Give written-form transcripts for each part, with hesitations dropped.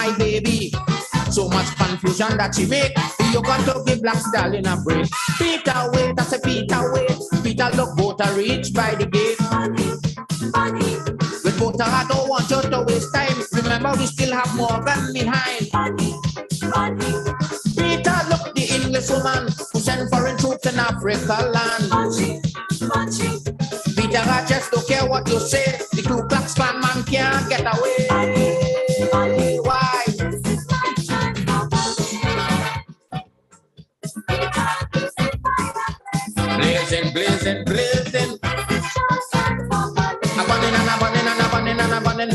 my baby. So much confusion that she make. You got to give Black Stallion a break. Peter wait, I say Peter wait. Peter look boat a reach by the gate. Money. With boat I don't want you to waste time. Remember we still have Morgan behind. Money. Peter look the English woman who sent foreign troops in Africa land. Money. Peter I just don't care what you say. The Ku Klux Klan man can't get away. Money. Why? Blazing, blazing, blazing. A-bunning and a-bunning and a-bunning and a-bunning.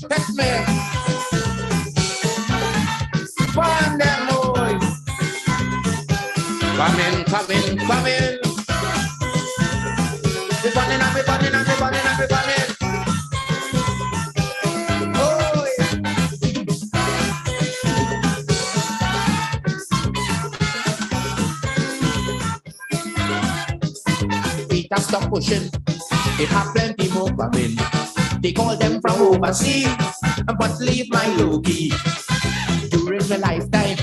Touch me. Burn them boys. Come in, come in, come in. We're bunning and we're bunning and we're bunning and we're bunning. Stop pushing, it have plenty more coming. They call them from overseas, but leave my Loki. During my lifetime,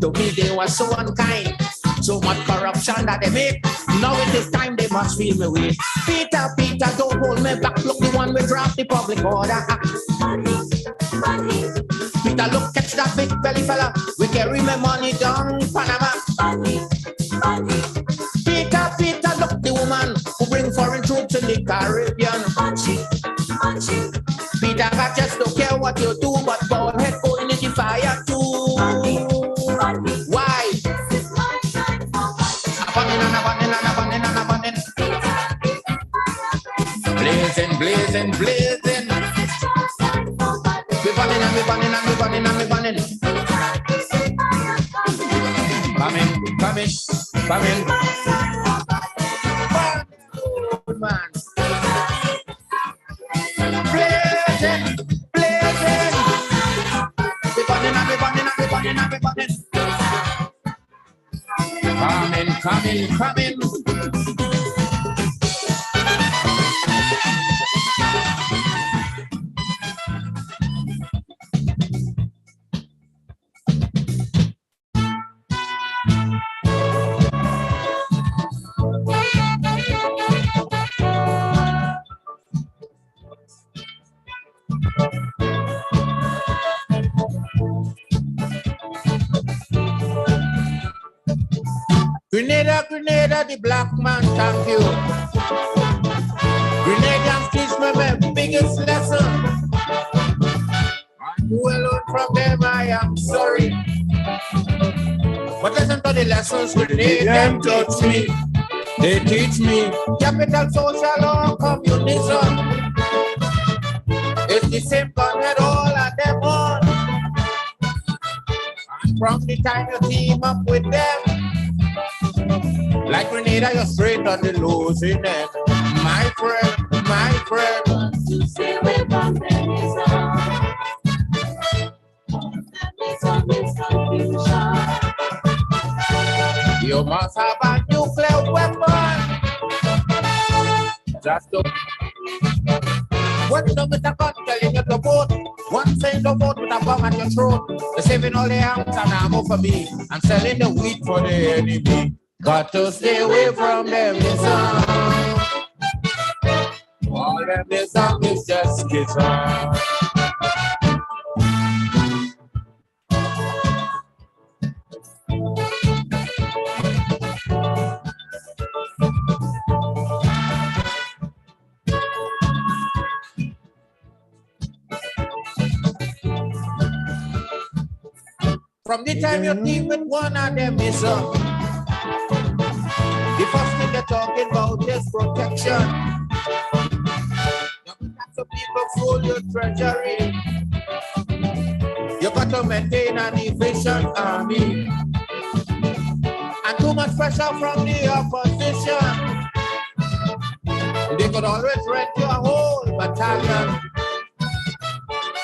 to me they were so unkind. So much corruption that they make. Now it is time they must feel me way. Peter, Peter, don't hold me back. Look, the one we draft the public order act. Peter, look, catch that big belly fella. We carry my money down Panama. Peter, Peter, look, the woman who bring foreign troops in the Caribbean. Peter, I just don't care what you do, but bald head going in the fire too. Why? Blazing, blazing, blazing. We're burning and we're burning and we're burning and we're burning. Coming, coming, coming. Man. Blazing, blazing. We're burning and we're burning and we're burning and we're burning. Coming, coming, coming. Grenada, Grenada, the black man, thank you. Grenadians teach me my biggest lesson. I will learn from them, I am sorry. But listen to the lessons, Grenadians touch me. They teach me capital, social, or communism. It's the same gunhead all of them on. And from the time you team up with them, like Grenada, you're straight on the losing end. My friend, my friend. To stay away from feminism. You must have a nuclear weapon. Just to. What's up with the gun telling you to vote? One saying to vote with a bomb at your throat. They're saving all their arms and ammo for me and selling the wheat for the enemy. Got to stay away from them, all them is just guitar. From the time you think with one of them is up. The first thing they're talking about is protection. Lots of people fool your treasury. You got to maintain an efficient army. And too much pressure from the opposition. They could always rent you a whole battalion.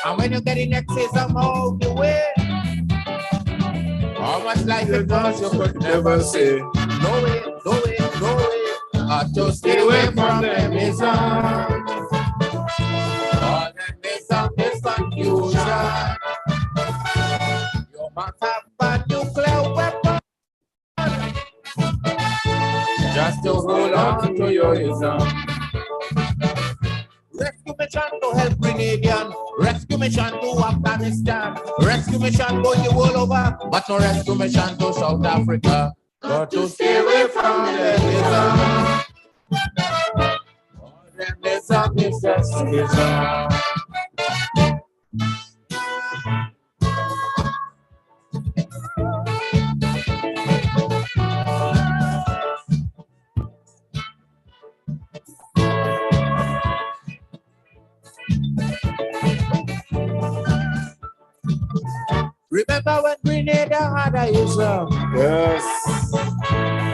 And when you get in excess somehow the way, how much life it costs you could never say. No way, no way, no way. To stay away from them is all your ism. Rescue mission to help Grenadian. Rescue mission to Afghanistan. Rescue mission going the world over. But no rescue mission to South Africa. Got to stay away from them ism. Them ism is just ism. Remember when Grenada had a ism? Yes.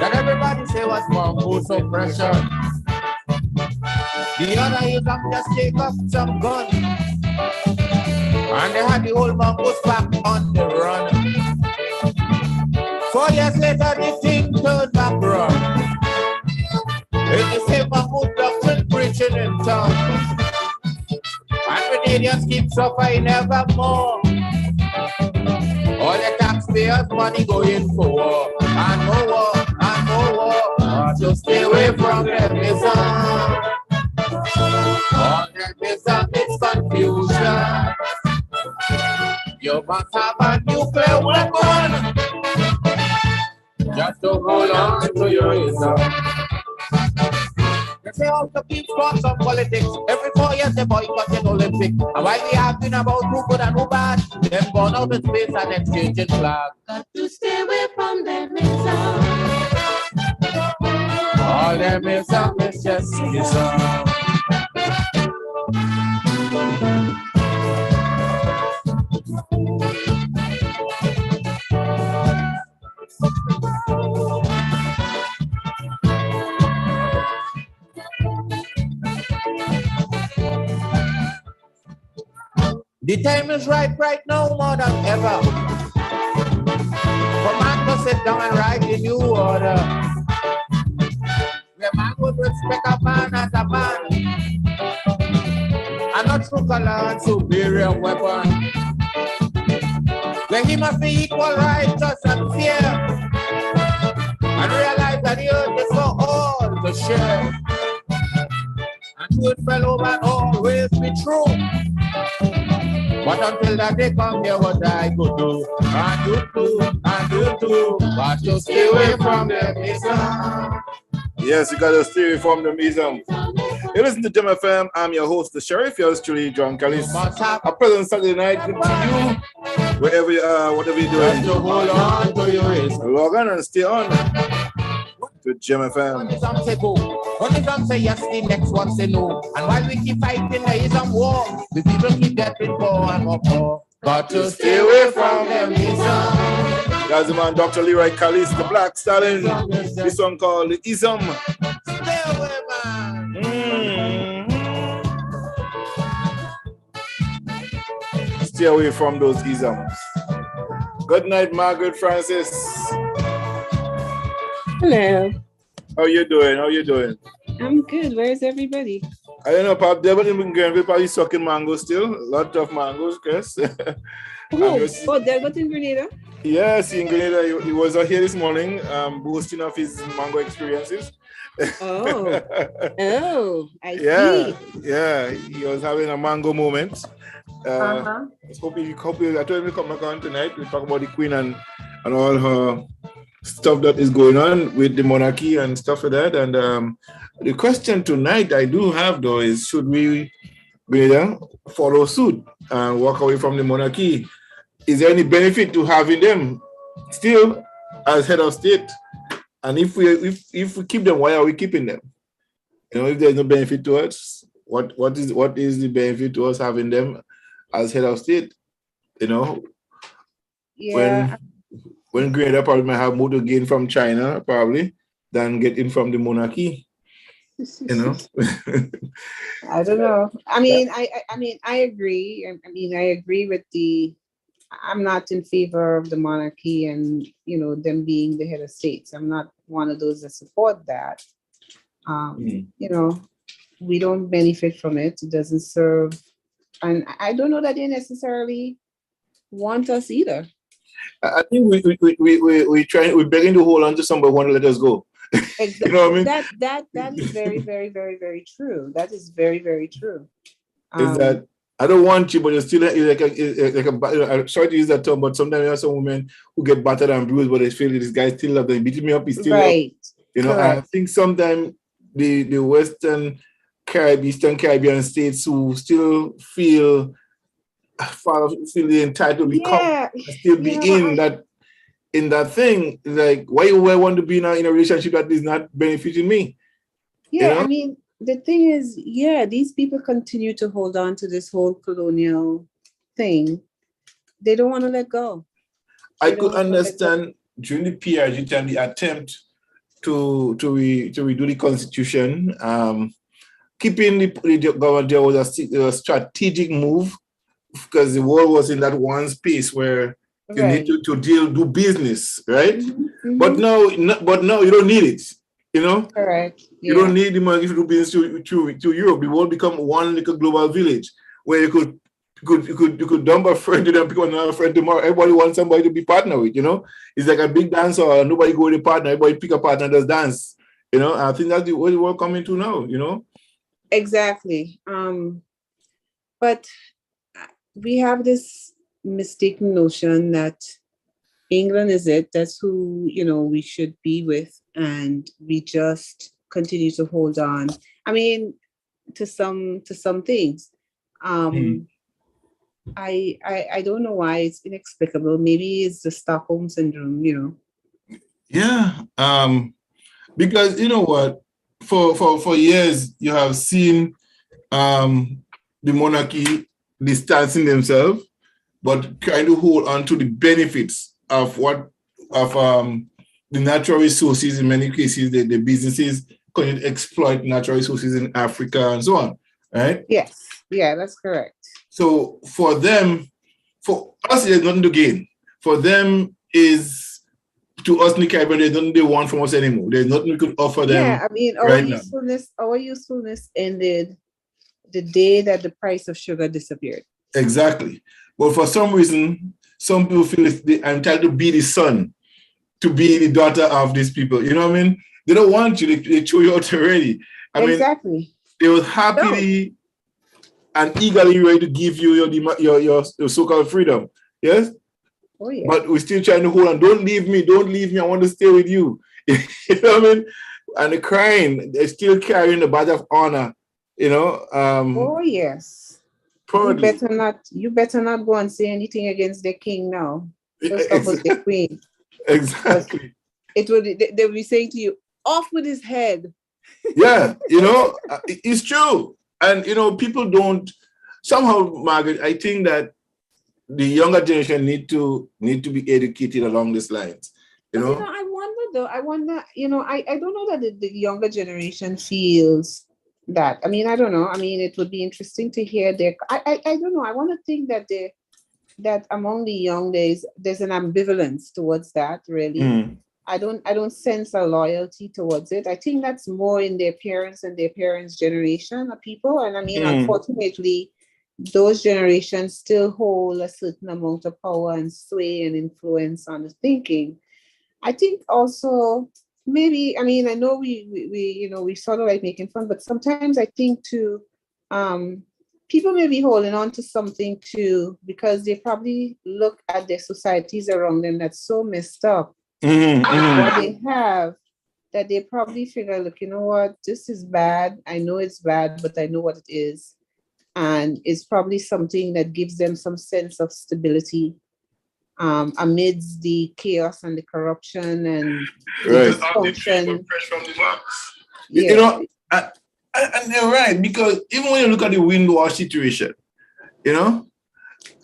That everybody say was mongoose oppression. The other ism just take up some gun. And they had the whole mongoose back on the run. 4 years later, the thing turned back around. It's the same mongoose doctrine preaching in town. And Grenadians keep suffering evermore. All the taxpayers' money going for war. And more war, and more war. So stay away from them ism. All them ism is confusion. You must have a nuclear weapon just to hold on to your ism. They say all the keep sports of politics. Every 4 years they boycott an Olympic. And while we arguing about who good and who bad, them gone out in space and exchanging flags. Got to stay away from them ism. All them ism is just ism. The time is right now more than ever. For man to sit down and write the new order. Where man would respect a man as a man. And not through color and superior weapon. Where he must be equal, righteous and fair. And realize that the earth is for all to share. And good fellow man always be true. But until that day come here, what I could do, and you too, but you stay away from them ism. Yes, you gotta stay away from them ism. You listen to Gem FM. I'm your host, the Sheriff. Yours truly, John Callis. A pleasant Saturday night to you, wherever you are, whatever you're doing. Just to hold on to your ism. Log on and stay on to Gem One FM. ism say go, one ism say yes, the next one say no. And while we keep fighting the ism war, the people keep getting poor and more. Got to stay away from them ism. That's the man, Dr. Leroy Callis, the Black Stallion. This one called the Ism. Stay away, man. Stay away from those isms. Good night, Margaret Francis. Hello. How you doing? I'm good. Where's everybody? I don't know, Pop. They've been going probably sucking mango still. A lot of mangoes, Chris. Oh, they're got in Grenada? Yes, in Grenada. He was out here this morning, boasting of his mango experiences. Oh, I Yeah, see. yeah. He was having a mango moment. I told him to come back on tonight. We talk about the Queen and all her stuff that is going on with the monarchy and stuff like that. And the question tonight I do have though is, should we follow suit and walk away from the monarchy? Is there any benefit to having them still as head of state? And if we keep them, why are we keeping them? If there's no benefit to us, what is the benefit to us having them as head of state? Yeah. When Grenada probably might have more to gain from China, probably, than getting from the monarchy. I don't know. I mean, I agree. I agree with I'm not in favor of the monarchy and, them being the head of states. I'm not one of those that support that. We don't benefit from it. It doesn't serve. And I don't know that they necessarily want us either. I think we're beginning to hold on to somebody who want to let us go. Exactly. You know what I mean? That is very, very, very, very true. That is very, very true. Is that I don't want you, but you're still I'm sorry to use that term, but sometimes there are some women who get battered and bruised, but they feel this guy still love them. Beating me up, he's still right. Up. You know, I think sometimes the Western Eastern Caribbean states who still feel the entitled to become still be in that thing. Like, why would I want to be in a relationship that is not benefiting me? Yeah, you know? I mean, the thing is, these people continue to hold on to this whole colonial thing. They don't want to let go. I could understand during the PRG time the attempt to redo the constitution. Keeping the government there was a strategic move because the world was in that one space where you need to do business, right? Mm-hmm. But now you don't need it. You know, correct. You don't need the money to do business to Europe. The world become one little global village where you could dump a friend and pick another friend tomorrow. Everybody wants somebody to be partner with. You know, it's like a big dancer. Nobody go with a partner. Everybody pick a partner and just dance. You know, I think that's the way the world coming to now. You know, exactly. But we have this mistaken notion that England is it. That's who, we should be with. And we just continue to hold on. I mean, to some things. I don't know why it's inexplicable. Maybe it's the Stockholm syndrome, Yeah. Because you know what? For years you have seen the monarchy distancing themselves, but trying to hold on to the benefits of the natural resources. In many cases, the businesses can exploit natural resources in Africa and so on, right? Yes, yeah, that's correct. So for us, there's nothing to gain. For them to us in the Caribbean, there's nothing they want from us anymore. There's nothing we could offer them. Yeah, I mean, our usefulness ended the day that the price of sugar disappeared. Exactly. But for some reason, some people feel I'm entitled to be the son, to be the daughter of these people. You know what I mean? They don't want you. They throw you out already. I mean, they were happily and eagerly ready to give you your so-called freedom. Yes? Oh, yeah. But we're still trying to hold on. Don't leave me. Don't leave me. I want to stay with you. You know what I mean? And they're crying. They're still carrying the badge of honor. You know? Oh, yes. Probably. You better not go and say anything against the king now. Just about the queen. Exactly. They'll be saying to you, off with his head. Yeah, it's true. And, people don't, somehow, Margaret, I think that the younger generation need to be educated along these lines, I wonder, I don't know that the younger generation feels that. I mean, I don't know. I mean, it would be interesting to hear I don't know. I want to think that among the young days, there's an ambivalence towards that, really. Mm. I don't sense a loyalty towards it. I think that's more in their parents and their parents' generation of people. And I mean, unfortunately, those generations still hold a certain amount of power and sway and influence on the thinking. I think also maybe, I mean, I know we sort of like making fun, but sometimes I think too, people may be holding on to something too, because they probably look at their societies around them that's so messed up. What they have, that they probably figure, look, you know what, this is bad. I know it's bad, but I know what it is. And it's probably something that gives them some sense of stability amidst the chaos and the corruption and dysfunction. Yeah. And they're right, because even when you look at the Windward situation,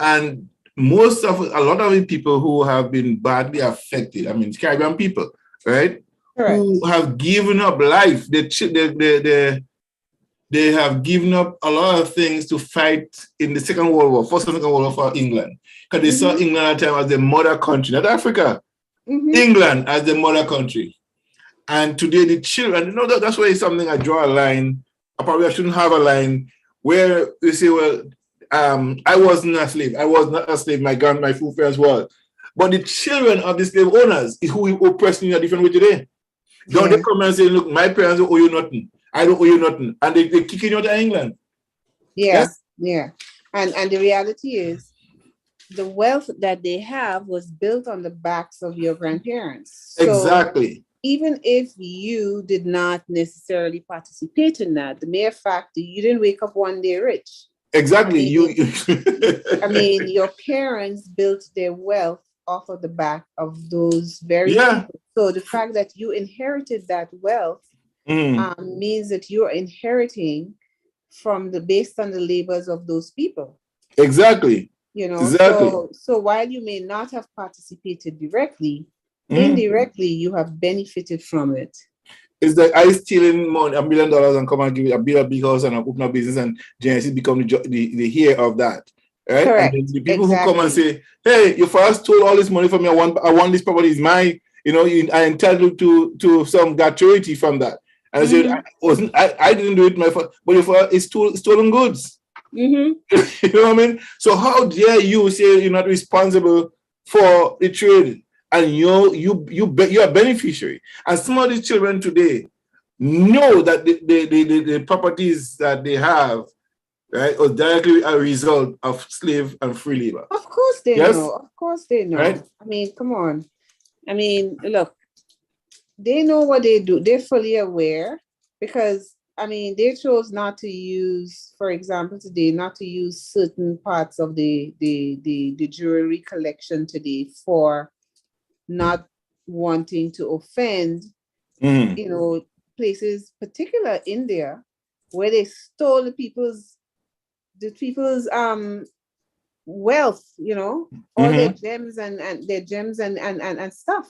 and a lot of the people who have been badly affected, I mean, Caribbean people, right? Correct. Who have given up life. They have given up a lot of things to fight in the First and Second World War for England. Because they saw England at the time as the mother country, not Africa. England as the mother country. And today the children, that's why it's something I draw a line. I shouldn't have a line where you say, well, I wasn't a slave. I was not a slave. My forefathers was. But the children of the slave owners is who oppressed in a different way today. Don't they come and say, look, my parents don't owe you nothing. I don't owe you nothing. And they kicking you out of England. Yeah. And the reality is, the wealth that they have was built on the backs of your grandparents. So exactly. Even if you did not necessarily participate in that, the mere fact that you didn't wake up one day rich. Exactly. I mean, your parents built their wealth off of the back of those very people. So the fact that you inherited that wealth means that you're inheriting based on the labors of those people. Exactly. You know, so while you may not have participated directly, indirectly you have benefited from it. It's like I stealing money, $1 million, and come and give it a big house and open a business, and Genesis become the heir of that, right? Correct. And the people who come and say, "Hey, your father stole all this money from me. I want this property is mine. You know, I entitled to some gratuity from that." And I said, I didn't do it, my father, but your father is stolen goods. You know what I mean? So how dare you say you're not responsible for the trade? And you are a beneficiary. And some of these children today know that the properties that they have, right, are directly a result of slave and free labor. Of course they know. Of course they know. Right? I mean, come on. I mean, look, they know what they do. They're fully aware because, I mean, they chose not to use, for example, today, not to use certain parts of the jewelry collection today for not wanting to offend, you know, places, particular India, where they stole the people's wealth, you know, all their gems and their gems and stuff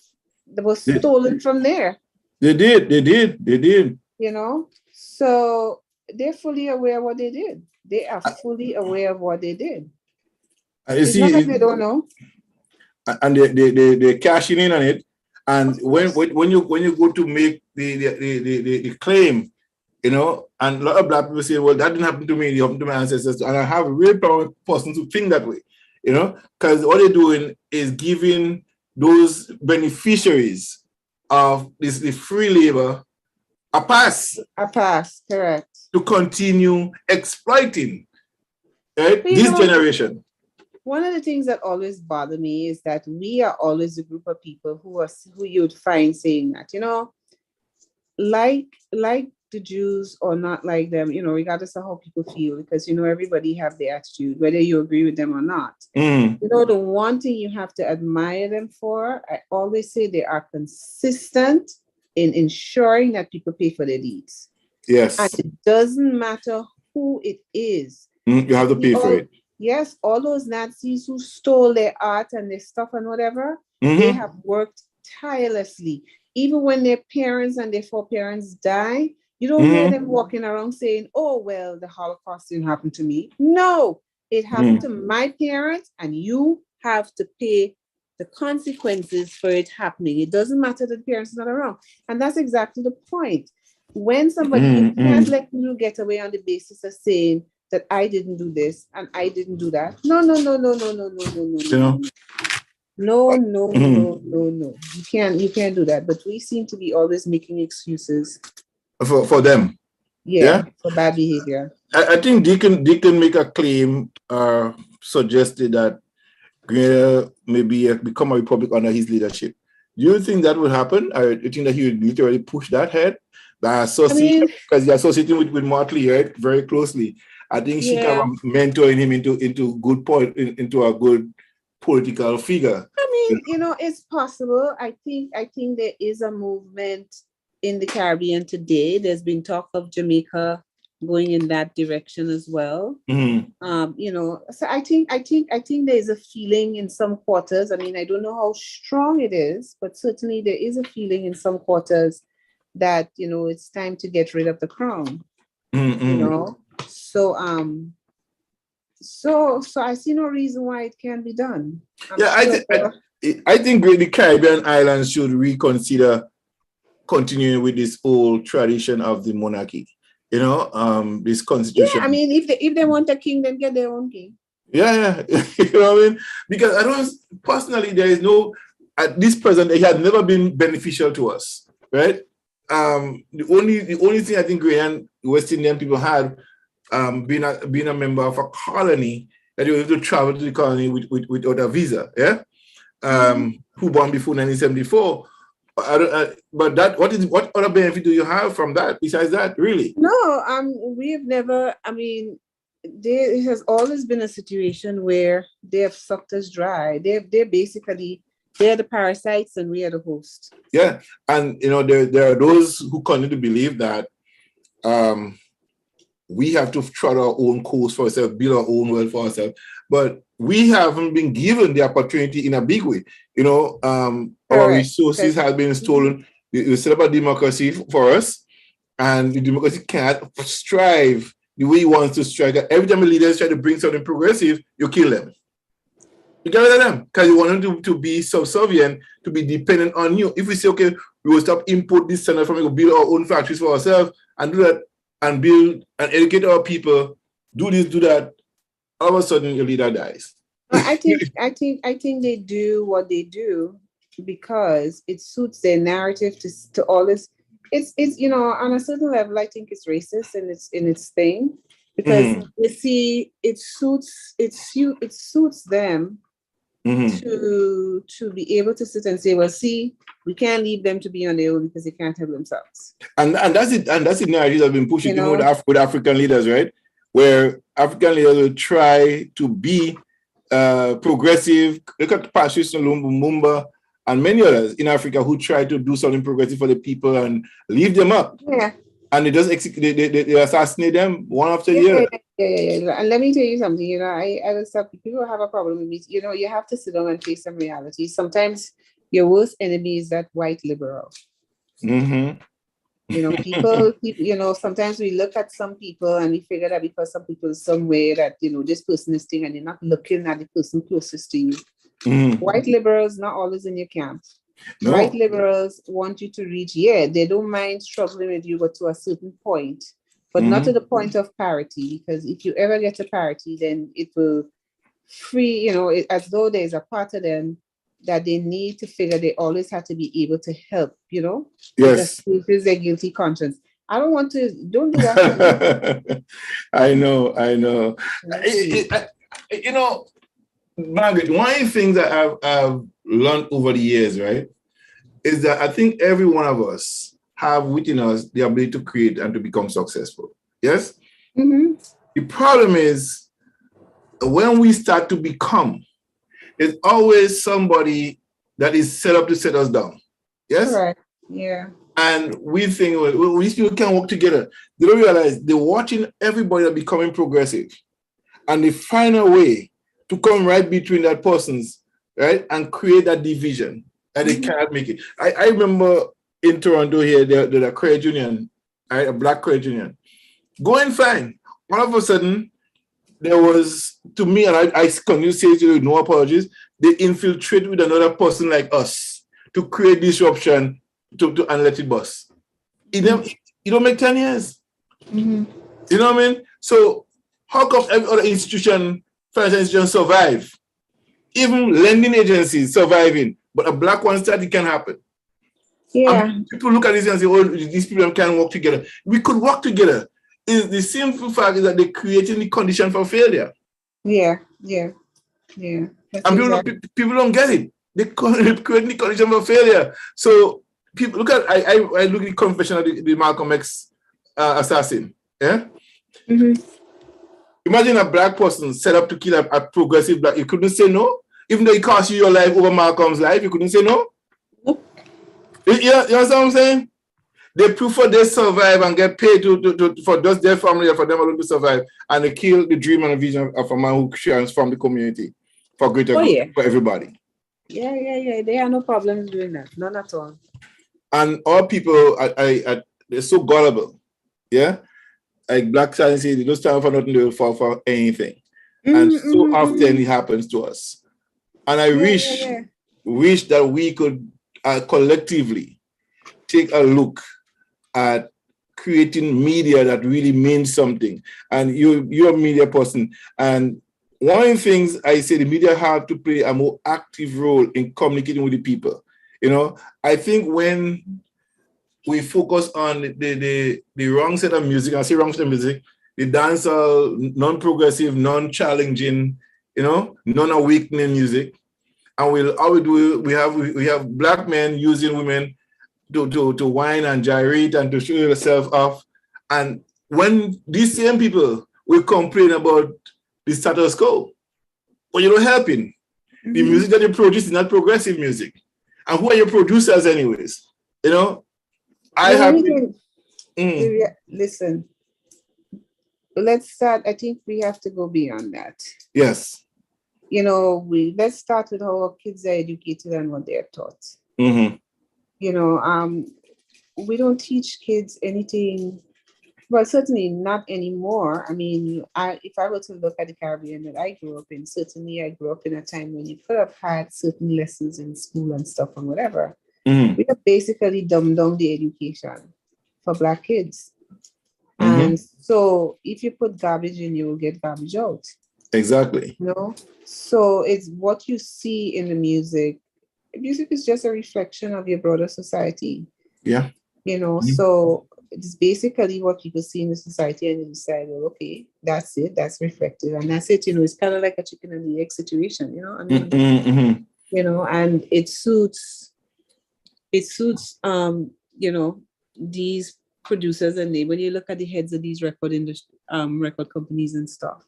that was stolen from there. They did. You know, so they're fully aware of what they did. They are fully aware of what they did. It's not like they don't know. And they're cashing in on it. And when you go to make the claim, you know, and a lot of black people say, well, that didn't happen to me, it happened to my ancestors. And I have a real problem with persons who think that way, you know, because what they're doing is giving those beneficiaries of the free labor a pass. Correct. To continue exploiting, right, this generation. One of the things that always bother me is that we are always a group of people who you'd find saying that, you know, like the Jews or not like them, you know, regardless of how people feel, because, you know, everybody have their attitude, whether you agree with them or not. You know, the one thing you have to admire them for, I always say they are consistent in ensuring that people pay for their deeds. Yes. And it doesn't matter who it is. You have to pay for it. Yes, all those Nazis who stole their art and their stuff and whatever, they have worked tirelessly. Even when their parents and their foreparents die, you don't hear them walking around saying, oh, well, the Holocaust didn't happen to me. No, it happened to my parents, and you have to pay the consequences for it happening. It doesn't matter that the parents are not around. And that's exactly the point. When somebody, you can't let you get away on the basis of saying, that I didn't do this and I didn't do that. No. You can't do that. But we seem to be always making excuses for them. Yeah, for bad behavior. I think Deacon make a claim suggested that Grenada may become a republic under his leadership. Do you think that would happen? Or do you think that he would literally push that head? Because you're associating with Motley, right, very closely. I think she kind of mentoring him into a good political figure. I mean, you know, it's possible. I think there is a movement in the Caribbean today. There's been talk of Jamaica going in that direction as well. You know, so I think there's a feeling in some quarters. I mean, I don't know how strong it is, but certainly there is a feeling in some quarters that, you know, it's time to get rid of the crown. You know. So I see no reason why it can't be done. I think the Caribbean islands should reconsider continuing with this old tradition of the monarchy. You know, this constitution. Yeah, I mean, if they want a king, then get their own king. Yeah. You know what I mean? Because I don't personally, there is no, at this present, it has never been beneficial to us, right? the only thing I think Guyana, West Indian people had, being a member of a colony, that you have to travel to the colony without a visa, yeah? Who born before 1974. But what other benefit do you have from that besides that, really? No, we have never, I mean, there has always been a situation where they have sucked us dry. They're the parasites and we are the host. Yeah, and there are those who continue to believe that we have to trot our own course for ourselves, build our own world for ourselves. But we haven't been given the opportunity in a big way. Our resources have been stolen. We set up a democracy for us, and the democracy can't strive the way it wants to strive. Every time the leaders try to bring something progressive, you kill them. You get rid of them because you want them to be subservient, to be dependent on you. If we say, okay, we will stop import this standard from, we will build our own factories for ourselves and do that and build and educate our people, do this, do that, all of a sudden your leader dies. I think they do what they do because it suits their narrative to always. It's on a certain level I think it's racist in its thing because you see it suits them to be able to sit and say, well, see, we can't leave them to be on their own because they can't help themselves. And that's it. And that's the narrative that's been pushing with African leaders, right? Where African leaders will try to be progressive. Look at Patrice Lumumba and many others in Africa who try to do something progressive for the people and leave them up. Yeah. And they just they assassinate them one after the other. Yeah. And let me tell you something, I will stop. People have a problem with me. You have to sit down and face some reality. Sometimes your worst enemy is that white liberal. People, sometimes we look at some people and we figure that because some people somewhere that, this person is thing and you're not looking at the person closest to you. White liberals not always in your camp. No. White liberals want you to reach, they don't mind struggling with you, but to a certain point, but not to the point of parity, because if you ever get to parity, then it will free, as though there's a part of them that they need to figure they always have to be able to help, Yes. Because their guilty conscience. don't do that. I know. Margaret, one of the things that I've learned over the years, right, is that I think every one of us have within us the ability to create and to become successful. Yes? The problem is when we start to become, there's always somebody that is set up to set us down. Yes? Correct. Yeah. And we think we still can work together. They don't realize they're watching everybody becoming progressive. And they find a way to come right between that person's, right, and create that division. And they cannot make it. I remember in Toronto here, there's a credit union, right, a black credit union, going fine. All of a sudden, there was, to me, and I continue to say to you, no apologies, they infiltrate with another person like us to create disruption and let it bust. It don't make 10 years. You know what I mean? So how come every other institution, financial institution survive? Even lending agencies surviving, but a black one start, it can happen. Yeah. People look at this and say, oh, these people can't work together. We could work together. The simple fact is that they're creating the condition for failure. Yeah. And people don't get it. They're creating the condition for failure. So people look at, I look at the confession of the Malcolm X assassin. Yeah. Imagine a black person set up to kill a progressive black. You couldn't say no, even though it cost you your life over Malcolm's life. You couldn't say no. You know what I'm saying? They prefer they survive and get paid for just their family or for them alone to survive, and they kill the dream and the vision of a man who transformed the community for greater good for everybody. Yeah. They have no problems doing that. None at all. And all people, they're so gullible. Yeah. Like black science, they don't stand for nothing, they will fall for anything. And so often it happens to us. And I wish that we could collectively take a look at creating media that really means something. And you're a media person. And one of the things I say, the media have to play a more active role in communicating with the people. I think when we focus on the wrong set of music. I say wrong set of music. The dancehall, non-progressive, non-challenging, non-awakening music. And we have black men using women to whine and gyrate and to show yourself off. And when these same people will complain about the status quo, but you're not helping. Mm-hmm. The music that you produce is not progressive music. And who are your producers anyways? Listen, let's start. I think we have to go beyond that. Yes. Let's start with how our kids are educated and what they're taught. Mm-hmm. We don't teach kids anything, well, certainly not anymore. I mean, if I were to look at the Caribbean that I grew up in, certainly I grew up in a time when you could have had certain lessons in school and stuff and whatever. Mm-hmm. We have basically dumbed down the education for Black kids. Mm-hmm. And so if you put garbage in, you will get garbage out. Exactly. So it's what you see in the music. Music is just a reflection of your broader society. Yeah. Mm-hmm. So it's basically what people see in the society, and you decide, well, okay, that's it, that's reflective, and that's it. It's kind of like a chicken and the egg situation, I mean, mm-hmm. And it suits these producers, and when you look at the heads of these record companies and stuff,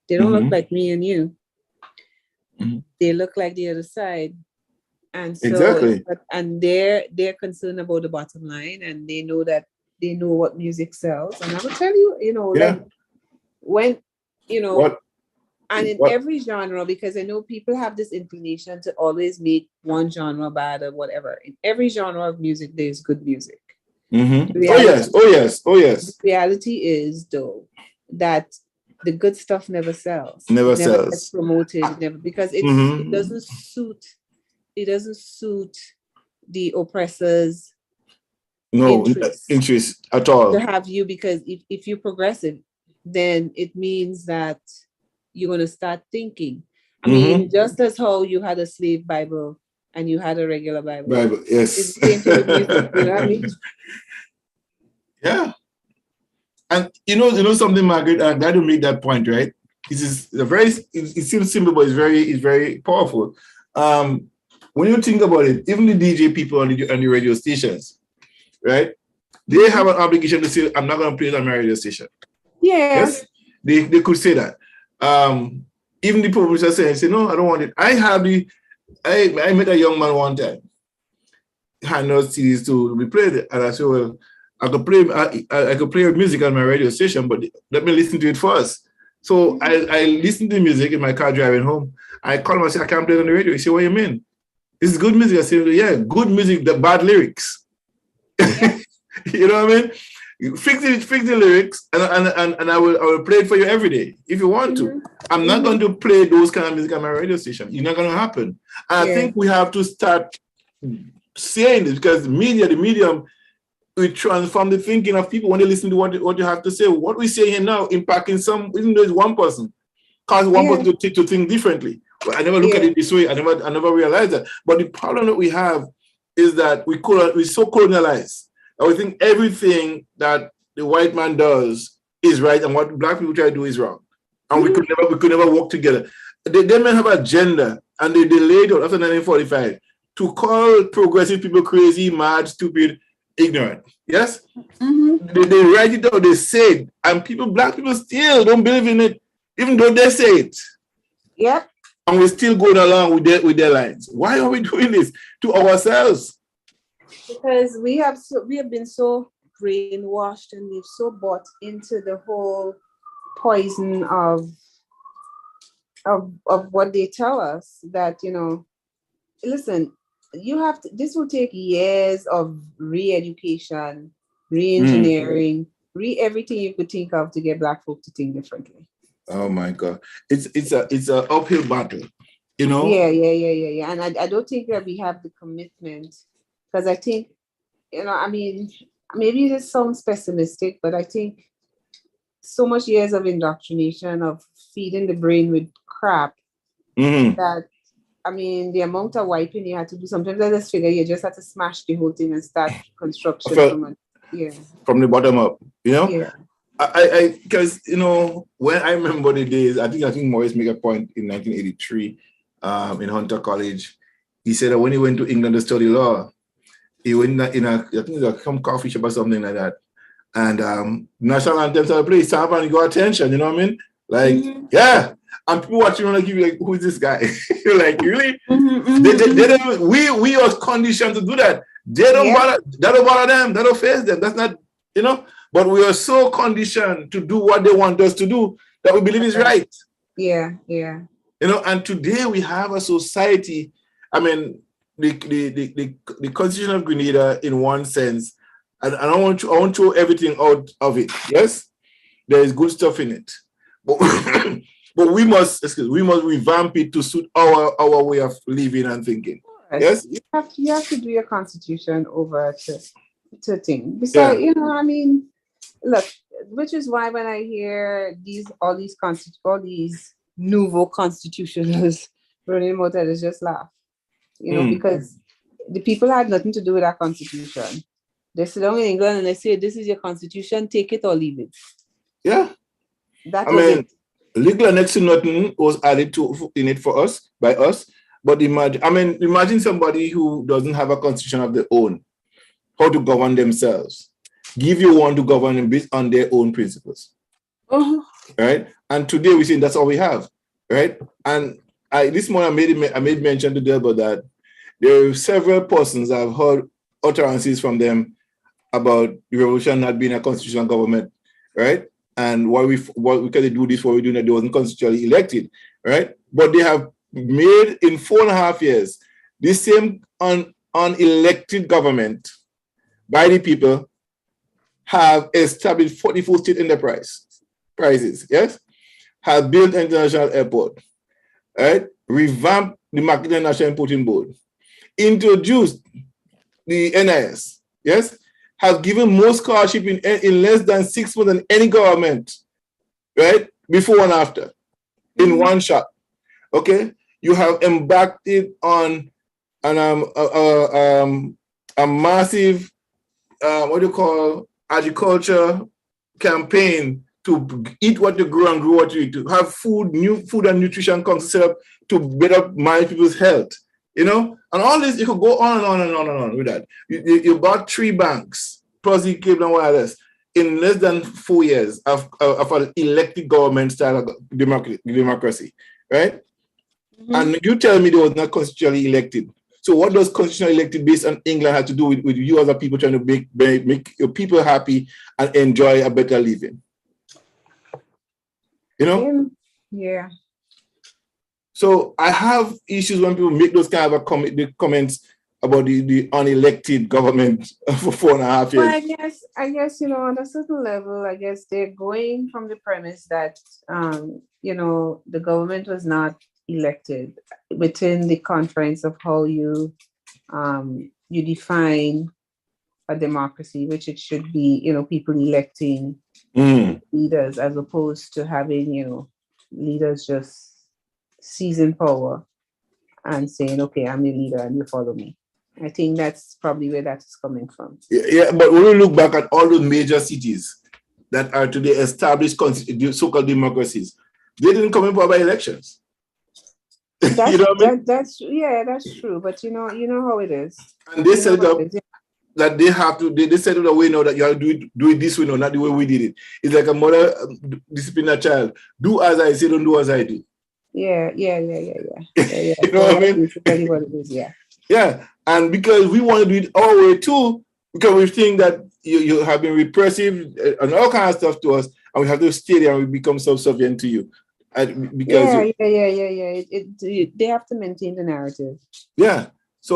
they don't look like me and you. Mm-hmm. They look like the other side. And so, exactly. And they're concerned about the bottom line, and they know what music sells. And I will tell you, like when, and in every genre, because I know people have this inclination to always make one genre bad or whatever. In every genre of music, there's good music. Mm-hmm. Oh yes. The reality is, though, that the good stuff never sells. Never gets promoted. Because it doesn't suit. It doesn't suit the oppressors' interest at all to have you, because if you're progressive, then it means that you're going to start thinking. I mean, just as how you had a slave Bible and you had a regular Bible. Yes. It's the same thing with music, you know what I mean? Yeah. And something, Margaret, I'm glad to make that point, right? It seems simple, but it's very powerful. When you think about it, even the DJ people on the radio stations, right? They have an obligation to say, I'm not going to play it on my radio station. Yeah. Yes? They could say that. Even the publisher say, no, I don't want it. I met a young man one time, had no CDs to be played, and I said, well, I could play music on my radio station, but let me listen to it first. So I listened to music in my car driving home. I called him and said, I can't play it on the radio. He said, what do you mean? This is good music. I said, yeah, good music, the bad lyrics. You know what I mean? Fix the lyrics, and I will play it for you every day if you want to. I'm not going to play those kind of music on my radio station. It's not going to happen. And I think we have to start saying this, because the medium will transform the thinking of people when they listen to what you have to say. What we say here now impacting some, even though it's one person, cause one person to think differently. I never look at it this way. I never realized that. But the problem that we have is that we're so colonialized. And we think everything that the white man does is right, and what Black people try to do is wrong. And we could never work together. They may have an agenda, and they delayed it after 1945 to call progressive people crazy, mad, stupid, ignorant. Yes? Mm-hmm. They write it down, they say it, and Black people still don't believe in it, even though they say it. Yeah. And we're still going along with their lines. Why are we doing this to ourselves? Because we have been so brainwashed, and we've so bought into the whole poison of what they tell us that, listen, this will take years of re-education, re-engineering, everything you could think of to get Black folk to think differently. Oh my God. It's an uphill battle, Yeah. And I don't think that we have the commitment, because I think, I mean, maybe this sounds pessimistic, but I think so much years of indoctrination, of feeding the brain with crap, that I mean, the amount of wiping you had to do, sometimes I just figure you just have to smash the whole thing and start construction from the bottom up, you know? Yeah. I because you know, when I remember the days, I think Morris made a point in 1983 in Hunter College. He said that when he went to England to study law, he went in I think it was some coffee shop or something like that. And national anthems are played, stand up and got attention, you know what I mean? Like, yeah. And people watching like you like, who is this guy? You're like, really? They don't, we are conditioned to do that. They don't bother, that don't bother them, that don't face them. That's not, you know, but we are so conditioned to do what they want us to do that we believe is right. Yeah. You know, and today we have a society, I mean, the Constitution of Grenada, in one sense, and I want to throw everything out of it. Yes, there is good stuff in it, but we must revamp it to suit our way of living and thinking. Yes, you have to do your constitution over to thing. Besides, you know, I mean, look, which is why when I hear all these nouveau constitutionals running about that, it's just laugh. You know, because the people had nothing to do with that constitution. They sit down in England and they say, "This is your constitution, take it or leave it." Yeah. That was it. Legal and next to nothing was added in it for us, by us. But imagine somebody who doesn't have a constitution of their own, how to govern themselves. Give you one to govern them based on their own principles. Right? And today we say that's all we have. Right? And this morning I made mention to Delbert that there are several persons I've heard utterances from them about the revolution not being a constitutional government, right? And why because they do this, why we do that, they wasn't constitutionally elected, right? But they have made in 4.5 years this same unelected government by the people have established 44 state enterprises, yes? Have built an international airport, right? Revamped the Marketing and National Importing Board, introduced the NIS, yes? Have given more scholarship in less than 6 months than any government, right? Before and after, in one shot, okay? You have embarked it on a massive, agriculture campaign to eat what you grow and grow what you eat, to have new food and nutrition council set up to better manage people's health. You know, and all this, you could go on and on and on and on with that. You bought 3 banks, plus the cable and wireless, in less than 4 years of an elected government style of democracy, right? And you tell me they was not constitutionally elected. So what does constitutionally elected based on England have to do with you other people trying to make your people happy and enjoy a better living? You know? Yeah. So I have issues when people make those kind of comments about the unelected government for 4.5 years. Well, I guess, you know, on a certain level, I guess they're going from the premise that, you know, the government was not elected within the confines of how you define a democracy, which it should be, you know, people electing leaders as opposed to having, you know, leaders just seizing power and saying, okay, I'm the leader and you follow me. I think that's probably where that is coming from. Yeah, but when we look back at all those major cities that are today established so-called democracies, they didn't come in by elections. That's, you know what I mean? That's true. But you know how it is. And they set it up that they have to. They set it a way now that you have to do it this way, no, not the way we did it. It's like a mother discipline a child. Do as I say, don't do as I do. Yeah. You know what I mean? Exactly what it is, yeah. Yeah, and because we want to do it our way too, because we think that you have been repressive and all kinds of stuff to us, and we have to stay there and we become subservient to you. Because they have to maintain the narrative. Yeah. So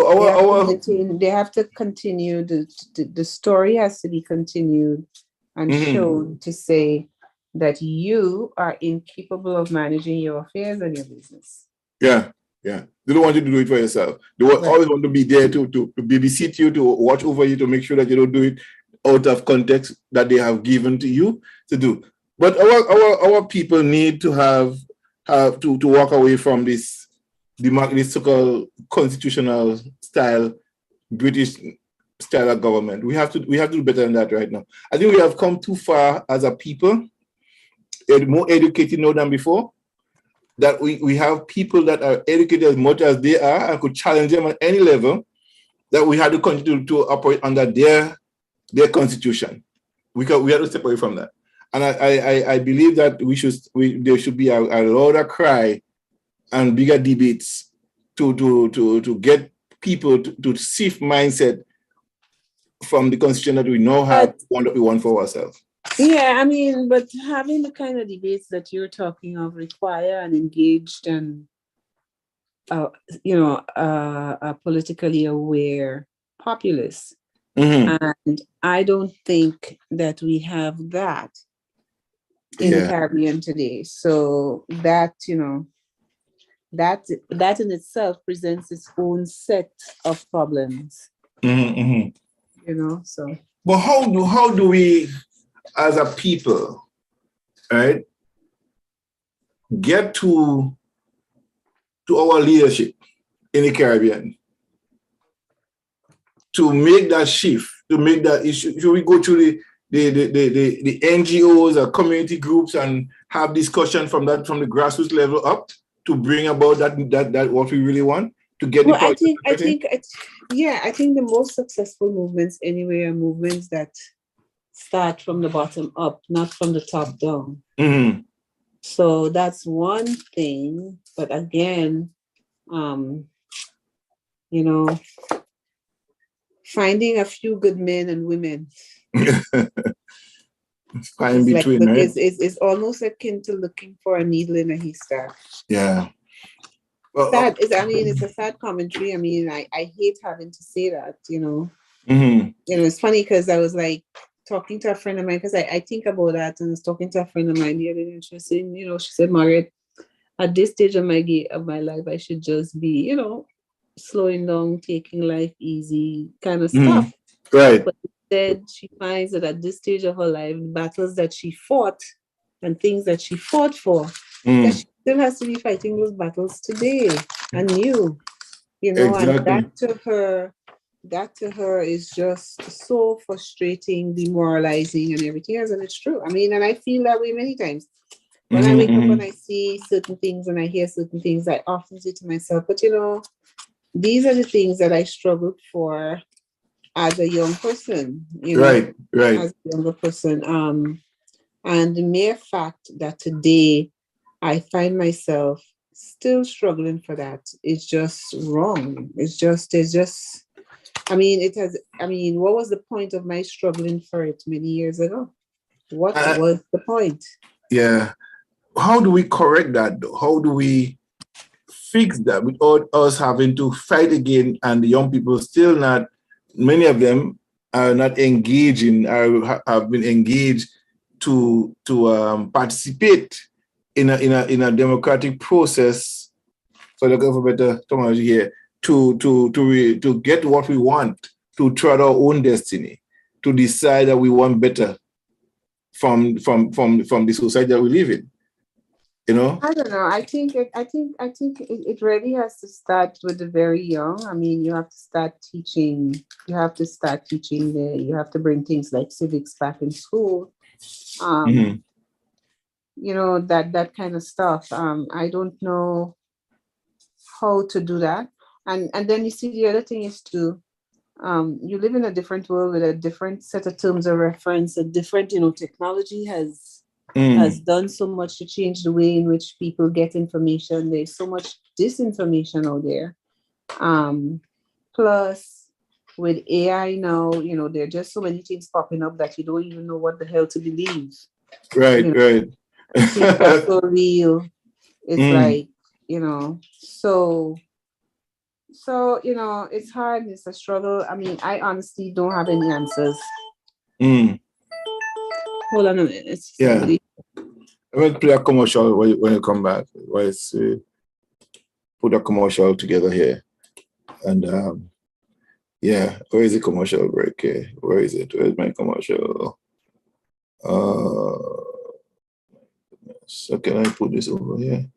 they have to continue. The story has to be continued and shown to say that you are incapable of managing your affairs and your business. Yeah. They don't want you to do it for yourself. They always want to be there to babysit you, to watch over you, to make sure that you don't do it out of context that they have given to you to do. But our people need to have to walk away from this the so-called constitutional style, British style of government. We have to do better than that right now. I think we have come too far as a people, more educated now than before, that we have people that are educated as much as they are and could challenge them at any level, that we had to continue to operate under their constitution. We have to step away from that. And I believe that there should be a louder cry and bigger debates to get people to shift mindset from the constitution that we now have, one that we want for ourselves. Yeah, I mean, but having the kind of debates that you're talking of require an engaged and, a politically aware populace. And I don't think that we have that in the Caribbean today. So that, that in itself presents its own set of problems. So. But how do we, as a people, right, get to our leadership in the Caribbean to make that shift, to make that issue? Should we go through the NGOs or community groups and have discussion from the grassroots level up to bring about that what we really want to get? Well, I think the most successful movements anyway are movements that start from the bottom up, not from the top down. So that's one thing. But again, finding a few good men and women. Fine between, right? It's almost akin to looking for a needle in a haystack. Yeah. Well, it's a sad commentary. I mean, I hate having to say that, It's funny because I was like talking to a friend of mine, because I think about that, and I was talking to a friend of mine the other day, and she was saying, she said, Margaret, at this stage of my life, I should just be, slowing down, taking life easy kind of stuff. Right. But instead, she finds that at this stage of her life, the battles that she fought and things that she fought for, that she still has to be fighting those battles today anew. Exactly. And that to her is just so frustrating, demoralizing, and everything else. And it's true. I mean, and I feel that way many times. When I wake up and I see certain things and I hear certain things, I often say to myself, but these are the things that I struggled for as a young person, right. As a younger person. And the mere fact that today I find myself still struggling for that is just wrong. What was the point of my struggling for it many years ago? What was the point? Yeah. How do we correct that though? How do we fix that without us having to fight again, and the young people still not, many of them are not engaging, have been engaged to participate in a democratic process, for the for better terminology here, to get what we want, to tread our own destiny, to decide that we want better from the society that we live in. I don't know. I think it really has to start with the very young. I mean, you have to start teaching. You have to bring things like civics back in school. That kind of stuff. I don't know how to do that. And then you see the other thing is you live in a different world with a different set of terms of reference. A different, technology has done so much to change the way in which people get information. There's so much disinformation out there. Plus, with AI now, there are just so many things popping up that you don't even know what the hell to believe. Right. Things are so real. It's like, so it's hard. It's a struggle. I mean, I honestly don't have any answers. Hold on a minute. I'm going to play a commercial when you come back. Put a commercial together here. And where is the commercial break here? Where is it? Where's my commercial? So can I put this over here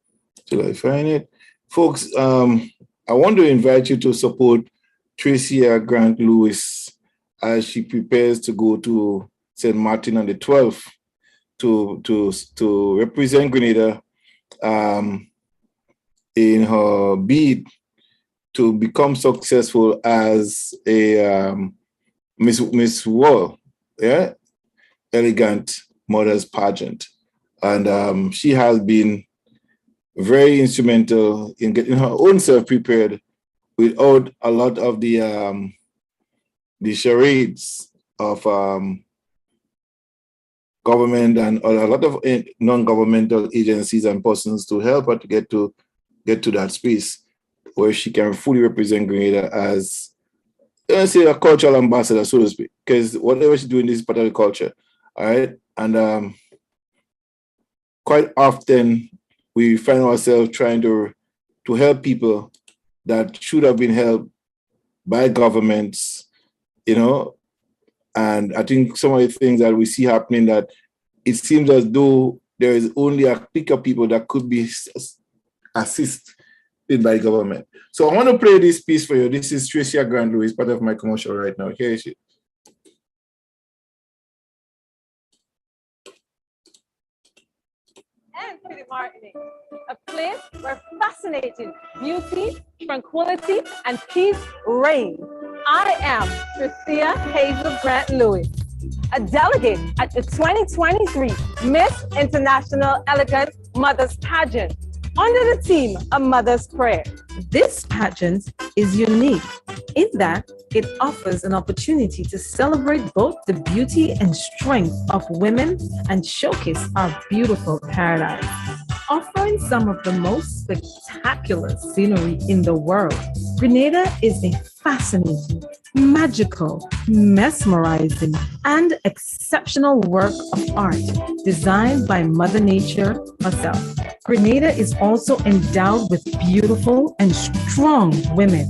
till I find it? folks, I want to invite you to support Tricia Grant Lewis as she prepares to go to St. Martin on the 12th to represent Grenada in her bid to become successful as a Miss World, Elegant Mothers Pageant. And she has been very instrumental in getting her own self prepared without a lot of the charades of government and a lot of non-governmental agencies and persons to help her to get to that space where she can fully represent Grenada as, let's say, a cultural ambassador, so to speak, because whatever she's doing is part of the culture, all right? And quite often we find ourselves trying to help people that should have been helped by governments, and I think some of the things that we see happening, that it seems as though there is only a clique of people that could be assisted by government. So I want to play this piece for you. This is Tricia Grant Lewis, part of my commercial right now. Here she is. And Philly Martinique, a place where fascinating beauty, tranquility, and peace reign. I am Tricia Hazel Grant Lewis, a delegate at the 2023 Miss International Elegant Mothers Pageant under the theme A Mother's Prayer. This pageant is unique in that it offers an opportunity to celebrate both the beauty and strength of women and showcase our beautiful paradise, offering some of the most spectacular scenery in the world. Grenada is a fascinating, magical, mesmerizing, and exceptional work of art designed by Mother Nature herself. Grenada is also endowed with beautiful and strong women.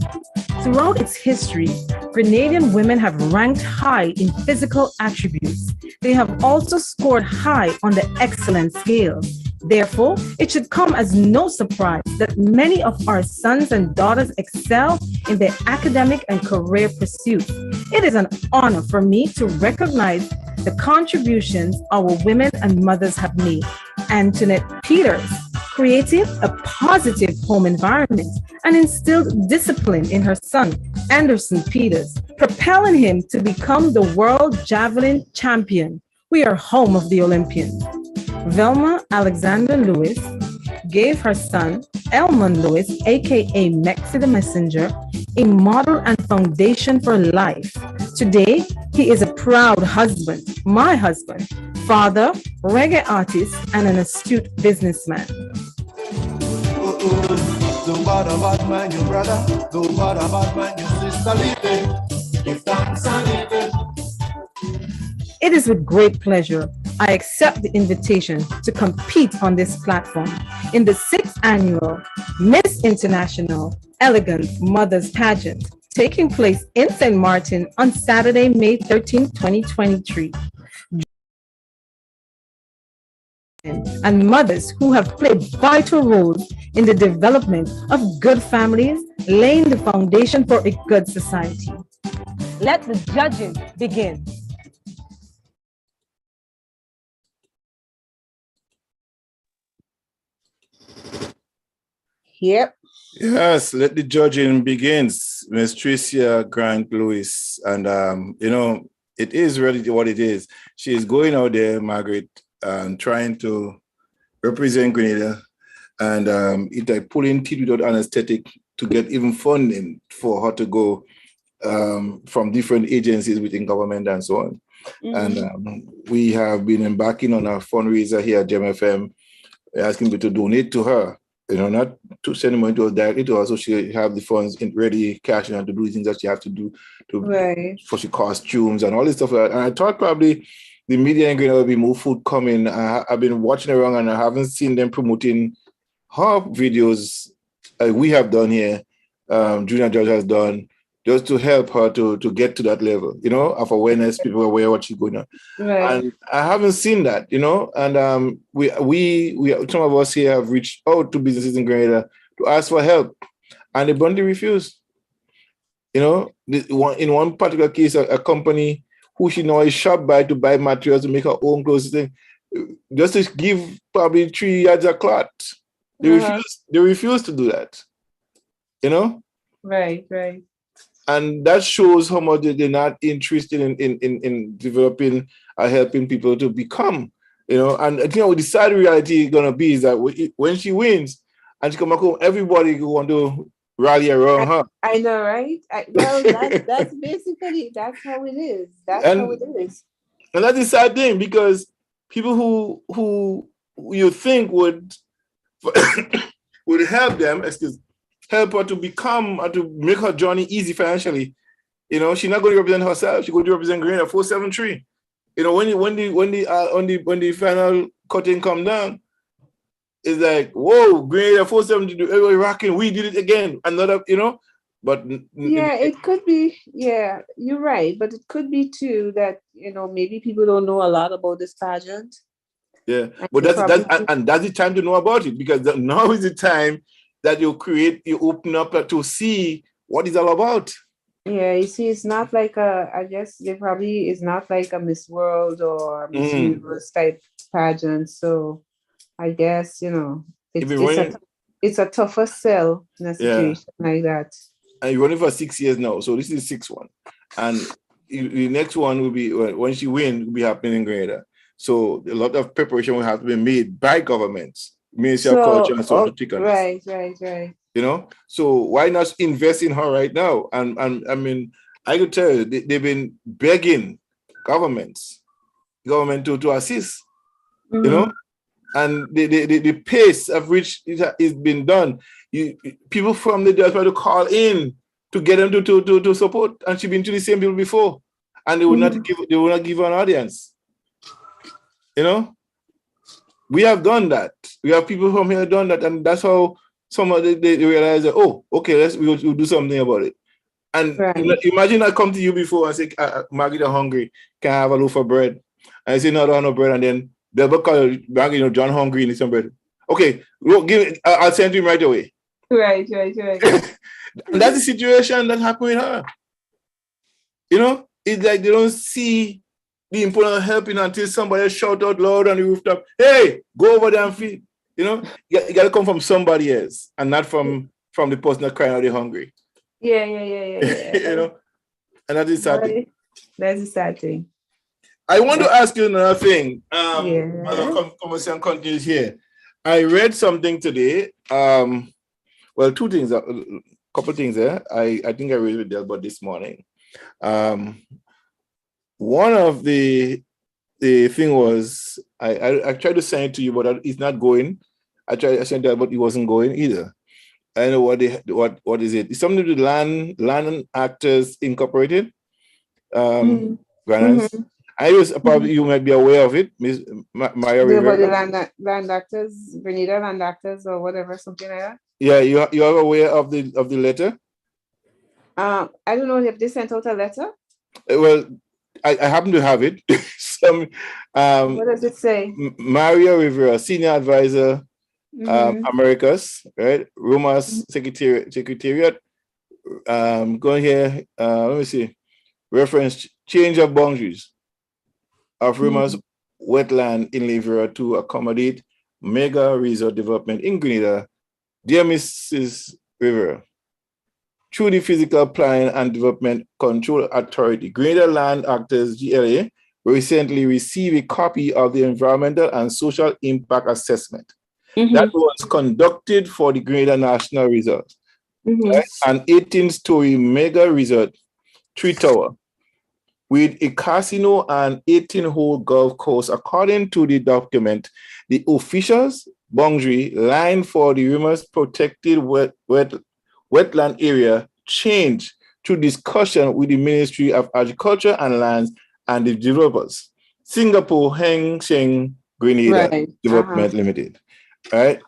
Throughout its history, Grenadian women have ranked high in physical attributes. They have also scored high on the excellence scale. Therefore, it should come as no surprise that many of our sons and daughters excel in their academic and career pursuits. It is an honor for me to recognize the contributions our women and mothers have made. Antoinette Peters created a positive home environment and instilled discipline in her son, Anderson Peters, propelling him to become the world javelin champion. We are home of the Olympians. Velma Alexander Lewis gave her son, Elmon Lewis, aka Mexi the Messenger, a model and foundation for life. Today, he is a proud husband, my husband, father, reggae artist, and an astute businessman. Don't bother about man, your brother. Don't bother about man, your sister. Leave give thanks and leave it. It is with great pleasure I accept the invitation to compete on this platform in the 6th annual Miss International Elegant Mothers Pageant, taking place in St. Martin on Saturday, May 13, 2023. And mothers who have played vital roles in the development of good families, laying the foundation for a good society. Let the judging begin. Yep. Yes, let the judging begins, Miss Tricia Grant Lewis. And, it is really what it is. She is going out there, Margaret, and trying to represent Grenada. And it's like pulling teeth without anesthetic to get even funding for her to go from different agencies within government and so on. Mm-hmm. And we have been embarking on a fundraiser here at GemFM, asking people to donate to her. Not to send money to us directly to her, so she have the funds in ready cash and to do the things that she have to do for she costumes and all this stuff like that. And I thought probably the media in Grenada will be more food coming. I've been watching around and I haven't seen them promoting her videos we have done here. Junior Judge has done just to help her to get to that level, of awareness. People are aware of what she's going on. Right. And I haven't seen that, and we some of us here have reached out to businesses in Grenada to ask for help, and they bluntly refused. You know, in one particular case, a company who she now is shopped by to buy materials to make her own clothes, thing, just to give probably 3 yards of cloth. They refuse to do that. You know? Right. And that shows how much they're not interested in developing or helping people to become, you know. And you know, the sad reality is gonna be is that when she wins and she come back home, everybody want to rally around her. I know, right? That's basically that's how it is. How it is. And that's the sad thing, because people who you think would would help them, help her to become or to make her journey easy financially. You know, she's not going to represent herself. She's going to represent Grenada 473. You know, when the final cutting come down, it's like, whoa, Grenada 473, everybody rocking. We did it again. Another, you know, but yeah, it could be. Yeah, you're right. But it could be too that, you know, maybe people don't know a lot about this pageant. Yeah, but that's the time to know about it, because now is the time that you open up to see what it's all about. Yeah, you see, it's not like I guess it's not like a Miss World or Miss Universe type pageant. So I guess, you know, it's a tougher sell in a situation like that. And you're running for 6 years now, so this is the 6th one. And the next one will be, when she wins, will be happening in Grenada. So a lot of preparation will have to be made by governments, Ministry of Culture and so on. Right. You know, so why not invest in her right now? And I mean, I could tell you, they've been begging government to assist, you know, and the pace of which it is been done. People from the diaspora to call in to get them to support, and she's been to the same people before, and they will not give her an audience. You know, we have done that. We have people from here done that, and that's how some of they realize that, oh, okay, we'll do something about it. And imagine I come to you before and say, Margaret, I'm hungry. Can I have a loaf of bread? And I say, no, I don't have no bread. And then they'll call Margaret, you know, John hungry, need some bread. Okay, I'll send him right away. Right. And that's the situation that happened with her. You know, it's like they don't see the importance of helping until somebody shout out loud on the rooftop, hey, go over there and feed. You know, you got to come from somebody else and not from the person that's crying out they're hungry. Yeah. You know, and that's the sad thing. That's the sad thing. I want to ask you another thing. As the conversation continues here, I read something today. Well, two things, a couple things there. I think I read with Delbert this morning. One of the thing was I tried to send it to you, but it's not going. I tried to send it, but it wasn't going either. I know what is it? It's something to Land Actors Incorporated. I was probably you might be aware of it, Miss Maria Rivera. The land actors, Grenada Land Actors, or whatever, something like that. Yeah, you are aware of the letter? I don't know if they sent out a letter. Well, I happen to have it. What does it say? Maria Rivera, Senior Advisor, Americas, right? Ruma's Secretariat. Going here, let me see. Reference change of boundaries of Ruma's wetland in Rivera to accommodate mega resort development in Grenada. Dear Mrs. Rivera, through the Physical Planning and Development Control Authority, Grenada Land Actors GLA recently received a copy of the Environmental and Social Impact Assessment that was conducted for the Grenada National Resort, right? An 18-story mega resort, 3-tower, with a casino and 18-hole golf course. According to the document, the officials' boundary line for the Ruma's protected wetland area changed through discussion with the Ministry of Agriculture and Lands and the developers, Singapore Heng Sheng Grenada Development Limited. Right?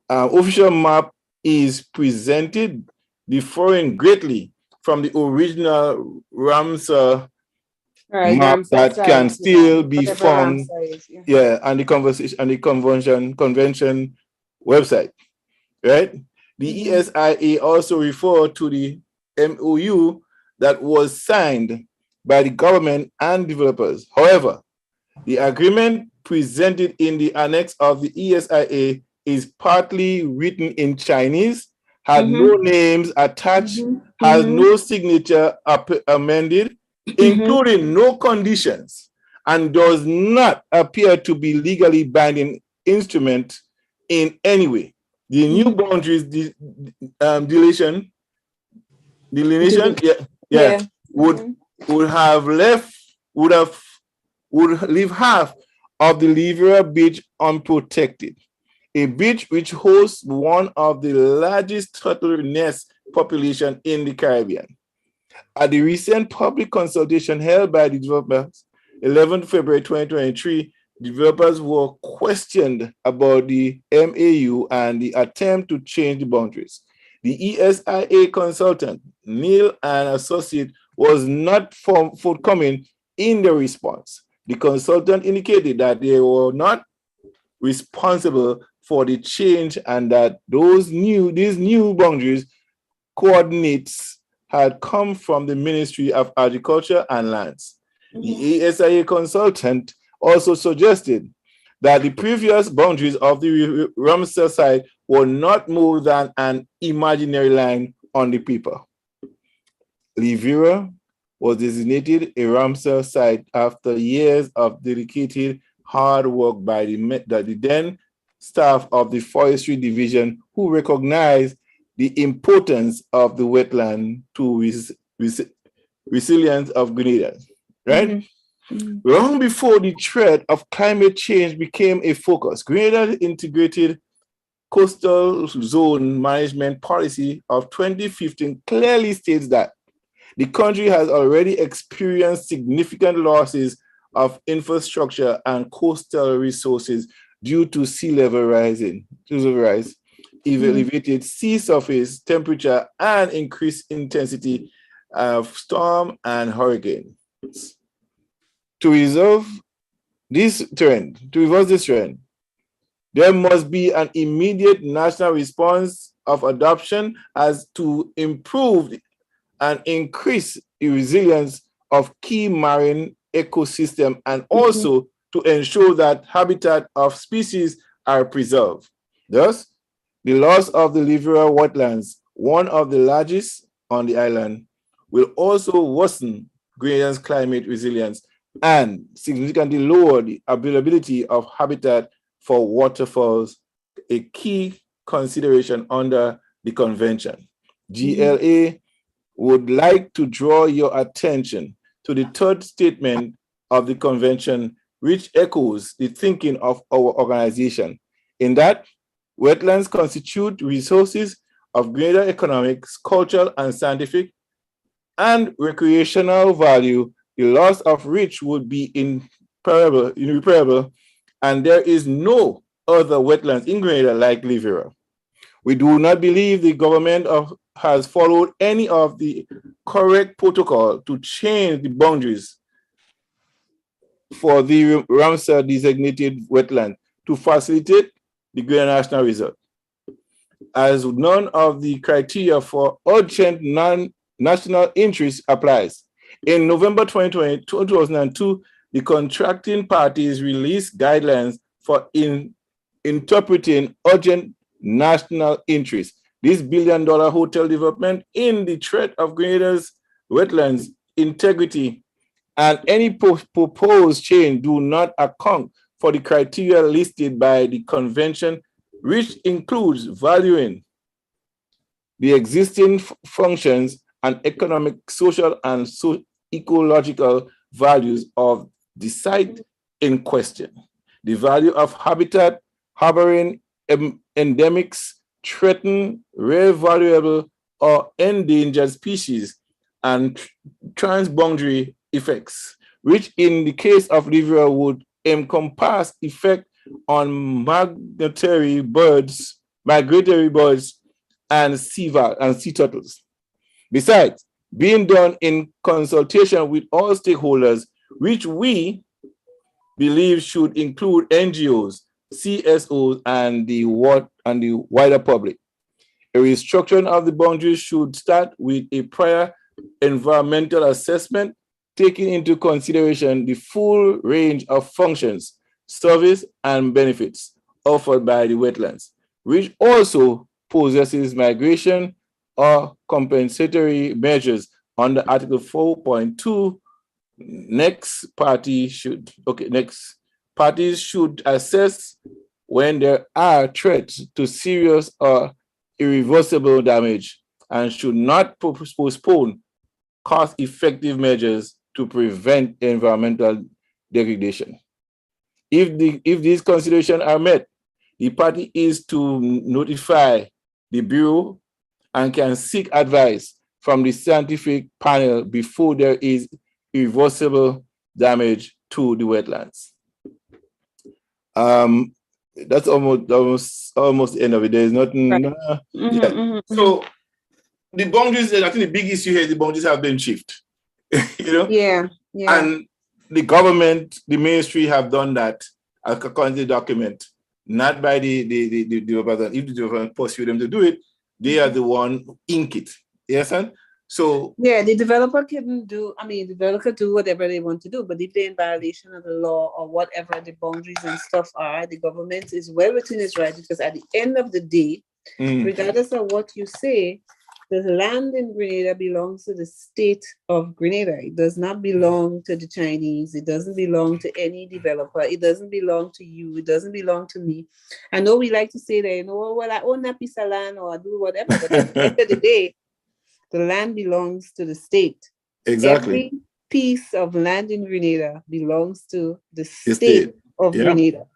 Official map is presented differing greatly from the original Ramsar map that can still be found. And the convention website, right? The ESIA also referred to the MOU that was signed by the government and developers. However, the agreement presented in the annex of the ESIA is partly written in Chinese, had no names attached, has no signature amended, including no conditions, and does not appear to be legally binding instrument in any way. The new boundaries delineation would leave half of the Livera Beach unprotected, a beach which hosts one of the largest turtle nest population in the Caribbean. At the recent public consultation held by the developers, 11th February 2023, developers were questioned about the MAU and the attempt to change the boundaries. The ESIA consultant, Neil and Associate, was not forthcoming in the response. The consultant indicated that they were not responsible for the change and that these new boundaries coordinates had come from the Ministry of Agriculture and Lands. The ESIA consultant also suggested that the previous boundaries of the Ramsar site were not more than an imaginary line on the paper. Livera was designated a Ramsar site after years of dedicated hard work by the then staff of the Forestry Division, who recognized the importance of the wetland to resilience of Grenada, right? Long before the threat of climate change became a focus, Grenada's integrated coastal zone management policy of 2015 clearly states that the country has already experienced significant losses of infrastructure and coastal resources due to sea level rise, elevated sea surface temperature, and increased intensity of storm and hurricanes. To reverse this trend, there must be an immediate national response of adoption as to improve and increase the resilience of key marine ecosystem and also to ensure that habitat of species are preserved. Thus, the loss of the Livera wetlands, one of the largest on the island, will also worsen Grenada's climate resilience and significantly lower the availability of habitat for waterfowls, a key consideration under the convention. GLA would like to draw your attention to the third statement of the convention, which echoes the thinking of our organization, in that wetlands constitute resources of greater economic, cultural, and scientific and recreational value, the loss of which would be irreparable, and there is no other wetlands in Grenada like Livera. We do not believe the government has followed any of the correct protocol to change the boundaries for the Ramsar designated wetland to facilitate the Grenada National Reserve, as none of the criteria for urgent non-national interest applies. In November 2002, the contracting parties released guidelines for interpreting urgent national interest. This billion-dollar hotel development in the threat of Grenada's wetlands integrity and any proposed change do not account for the criteria listed by the convention, which includes valuing the existing functions and economic, social, and ecological values of the site in question. The value of habitat, harboring endemics, threatened, rare, valuable, or endangered species, and transboundary effects, which in the case of Livera would encompass effect on migratory birds, and sea turtles. Besides, being done in consultation with all stakeholders, which we believe should include NGOs, CSOs, and the wider public. A restructuring of the boundaries should start with a prior environmental assessment, taking into consideration the full range of functions, service, and benefits offered by the wetlands, which also possesses migration or compensatory measures under Article 4.2. Parties should assess when there are threats to serious or irreversible damage and should not postpone cost-effective measures to prevent environmental degradation. If these considerations are met, the party is to notify the Bureau and can seek advice from the scientific panel before there is irreversible damage to the wetlands. That's almost the end of it. There's nothing. Right. So the boundaries, I think the big issue here is the boundaries have been shifted. Yeah. And the government, the ministry have done that according to the document, not by the developer. If the developer pursue them to do it, they are the one who ink it. Yes, and so the developer can do. The developer do whatever they want to do, but if they're in violation of the law or whatever the boundaries and stuff are, the government is well within its right, because at the end of the day, regardless of what you say, the land in Grenada belongs to the state of Grenada. It does not belong to the Chinese. It doesn't belong to any developer. It doesn't belong to you. It doesn't belong to me. I know we like to say that, well, I own that piece of land or I do whatever, but at the end of the day, the land belongs to the state. Exactly. Every piece of land in Grenada belongs to the state of Grenada.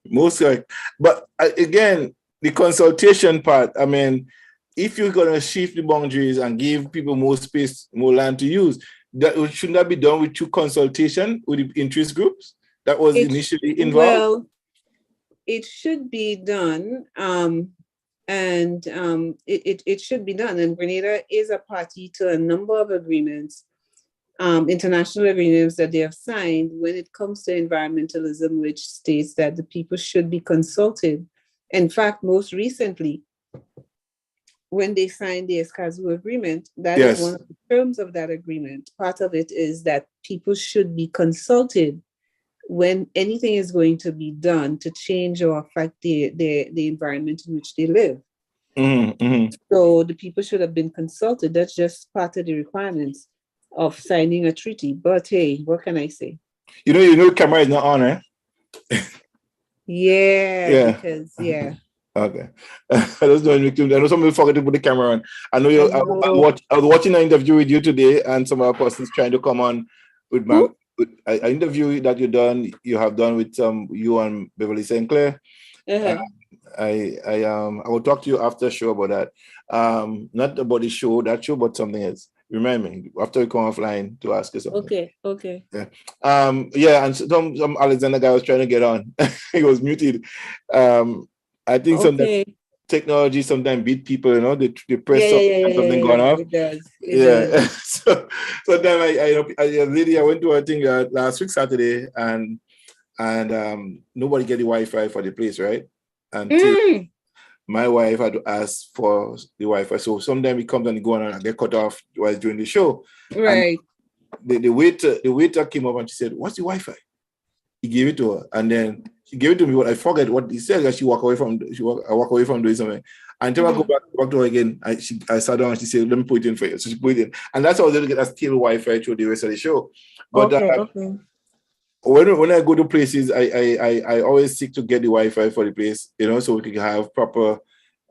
Most correct. But again, the consultation part, if you're going to shift the boundaries and give people more space, more land to use, shouldn't that be done with true consultation with the interest groups that was initially involved? Well, it should be done. It should be done. And Grenada is a party to a number of agreements, international agreements that they have signed when it comes to environmentalism, which states that the people should be consulted. In fact, most recently, when they signed the Escazú agreement, that is one of the terms of that agreement. Part of it is that people should be consulted when anything is going to be done to change or affect the environment in which they live. So the people should have been consulted. That's just part of the requirements of signing a treaty. But hey, what can I say? Camera is not on, eh? Because okay. I know some people forget to put the camera on. I was watching an interview with you today, and some other persons trying to come on with an interview that you have done with you and Beverly St. Clair. I will talk to you after the show about that. Not about the show, but something else. Remind me after we come offline to ask you something. Okay. And some Alexander guy was trying to get on. He was muted. I think sometimes technology sometimes beat people, they press something going off. It does. So sometimes I went to a thing last week Saturday and nobody get the Wi-Fi for the place, right? And my wife had to ask for the Wi-Fi. So sometimes it comes and go on and get cut off while during the show. Right. And the waiter came up and she said, "What's the Wi-Fi?" He gave it to her, and then she gave it to me. But I forget what he said. That I walk away from doing something. Until I go back to her again, I sat down and she said, "Let me put it in for you." So she put it in, and that's how I was able to get a stable Wi-Fi through the rest of the show. But when I go to places, I always seek to get the Wi-Fi for the place, so we can have proper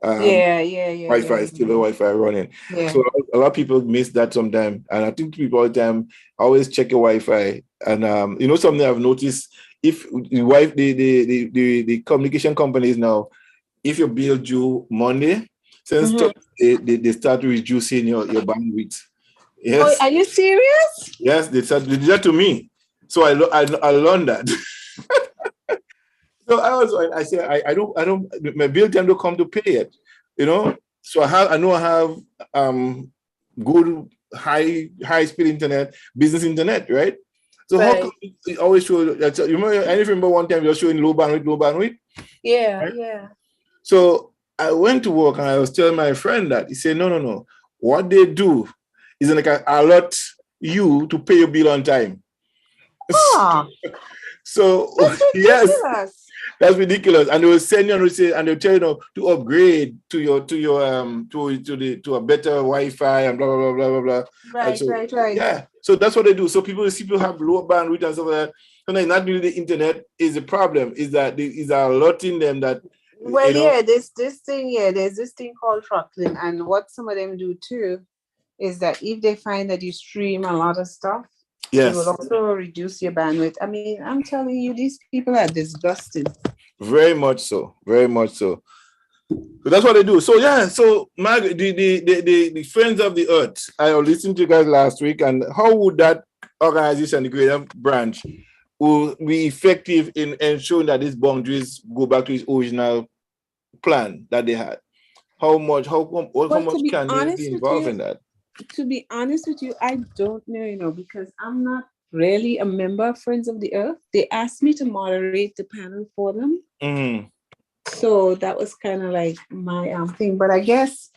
Wi-Fi, still Wi-Fi running. Yeah. So a lot of people miss that sometimes, and I think people all the time always check your Wi-Fi. And something I've noticed, if the communication companies now, if your bill due Monday, since they start reducing your bandwidth. Yes. Oh, are you serious? Yes, they did that to me. So I learned that. So I said I don't my bill time to come to pay it, So I have good high speed internet, business internet, right? So how come it always show? You remember one time you were showing low bandwidth? Yeah, right? yeah. So I went to work and I was telling my friend that. He said, no. What they do is like allot you to pay your bill on time. Oh, So that's yes, ridiculous. that's ridiculous. And they will send you and they'll tell you to upgrade to a better Wi-Fi and blah blah blah blah blah. Right, So, right. yeah. So that's what they do. So people have low bandwidth and stuff like that. Sometimes not really the internet is the problem. Is that is allotting them that. Well, yeah, there's this thing called throttling, and what some of them do too is that if they find that you stream a lot of stuff, yes, it will also reduce your bandwidth. I mean, I'm telling you, these people are disgusting. Very much so. Very much so. So that's what they do. So yeah. So Margaret, the Friends of the Earth. I listened to you guys last week, and how would that organization, the Greater Branch, will be effective in ensuring that these boundaries go back to its original plan that they had? How much can they be involved in that? To be honest with you, I don't know, because I'm not really a member of Friends of the Earth. They asked me to moderate the panel for them. Mm-hmm. So that was kind of like my thing. But I guess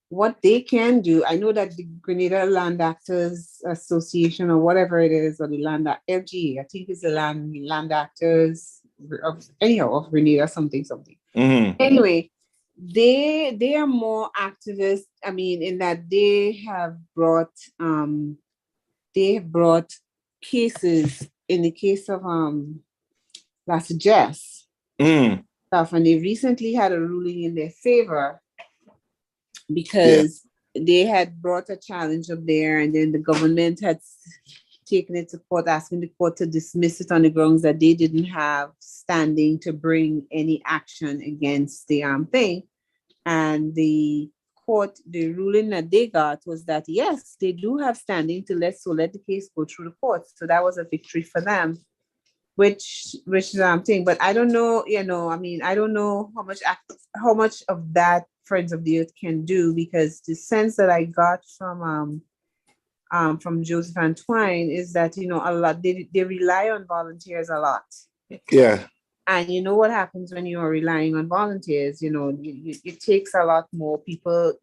what they can do, I know that the Grenada Land Actors Association or whatever it is, or the LGA, I think it's the Land Actors of Grenada, something. Mm-hmm. Anyway, they are more activists. I mean, in that they have brought cases in the case of Las Jess stuff, and they recently had a ruling in their favor because they had brought a challenge up there, and then the government had taken it to court, asking the court to dismiss it on the grounds that they didn't have standing to bring any action against the thing. And the court, the ruling that they got was that yes, they do have standing to let the case go through the courts. So that was a victory for them, which is thing. But I don't know, I mean, I don't know how much of that Friends of the Earth can do, because the sense that I got from Joseph Antoine is that, a lot, they rely on volunteers a lot. Yeah. And you know what happens when you are relying on volunteers, it takes a lot more people.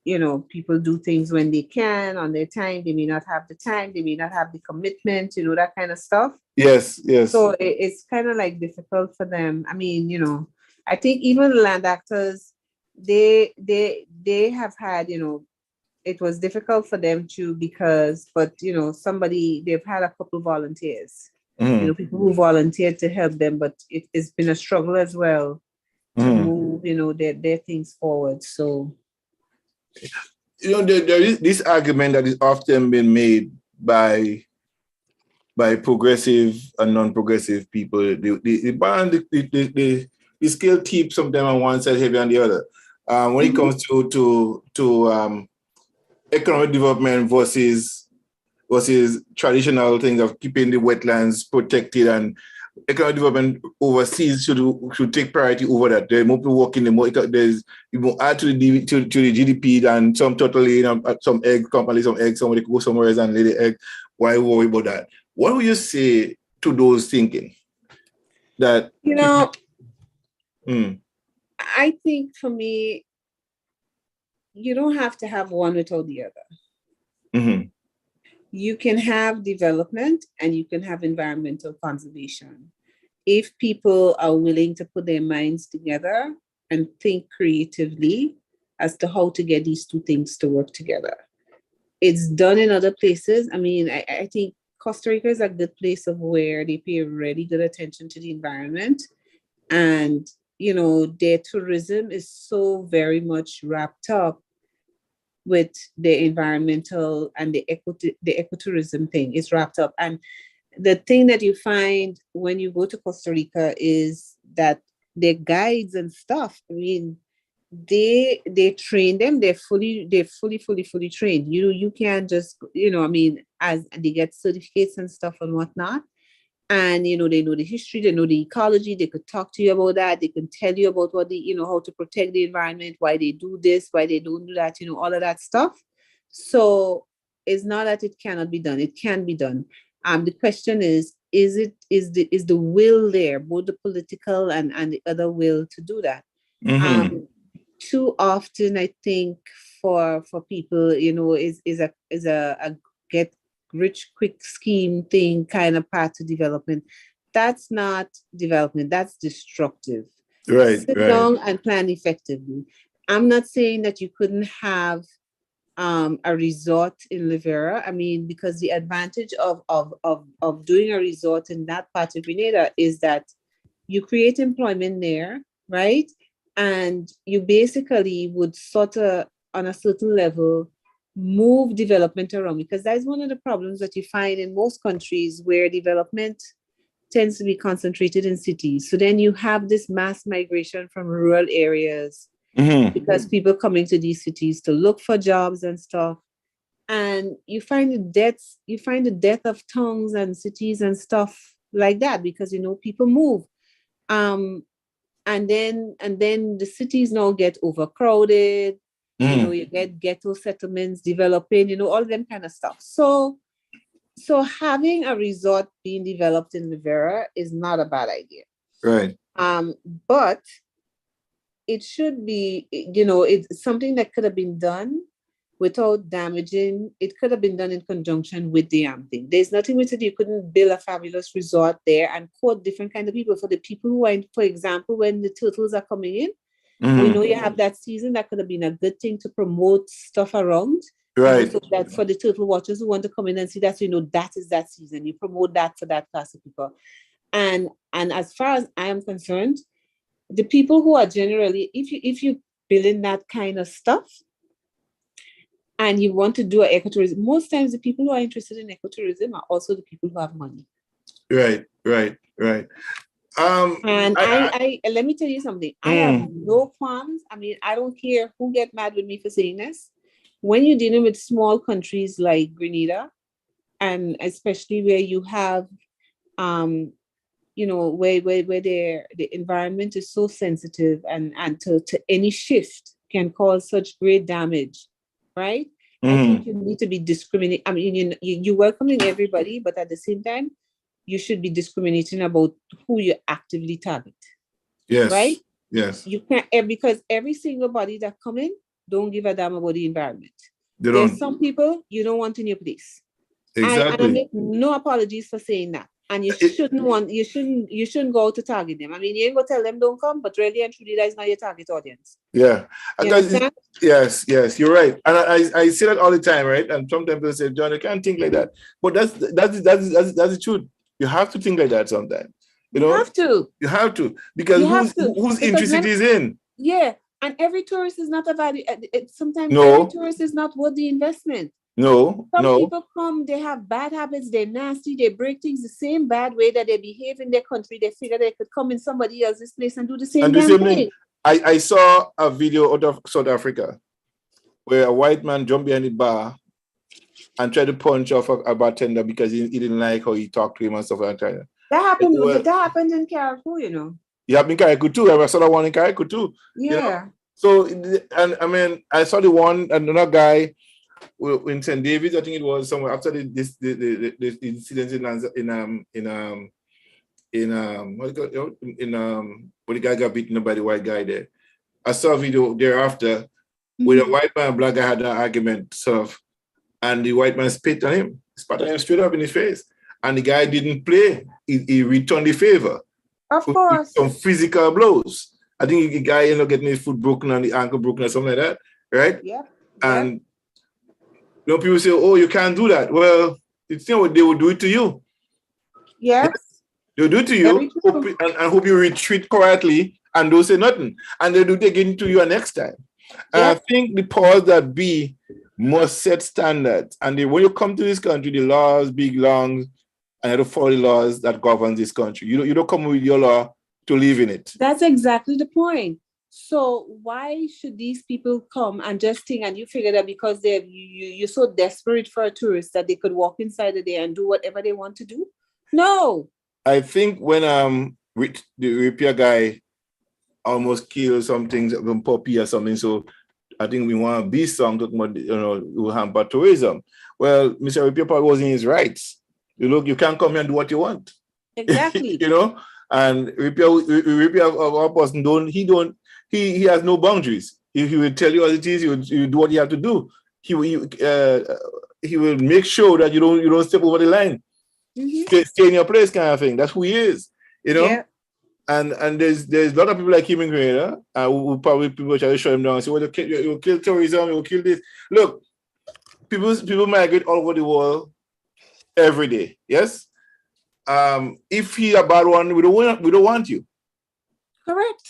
People do things when they can, on their time. They may not have the time, they may not have the commitment, that kind of stuff. Yes. So it's kind of like difficult for them. I mean, I think even land actors, they have had, it was difficult for them too, because, but they've had a couple volunteers. Mm-hmm. People who volunteered to help them, but it's been a struggle as well to move, their things forward. So, there is this argument that is often been made by progressive and non-progressive people. The scale tips sometimes on one side, heavy on the other. When it comes to economic development versus traditional things of keeping the wetlands protected, and economic development overseas should take priority over that. There are more people working, there's more add to the GDP than some totally, some egg company, some egg, somebody could go somewhere else and lay the egg. Why worry about that? What would you say to those thinking that I think for me, you don't have to have one without the other. Mm-hmm. You can have development and you can have environmental conservation. If people are willing to put their minds together and think creatively as to how to get these two things to work together. It's done in other places. I mean, I think Costa Rica is a good place of where they pay really good attention to the environment. And, their tourism is so very much wrapped up with the environmental and the ecotourism thing is wrapped up. And the thing that you find when you go to Costa Rica is that their guides and stuff, I mean, they train them, they're fully trained. You can't just, as they get certificates and stuff and whatnot. And, they know the history, they know the ecology, they could talk to you about that. They can tell you about what how to protect the environment, why they do this, why they don't do that, all of that stuff. So it's not that it cannot be done. It can be done. The question is is the will there, both the political and the other will to do that. Too often, I think for people, is a get rich quick scheme thing kind of path to development. That's not development. That's destructive. Right. Sit down and plan effectively. I'm not saying that you couldn't have a resort in Rivera. I mean, because the advantage of doing a resort in that part of Grenada is that you create employment there, right? And you basically would sort of, on a certain level, move development around, because that's one of the problems that you find in most countries where development tends to be concentrated in cities. So then you have this mass migration from rural areas because people coming to these cities to look for jobs and stuff. And you find the death of towns and cities and stuff like that, because people move. And then the cities now get overcrowded. You get ghetto settlements developing, all of them kind of stuff. So having a resort being developed in Rivera is not a bad idea. Right. But it should be, it's something that could have been done without damaging. It could have been done in conjunction with the thing. There's nothing with it. You couldn't build a fabulous resort there and quote different kind of people. For the people who are, for example, when the turtles are coming in, we know you have that season. That could have been a good thing to promote stuff around. Right. So that for the turtle watchers who want to come in and see that, that is that season. You promote that for that class of people. And as far as I am concerned, the people who are generally, if you build in that kind of stuff and you want to do an ecotourism, most times the people who are interested in ecotourism are also the people who have money. Right. And I let me tell you something. I have no qualms. I mean, I don't care who get mad with me for saying this. When you're dealing with small countries like Grenada, and especially where you have, where the environment is so sensitive and to any shift can cause such great damage, right? I think you need to be discriminating. I mean, you're welcoming everybody, but at the same time, you should be discriminating about who you actively target. Yes. Right? Yes. You can't, because every single body that come in don't give a damn about the environment. There's some people you don't want in your place. Exactly. And I make no apologies for saying that. And you shouldn't go out to target them. I mean, you ain't gonna tell them don't come, but really and truly that is not your target audience. Yeah. Yes, you're right. And I say that all the time, right? And sometimes people say, John, you can't think like that. But that's the truth. You have to think like that sometimes. You have to. Because whose interest it is in. Yeah. And every tourist is not a value. Sometimes every tourist is not worth the investment. Some people come, they have bad habits, they're nasty, they break things the same bad way that they behave in their country. They figure they could come in somebody else's place and do the same thing. I saw a video out of South Africa where a white man jumped behind the bar and tried to punch off a bartender because he didn't like how he talked to him and stuff like that. That happened in Carriacou, It happened in Carriacou too. I saw the one in Carriacou too. Yeah. So, and I mean, I saw the one, another guy in St. David's, I think it was somewhere after the incident when the guy got beaten up by the white guy there. I saw a video thereafter where the white man and black guy had an argument, sort of, and the white man spat on him straight up in his face. And the guy didn't play. He returned the favor. Of course. Some physical blows. I think the guy ended up getting his foot broken and the ankle broken or something like that, right? Yeah. And people say, oh, you can't do that. Well, it's they will do it to you. Yes. They'll do it to you and hope you retreat quietly and don't say nothing. And they do take it to you next time. And I think the powers that be must set standards. And when you come to this country, the laws belong and you have to follow the laws that govern this country. You don't come with your law to live in it. That's exactly the point. So why should these people come and just think, and you figure that because you're so desperate for a tourist that they could walk inside of there and do whatever they want to do? No. I think when the rapier guy almost killed some things, some puppy or something, so I think we want to be some talking about, who hamper tourism. Well, Mr. Rapier probably was in his rights. You can't come here and do what you want. Exactly. You know, and repair of our person he has no boundaries. He will tell you as it is. He will do what you have to do. He will make sure that you don't step over the line. Stay in your place, kind of thing. That's who he is. You know. Yeah. And there's a lot of people like him in Grenada who probably people try to shut him down and say, well, you'll kill tourism, you'll kill this. Look, people migrate all over the world every day. Yes. If he's a bad one, we don't want you. Correct.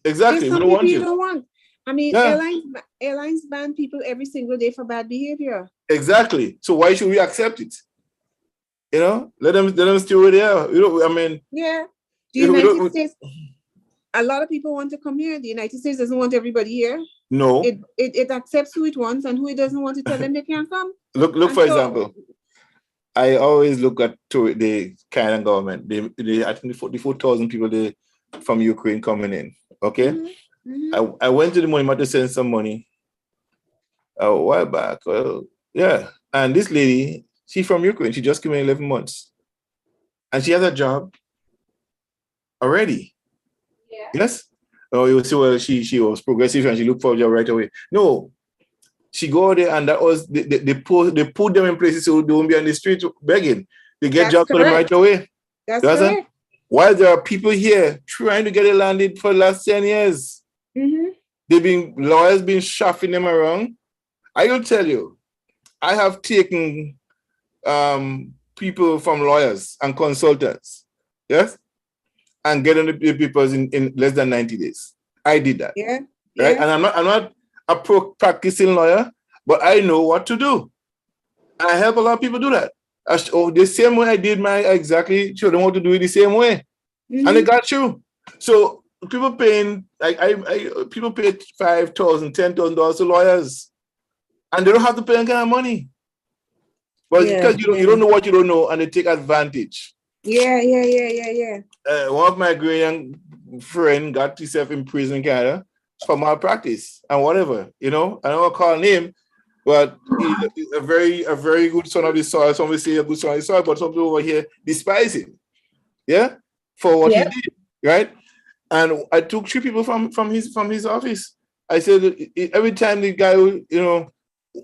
Exactly. We don't want you. Don't want. I mean, Yeah. airlines ban people every single day for bad behavior. Exactly. So why should we accept it? You know, let them stay over there. You know, I mean, yeah. The United States, a lot of people want to come here. The United States doesn't want everybody here. No. It accepts who it wants, and who it doesn't want to tell them they can't come. Look for example. I always look at the Canadian government. They I think the 4,000 people from Ukraine coming in. Okay. I went to the money market to send some money a while back. Well, yeah. And this lady, she's from Ukraine. She just came in 11 months. And she has a job already. Yeah. Yes? Oh, you see, well, she was progressive and she looked for a job right away. No. She go there and that was they put them in places so they won't be on the street begging. They get jobs for them right away. That's correct. While there are people here trying to get it landed for the last 10 years. Lawyers been shuffling them around. I will tell you, I have taken people from lawyers and consultants, yes, and getting the papers in less than 90 days. I did that. Yeah. Right. And I'm not a practicing lawyer, but I know what to do. And I help a lot of people do that. The same way I did exactly show them how to do it the same way. And they got through. So people paying people pay $5,000, $10,000 to lawyers, and they don't have to pay any kind of money. But because you don't know what you don't know, and they take advantage. Yeah. One of my Ghanaian friend got himself in prison in Canada for malpractice and whatever, you know. I don't call him, but he's a very good son of the soil. Some will say a good son of the soil, but some people over here despise him. Yeah, for what he did, right? And I took 3 people from his office. I said every time the guy, you know,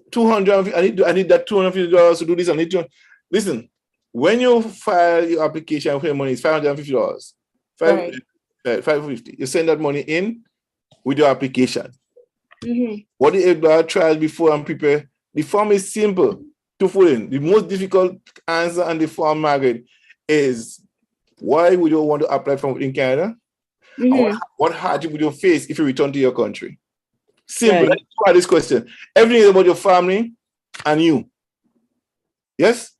$200. I need that $250 to do this. I need to listen. When you file your application for your money, it's $550. $550. You send that money in with your application. What the trial before and prepare. The form is simple to fill in. The most difficult answer on the form, Margaret, is why would you want to apply from within Canada? What hardship would you face if you return to your country? Simple. Let's try this question. Everything is about your family and you. Yes?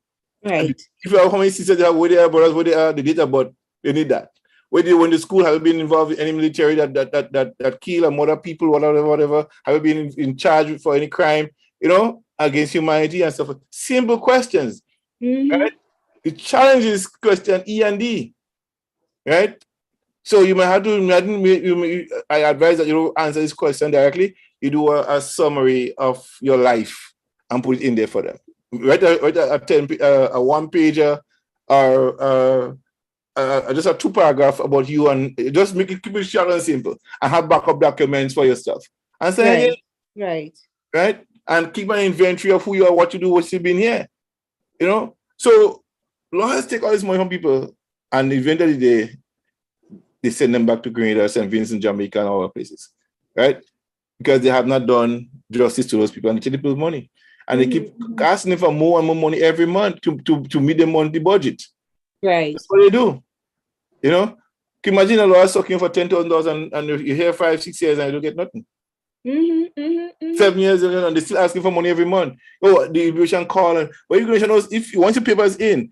Right. And if you have how many sisters you have, where they are, brothers, where they are, the data, but they need that. When the school, have you been involved in any military that kill or murder people, whatever? Have you been in charge for any crime, you know, against humanity and stuff? Simple questions. Right? The challenge is question E and D. Right? So you might have to, I advise that you don't answer this question directly. You do a summary of your life and put it in there for them. Write a 1-pager or just a 2-paragraph about you, and just keep it short and simple, and have backup documents for your stuff. And say, right, and keep an inventory of who you are, what you do, what's you've been here. You know, so lawyers take all this money from people, and eventually they send them back to Grenada, St. Vincent, Jamaica, and all other places, right? Because they have not done justice to those people, and they take the people's money. And they keep asking them for more and more money every month to meet them on the budget. Right. That's what they do. You know? Can you imagine a lawyer sucking for $10,000 and you're here 5-6 years and you don't get nothing? 7 years and they're still asking for money every month. Oh, the immigration call. But immigration knows once your paper's in,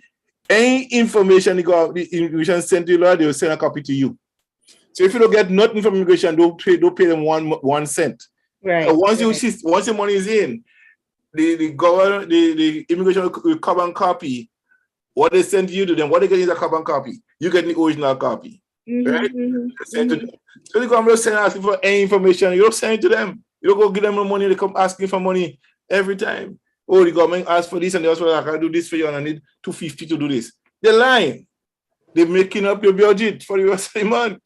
any information the immigration sent to you, they will send a copy to you. So if you don't get nothing from immigration, don't pay them 1 cent. Right. Once your money is in, the government, the immigration will carbon copy what they send you to them. What they get is a carbon copy. You get the original copy. Right? So the government send asking for any information. You don't send it to them. You don't go give them the money. They come asking for money every time. Oh, the government asked for this and they also like, I do this for you and I need $250 to do this. They're lying. they're making up your budget for the rest of the month.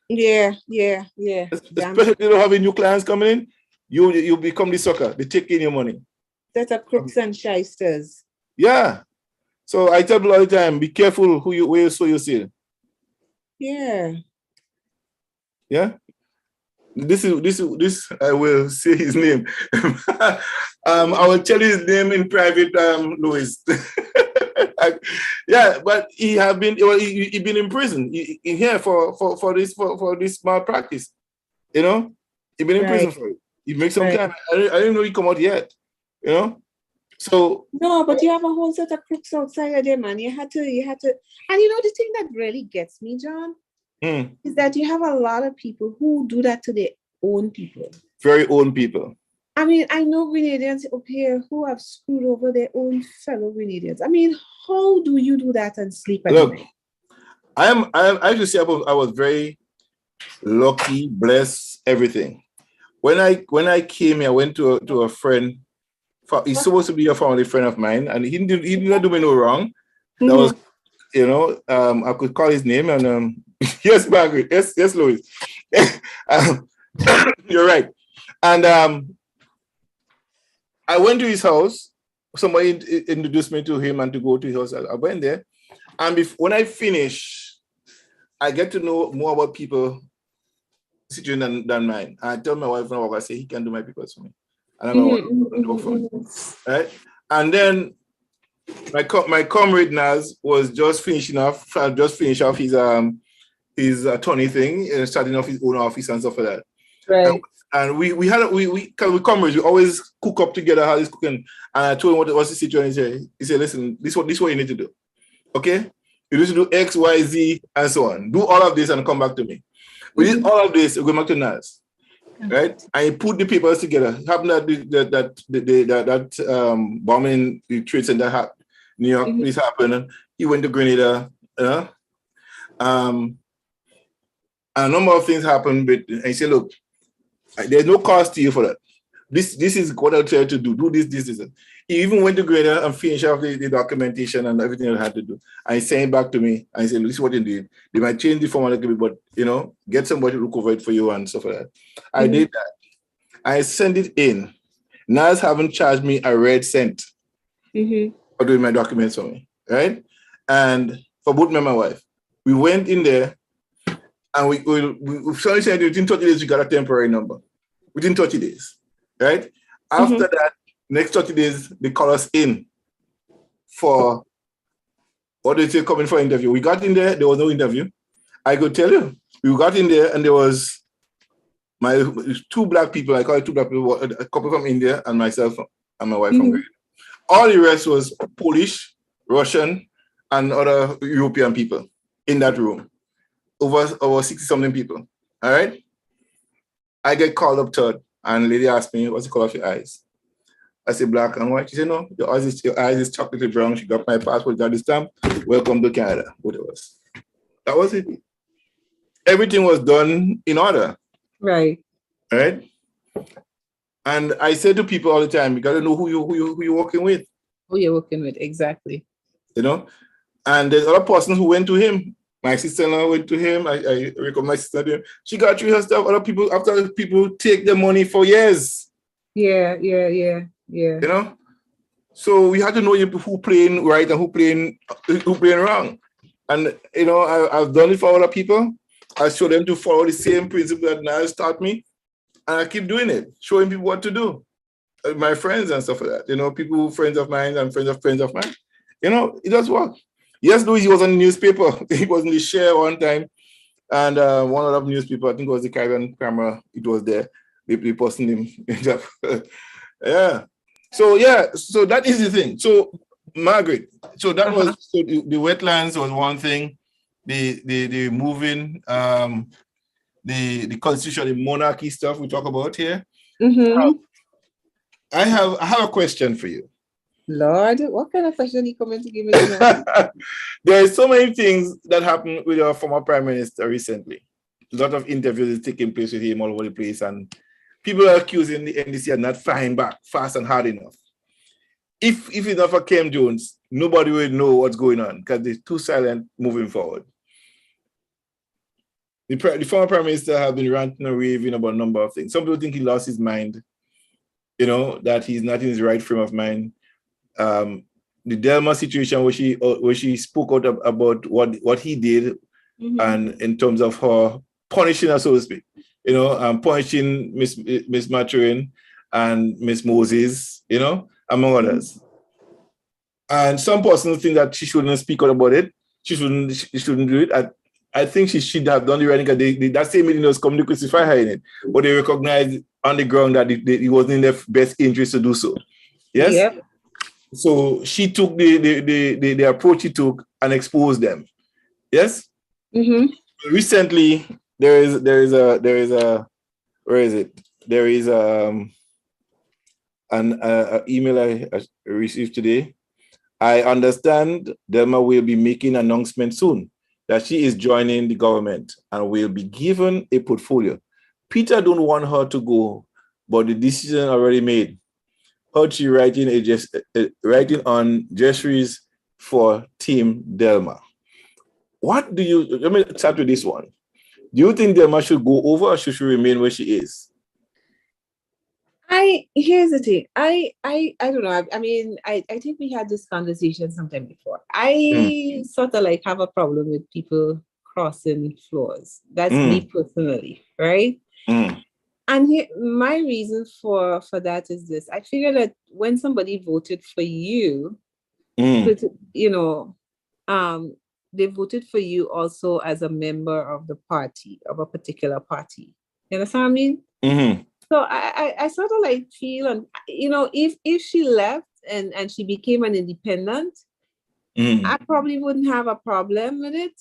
Yeah. Especially if you don't have any new clients coming in, you become the sucker. They take in your money. That are crooks and shysters. Yeah. So I tell people all the time, be careful where you sow your seed. Yeah. Yeah. This I will say his name. I will tell you his name in private, Louis. Yeah, but he been in prison in here for this malpractice. You know, he been in prison for it. He makes some time. I didn't know he come out yet. You know, so no, but you have a whole set of crooks outside of there, man. You had to, and you know the thing that really gets me, John, is that you have a lot of people who do that to their own people. Very own people. I mean, I know Grenadians up here who have screwed over their own fellow Grenadians. I mean, how do you do that and sleep at night? I should say I was very lucky, blessed, everything. When I came here, I went to a friend. He's supposed to be a family friend of mine, and he did not do me no wrong. That was, I could call his name, and yes, Margaret, yes, Louis. You're right. And I went to his house. Somebody introduced me to him and to go to his house. I went there, and when I finish, I get to know more about people situation than mine. I tell my wife, I say he can do my papers for me. And I'm going to do for him. Right? And then my comrade Naz was just finished off his attorney thing and starting off his own office and stuff like that. Right. And we comrades, we always cook up together, how he's cooking. And I told him what's the situation. He said, listen, this is what you need to do. Okay? You need to do X, Y, Z, and so on. Do all of this and come back to me. We did all of this, we go back to Naz. Right? And he put the papers together. It happened that bombing the Trade Center happened. New York, this happened. He went to Grenada. And a number of things happened, but he said, look, there's no cost to you for that. This is what I'll try to do. Do this. He even went to Grenada and finished off the documentation and everything I had to do. And he sent it back to me and he said, this is what you did. They might change the format a little bit, but get somebody to look over it for you and stuff like that. I did that. I sent it in. Naz haven't charged me a red cent for doing my documents for me. Right? And for both me and my wife. We went in there and we suddenly said within 30 days we got a temporary number. Within 30 days. Right? After that, next 30 days, they call us in for, what did they say, coming for interview. We got in there was no interview. I could tell you, we got in there and there was two black people, I call it two black people, a couple from India and myself and my wife from Grenada. All the rest was Polish, Russian, and other European people in that room. Over 60-something people, all right? I get called up third and the lady asked me, what's the color of your eyes? I said, black and white. She said, no, your eyes is chocolatey brown. She got my passport, got the stamp. Welcome to Canada. What it was. That was it. Everything was done in order. Right. Right? And I say to people all the time, you got to know who you're working with. Who you're working with, exactly. And there's other persons who went to him. My sister-in-law went to him. I recommend my sister to him. She got through her stuff. Other people, after people take their money for years. Yeah. So we had to know who playing right and who playing wrong. And I've done it for other people. I show them to follow the same principle that Niles taught me, and I keep doing it, showing people what to do. My friends and stuff like that. People, friends of mine and friends of mine. It does work. Yes, Louis, he was on the newspaper. He was in the Share one time, and one other newspaper, I think it was the Caribbean Camera. It was there. They posted him. Yeah. So that is the thing. So Margaret, so that was the wetlands was one thing. The moving, the constitution, the monarchy stuff we talk about here. I have a question for you. Lord, what kind of question are you coming to give me? There are so many things that happened with our former prime minister recently. A lot of interviews are taking place with him all over the place, and people are accusing the NDC of not firing back fast and hard enough. If it's not for Kem Jones, nobody will know what's going on because they're too silent moving forward. The former Prime Minister has been ranting and raving about a number of things. Some people think he lost his mind, that he's not in his right frame of mind. The Delma situation where she spoke out about what he did, and in terms of her punishing her, so to speak, punishing Miss Maturin and Miss Moses, among others. And some persons think that she shouldn't speak out about it. She shouldn't do it. I think she should have done the right thing. That same meeting was coming to crucify her in it, but they recognized on the ground that it wasn't in their best interest to do so. Yes. Yep. So she took the approach she took and exposed them. Yes. Mm-hmm. Recently, there is an email I received today. I understand Delma will be making an announcement soon that she is joining the government and will be given a portfolio. Peter don't want her to go, but the decision already made. Heard she writing on Jeffries for Team Delma. Let me start with this one. Do you think Delma should go over or should she remain where she is? Here's the thing. I don't know. I mean, I think we had this conversation sometime before. I sort of like have a problem with people crossing floors. That's me personally, right? And my reason for that is this. I figure that when somebody voted for you, they voted for you also as a member of the party, of a particular party. You understand what I mean? Mm-hmm. So I sort of like feel, and if she left and she became an independent, I probably wouldn't have a problem with it.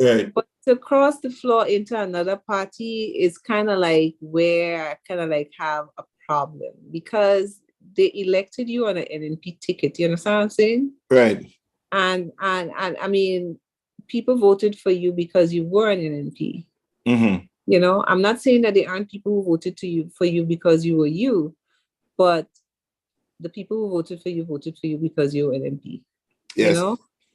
Right. But to cross the floor into another party is kind of like where I kind of like have a problem, because they elected you on an NNP ticket. You understand what I'm saying? Right. And I mean, people voted for you because you were an NNP. Mm-hmm. I'm not saying that there aren't people who voted for you because you were you, but the people who voted for you because you were an MP. Yes.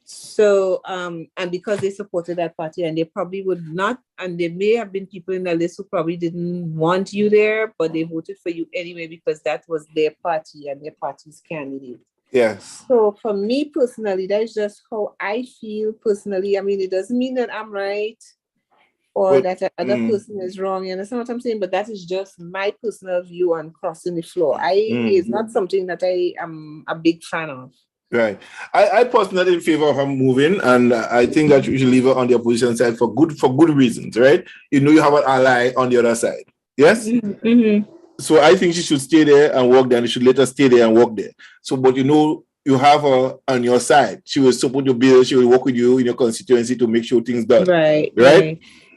So, and because they supported that party, and they probably would not, and there may have been people in the list who probably didn't want you there, but they voted for you anyway because that was their party and their party's candidate. Yes. So for me personally, that's just how I feel personally. I mean, it doesn't mean that I'm right or that the other person is wrong. You understand what I'm saying? But that is just my personal view on crossing the floor. It's not something that I am a big fan of. Right. I personally in favor of her moving, and I think that you should leave her on the opposition side for good reasons, right? You have an ally on the other side. Yes? Mm-hmm. So I think she should stay there and work there, and you should let her stay there and work there. So, but you have her on your side. She will support your bill. She will work with you in your constituency to make sure things done. Right.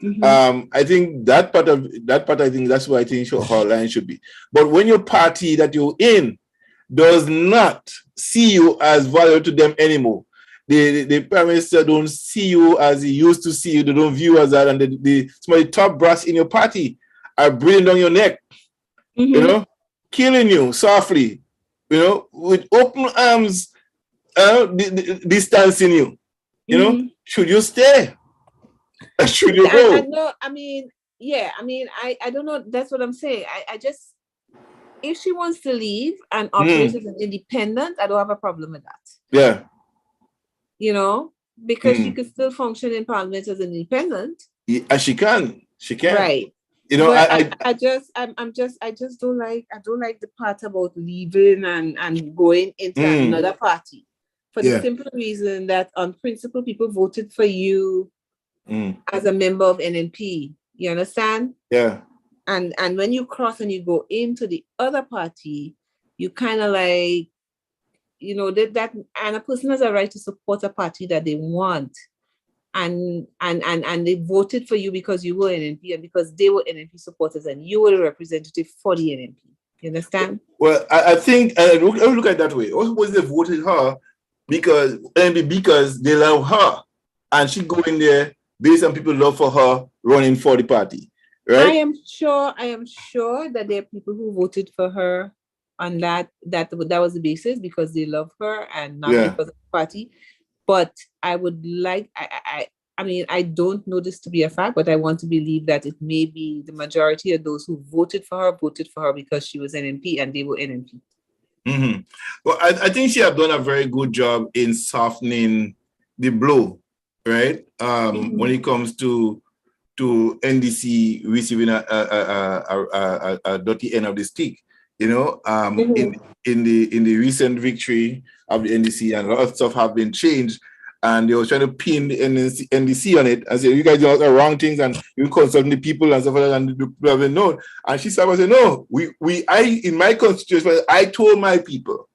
Mm-hmm. I think that part, I think that's what I think her line should be. But when your party that you're in does not see you as valuable to them anymore, the Prime Minister don't see you as he used to see you, they don't view you as that, and some of the top brass in your party are breathing down your neck, killing you softly, with open arms, distancing you, should you stay? Should you go? I don't know. That's what I'm saying. I just, if she wants to leave and operate as an independent, I don't have a problem with that. Yeah. Because she could still function in Parliament as an independent. Yeah, and she can. Right. I just don't like the part about leaving and going into another party for the simple reason that on principle people voted for you as a member of NNP. You understand? Yeah. And when you cross and you go into the other party, you kind of like, that and a person has a right to support a party that they want. And they voted for you because you were NNP and because they were NNP supporters and you were a representative for the NNP. You understand? Well, I think I look at it that way. Also, they voted her because they love her, and she go in there based on people love for her running for the party. Right? I am sure that there are people who voted for her on that was the basis because they love her and not because of the party. But I would like, I mean, I don't know this to be a fact, but I want to believe that it may be the majority of those who voted for her because she was NNP and they were NNP. Mm-hmm. Well, I think she have done a very good job in softening the blow, right? When it comes to NDC receiving a dirty end of the stick, you know, in the recent victory of the NDC, and a lot of stuff have been changed, and they were trying to pin the NDC on it and say, you guys do all the wrong things, and you consulting the people and stuff like that, and the people haven't known. And she said, no, I in my constitution, I told my people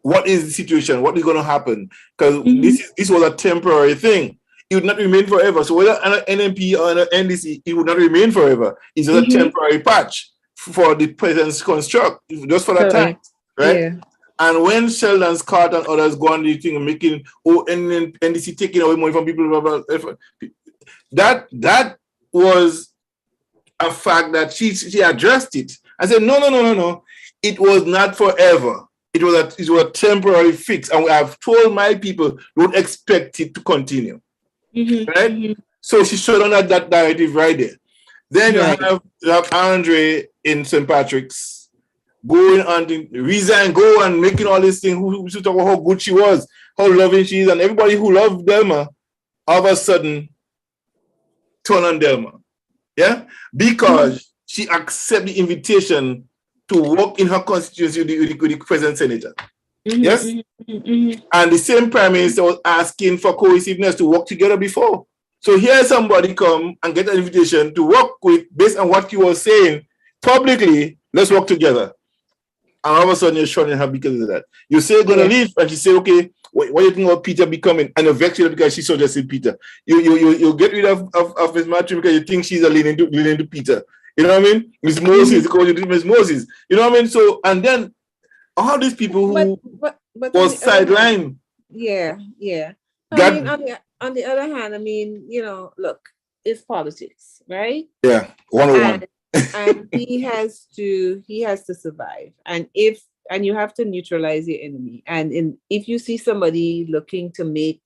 what is the situation, what is going to happen, because this was a temporary thing. It would not remain forever. So whether an NMP or an NDC, it would not remain forever. It's just a temporary patch for the president's construct, just for that time, right? Yeah. And when Sheldon Scott and others go on the thing and making NDC taking away money from people, blah, blah, blah, that was a fact that she addressed it. I said, no. It was not forever. It was a temporary fix, and I've told my people don't expect it to continue. Right? So she showed on that narrative right there. Then you have Andre in St. Patrick's going on to resign, go and making all these things, who talk about how good she was, how loving she is, and everybody who loved Delma all of a sudden turn on Delma. Yeah? Because she accepted the invitation to work in her constituency with the present senator. Yes? And the same prime minister was asking for cohesiveness to work together before. So here somebody come and get an invitation to work with, based on what he was saying publicly, let's work together. And all of a sudden you're shunning her because of that. You say you're going to leave, and she say, okay, what do you think about Peter becoming? And you're vexed because she suggested Peter. You get rid of Miss Matthew because you think she's a leaning to Peter. You know what I mean? Miss Moses, because you think Miss Moses. You know what I mean? So, and then all these people who was sidelined. Yeah. On the other hand, I mean, you know, look, it's politics, right? Yeah, 101. And he has to survive. And you have to neutralize your enemy. And if you see somebody looking to make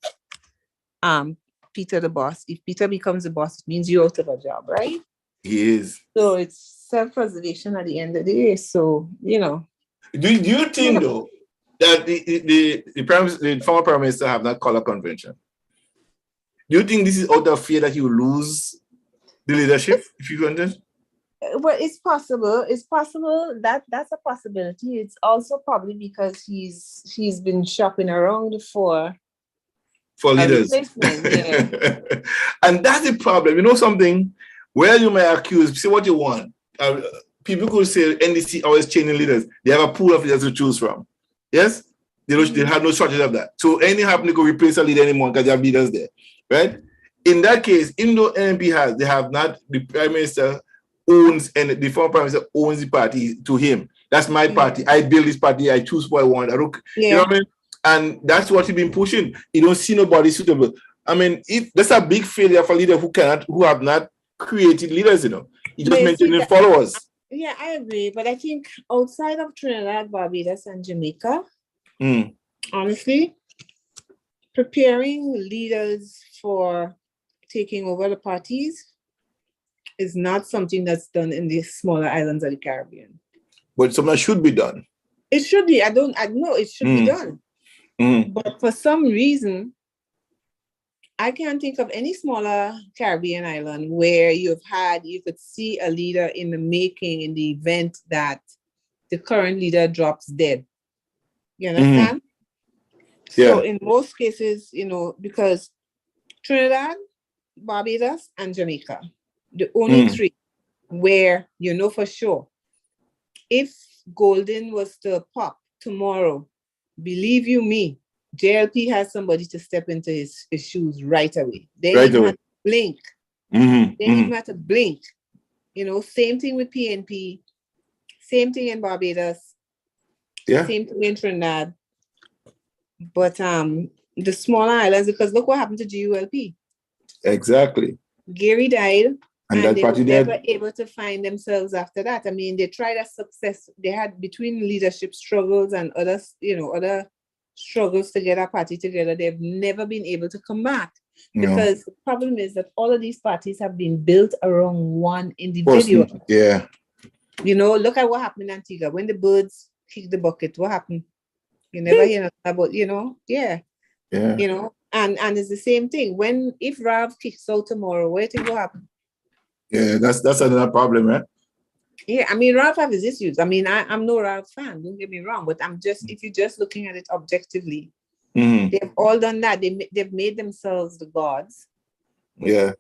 Peter the boss, if Peter becomes the boss, it means you're out of a job, right? He is. So it's self-preservation at the end of the day. So, you know. Do you think though that the former prime minister have not called a convention? Do you think this is out of fear that he will lose the leadership, if you understand? Well, it's possible. It's possible that's a possibility. It's also probably because he's been shopping around for leaders. Yeah. And that's the problem. You know something? Where you may accuse, say what you want. People could say NDC always changing leaders. They have a pool of leaders to choose from. Yes? They have no shortage of that. So any happening to replace a leader anymore because they have leaders there. Right? In that case, even though NMP they have not, the prime minister owns, and the former prime minister owns the party to him. That's my party. I build this party. I choose what I want. You know what I mean? And that's what he's been pushing. You don't see nobody suitable. I mean, that's a big failure for leaders who have not created leaders, you know. You just maintaining followers. Yeah, I agree. But I think outside of Trinidad, Barbados, and Jamaica, honestly, preparing leaders for taking over the parties is not something that's done in the smaller islands of the Caribbean. But something should be done. It should be. I know it should be done. But for some reason, I can't think of any smaller Caribbean island where you could see a leader in the making in the event that the current leader drops dead. You understand? Yeah. So in most cases, you know, because Trinidad, Barbados, and Jamaica, the only three where you know for sure, if Golden was to pop tomorrow, believe you me, JLP has somebody to step into his shoes right away. They don't have to blink. They don't have to blink. You know, same thing with PNP, same thing in Barbados, same thing in Trinidad. But the smaller islands, because look what happened to GULP. Exactly. Gary died, and that they party were never able to find themselves after that. I mean, they tried a success. They had between leadership struggles and other struggles to get our party together. They've never been able to come back. Because the problem is that all of these parties have been built around one individual. Yeah. You know, look at what happened in Antigua. When the birds kicked the bucket, what happened? You never hear nothing about, you know, Yeah. you know, and it's the same thing. If Ralph kicks out tomorrow, what do you think will happen? Yeah, that's another problem, right? Yeah, I mean, Ralph has his issues. I mean, I'm no Ralph fan, don't get me wrong, but if you're just looking at it objectively, they've all done that. They've made themselves the gods. Yeah.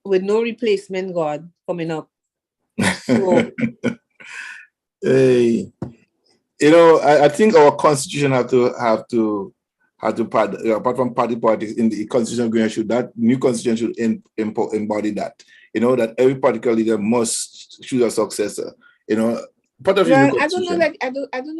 With no replacement god coming up. So, hey, you know, I think our constitution have to apart from party politics in the constitution of Grenada, that new constitution should embody that. You know, that every political leader must choose a successor. You know, part of I don't know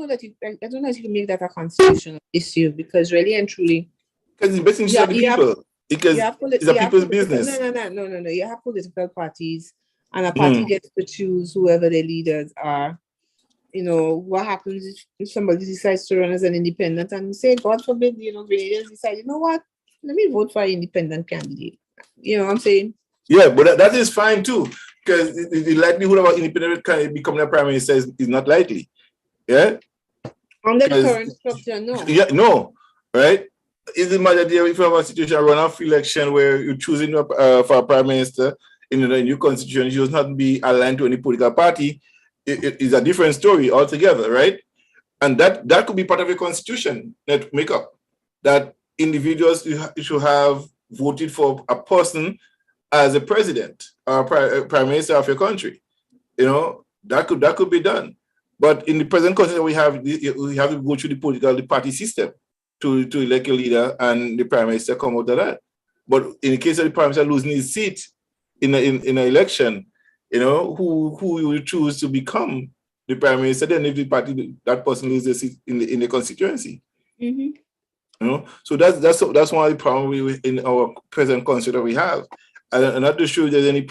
that you can make that a constitutional issue, because really and truly, because it's best interest of the people. Because it's a people's business. No. You have political parties, and a party gets to choose whoever their leaders are. You know, what happens if somebody decides to run as an independent and say, God forbid, you know, Grenadians decide, you know what, let me vote for an independent candidate. You know what I'm saying? Yeah, but that is fine too, because the likelihood of an independent candidate becoming a prime minister is not likely. Yeah? Under the current structure, no. Yeah, no, right? Is it matter if you have a situation, a runoff election where you're choosing for a prime minister in the new constitution, you does not be aligned to any political party, it is a different story altogether, right? And that could be part of a constitution that make up that individuals should have voted for a person as a president or prime minister of your country. You know, that could be done. But in the present constitution we have to go through the political party system to elect a leader, and the prime minister come out of that. But in the case of the prime minister losing his seat in an election, you know, who will choose to become the prime minister? Then if the party, that person loses seat in the constituency. You know, so that's one of the problems in our present constitution that we have. I'm not too sure if there's any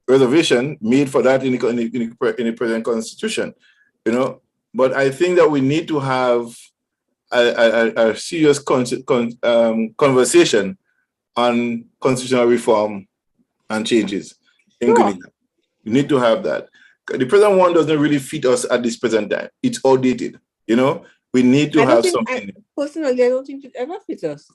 reservation made for that in the present constitution, you know. But I think that we need to have a serious conversation on constitutional reform and changes in Grenada. We need to have that. The present one doesn't really fit us at this present time. It's outdated, you know. We need to have something. Personally, I don't think it ever fits us.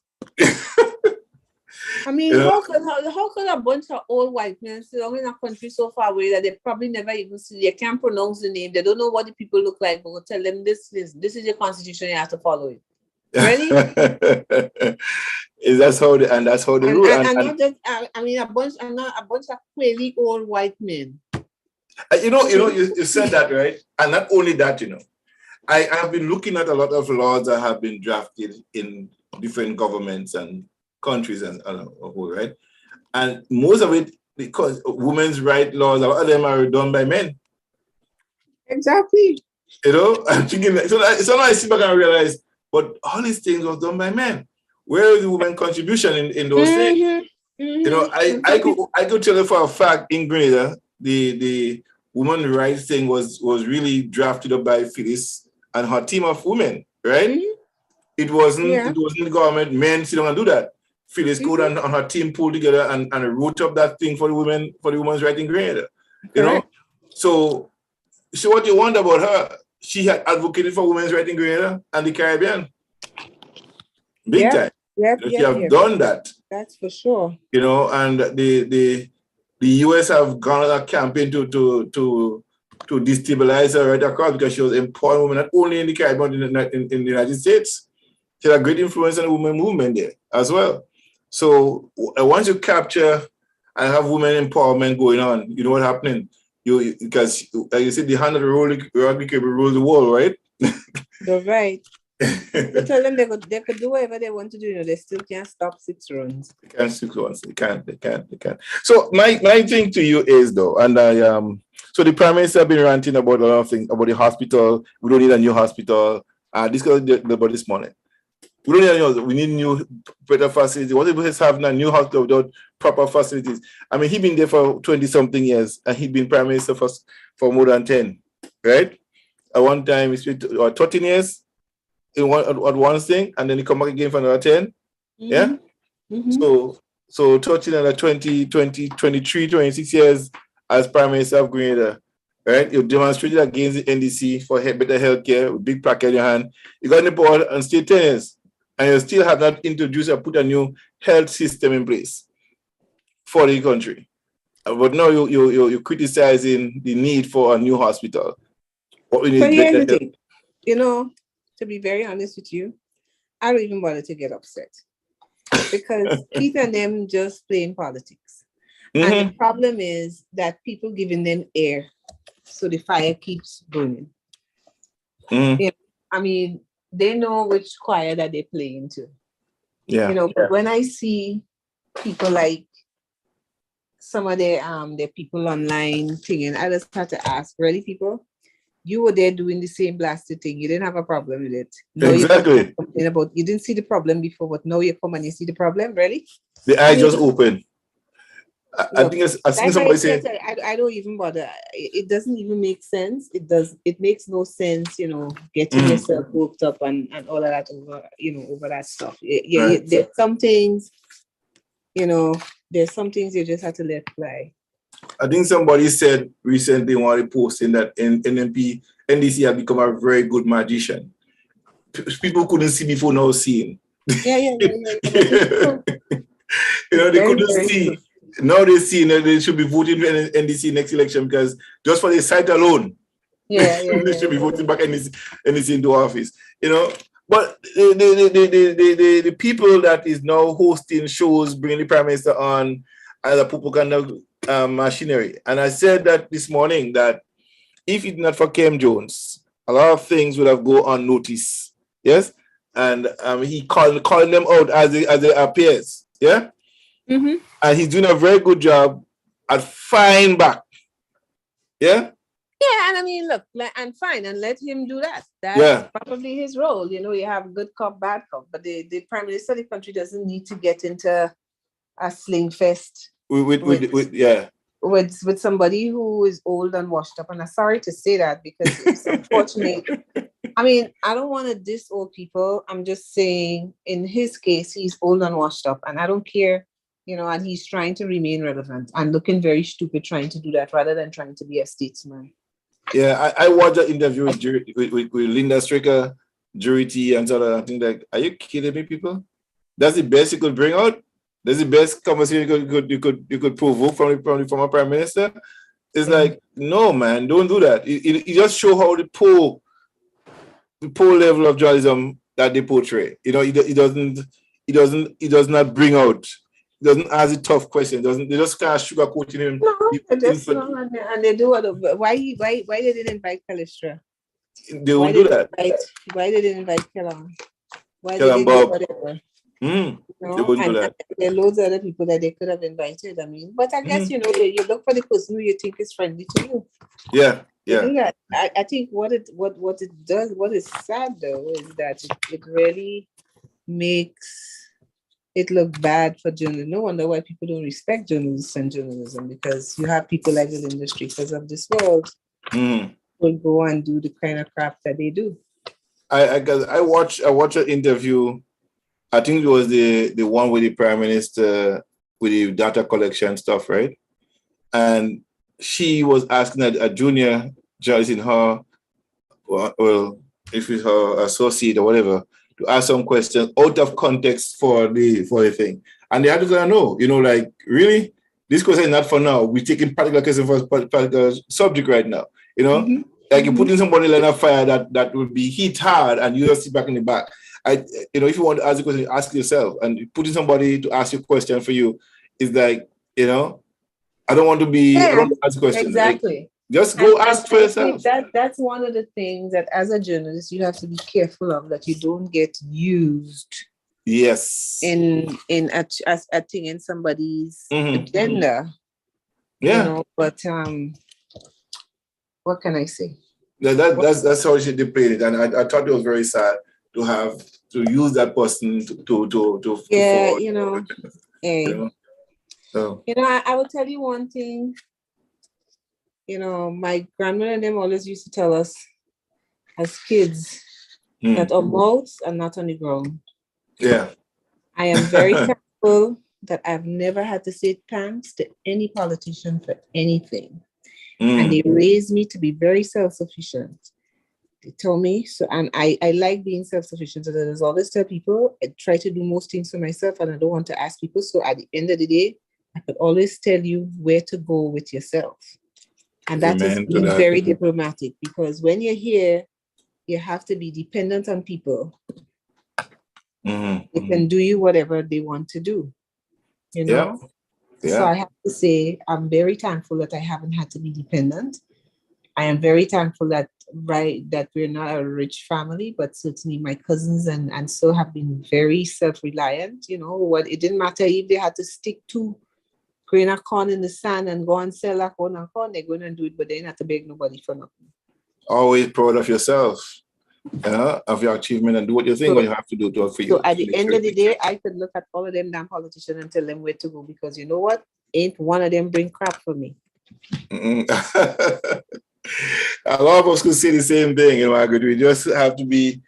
I mean, how could a bunch of old white men sit down in a country so far away that they probably never even see, they can't pronounce the name, they don't know what the people look like, but we'll tell them this is your constitution, you have to follow it. Really? That's how the rule. I mean, a bunch of quaily old white men. You said that, right? And not only that, you know, I have been looking at a lot of laws that have been drafted in different governments and countries and right? And most of it, because women's rights laws, a lot of them are done by men. Exactly. You know, I'm thinking, so now I sit back and realize, but all these things was done by men. Where is the women's contribution in those things? You know, I could tell you for a fact in Grenada, the women's rights thing was really drafted up by Phyllis and her team of women, right? It wasn't the government, men sit down and do that. Phyllis Code and her team pulled together and wrote up that thing for the women's rights in Grenada. You know? So what you wonder about her, she had advocated for women's rights in Grenada and the Caribbean. Big time. She have done that. That's for sure. You know, and the US have gone on a campaign to destabilize her right across, because she was empowering women not only in the Caribbean but in the United States. She had a great influence on the women movement there as well. So once you capture and have women empowerment going on, you know what's happening. Because you see, the hand of the rugby cable rules the world, right? You're right. You tell them they could do whatever they want to do. You know, they still can't stop 6 runs. They can't 6 runs. They can't. So my thing to you is though, and so the Prime Minister have been ranting about a lot of things about the hospital. We don't need a new hospital. This goes about this morning. We don't need a new. We need new, better facilities. What if we have a new hospital without proper facilities? I mean, he's been there for 20-something years, and he's been Prime Minister for more than 10, right? At one time, he spent 13 years. in one thing, and then you come back again for another 10. Yeah. So touching on the 20, 23, 26 years as Prime Minister of Grenada, right? You demonstrated against the NDC for better healthcare with big plaque in your hand. You got in the board and stay 10 years, and you still have not introduced or put a new health system in place for the country. But now you're criticizing the need for a new hospital. But here's the thing, you know, to be very honest with you, I don't even bother to get upset because Keith and them just playing politics. And the problem is that people giving them air, so the fire keeps burning. You know, I mean, they know which choir that they play into. Yeah. You know, but when I see people like some of their people online thing, I just have to ask, really, people, you were there doing the same blasted thing. You didn't have a problem with it. No, exactly. You didn't see the problem before, but now you come and you see the problem, really? The eye just open. I think somebody said, I don't even bother. It doesn't even make sense. It makes no sense, you know, getting yourself hooked up and all of that over that stuff. Right. There's some things, you know, there's some things you just have to let fly. I think somebody said recently while they posting that NDC have become a very good magician. People couldn't see before now seeing. Yeah. You know, they couldn't see. Good. Now they see that they should be voting for NDC next election because just for the site alone, they should be voting back NDC into office. You know, but the people that is now hosting shows, bringing the Prime Minister on as a propaganda machinery. And I said that this morning that if it's not for Kem Jones, a lot of things would have gone unnoticed. Yes, and he calling them out as they appears. Yeah. And he's doing a very good job at fighting back. Yeah? Yeah, and I mean, look, and fine, and let him do that. That's probably his role. You know, you have good cop, bad cop, but the Prime Minister of the country doesn't need to get into a sling fest with somebody who is old and washed up. And I'm sorry to say that because it's unfortunate. I mean, I don't want to diss old people. I'm just saying, in his case, he's old and washed up, and I don't care. You know, and he's trying to remain relevant and looking very stupid trying to do that rather than trying to be a statesman. Yeah, I watched an interview with Linda Stricker, Jurity, and so on. I think like, are you kidding me, people? That's the best you could bring out. That's the best conversation you could provoke from the former Prime Minister. It's like, no, man, don't do that. It just show how the poor level of journalism that they portray. You know, it does not bring out. Doesn't ask a tough question. They just kind of sugarcoating him. No, and they do why they didn't invite Callistra? They will do that. Why they didn't invite Kellan? Why they didn't do whatever? They will do that. There are loads of other people that they could have invited. I mean, but I guess you know you look for the person who you think is friendly to you. Yeah. I think what it does, what is sad though, is that it really makes it look bad for journalists. No wonder why people don't respect journalists and journalism, because you have people like the Linda Strickers of this world will go and do the kind of crap that they do. I watched an interview. I think it was the one with the Prime Minister with the data collection stuff, right? And she was asking a junior journalist in her, well, if it's her associate or whatever, to ask some questions out of context for the thing. And they had to say, no, you know, like, really? This question is not for now. We're taking particular question for a particular subject right now. You know? Like you're putting somebody in line of fire that would be hit hard and you just sit back in the back. If you want to ask a question, ask yourself. And putting somebody to ask you a question for you is like, you know, I don't want to ask questions. Exactly. Like, just go ask for yourself. That's one of the things that as a journalist you have to be careful of, that you don't get used. Yes. In acting in somebody's agenda. Yeah. You know, but what can I say? That's how she deplayed it, and I thought it was very sad to have to use that person to you know. I will tell you one thing. You know, my grandmother and them always used to tell us as kids, that our mouths are not on the ground. Yeah. I am very thankful that I've never had to say thanks to any politician for anything. And they raised me to be very self-sufficient. They told me, so, and I like being self-sufficient. So there's always tell people, I try to do most things for myself and I don't want to ask people. So at the end of the day, I could always tell you where to go with yourself. And that is being very diplomatic, because when you're here, you have to be dependent on people. They can do you whatever they want to do, you know? Yeah. So I have to say, I'm very thankful that I haven't had to be dependent. I am very thankful that we're not a rich family, but certainly my cousins and so have been very self-reliant. You know, it didn't matter if they had to stick to grain of corn in the sand and go and sell that corn, they're going to do it, but they didn't have to beg nobody for nothing. Always proud of yourself, of your achievement, and do what you think what you have to do to for you. So at the end of the day, I could look at all of them damn politicians and tell them where to go, because you know what? Ain't one of them bring crap for me. A lot of us could say the same thing, you know, Margaret. We just have to be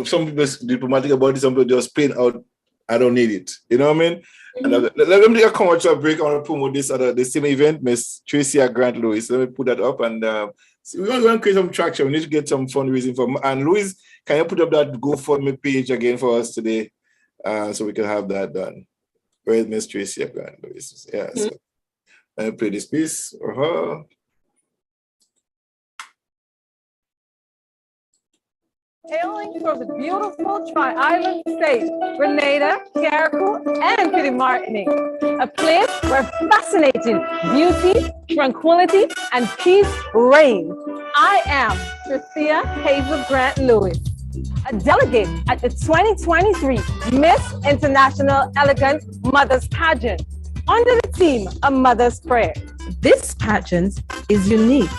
some people diplomatic about it, some people just plain out, I don't need it. You know what I mean? And let me take a commercial break. I want to promote the same event, Miss Tracy Grant Lewis. Let me put that up, and we're going to create some traction. We need to get some fundraising for. And Louis, can you put up that GoFundMe page again for us today, so we can have that done? Where is Miss Tracy Grant Lewis? Yeah. So let me play this piece for her. Hailing from the beautiful Tri-Island state, Grenada, Carriacou, and Petite Martinique, a place where fascinating beauty, tranquility, and peace reign. I am Tricia Hazel Grant Lewis, a delegate at the 2023 Miss International Elegant Mothers Pageant under the theme A Mother's Prayer. This pageant is unique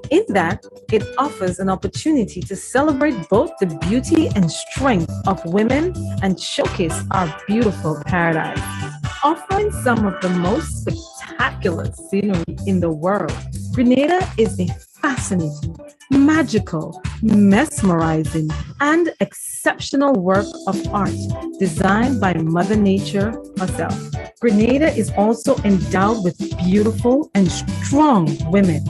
in that it offers an opportunity to celebrate both the beauty and strength of women and showcase our beautiful paradise. Offering some of the most spectacular scenery in the world, Grenada is a fascinating, magical, mesmerizing, and exceptional work of art designed by Mother Nature herself. Grenada is also endowed with beautiful and strong women.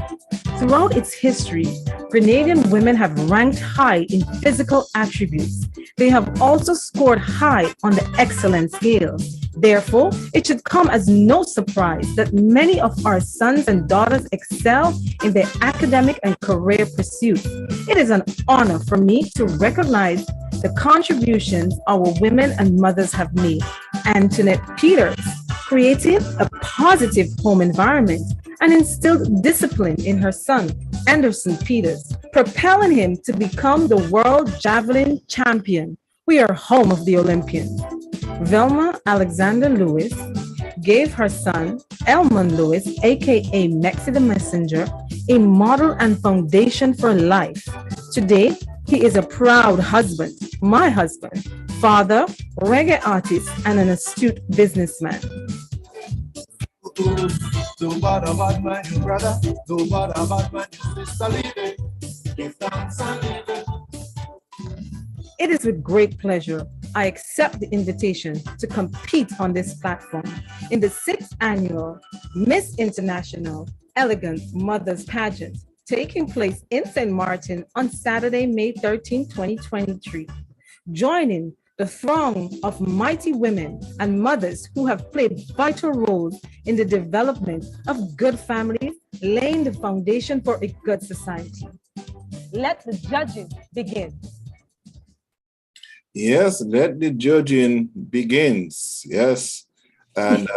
Throughout its history, Grenadian women have ranked high in physical attributes. They have also scored high on the excellence scale. Therefore, it should come as no surprise that many of our sons and daughters excel in their academic and career pursuits. It is an honor for me to recognize the contributions our women and mothers have made. Antoinette Peters created a positive home environment and instilled discipline in her son, Anderson Peters, propelling him to become the world javelin champion. We are home of the Olympians. Velma Alexander Lewis gave her son, Elman Lewis, aka Mexi the Messenger, a model and foundation for life. Today, he is a proud husband, my husband, father, reggae artist, and an astute businessman. Don't bother about my new brother, don't bother about my new sister, leave it. Give thanks and leave it. It is with great pleasure I accept the invitation to compete on this platform in the 6th annual Miss International Elegant Mothers Pageant, taking place in St. Martin on Saturday, May 13, 2023. Joining the throng of mighty women and mothers who have played vital roles in the development of good families, laying the foundation for a good society. Let the judging begin. Yes, let the judging begins. Yes. And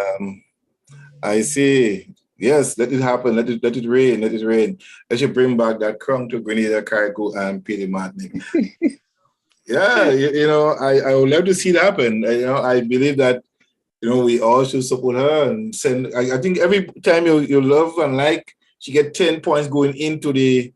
I say, yes, let it happen. Let it rain. Let it rain. Let you bring back that crown to Grenada, Carriacou, and Petite Martinique. Yeah, you know, I would love to see it happen. You know, I believe that, you know, we all should support her and send. I think every time you love and like, she get 10 points going into the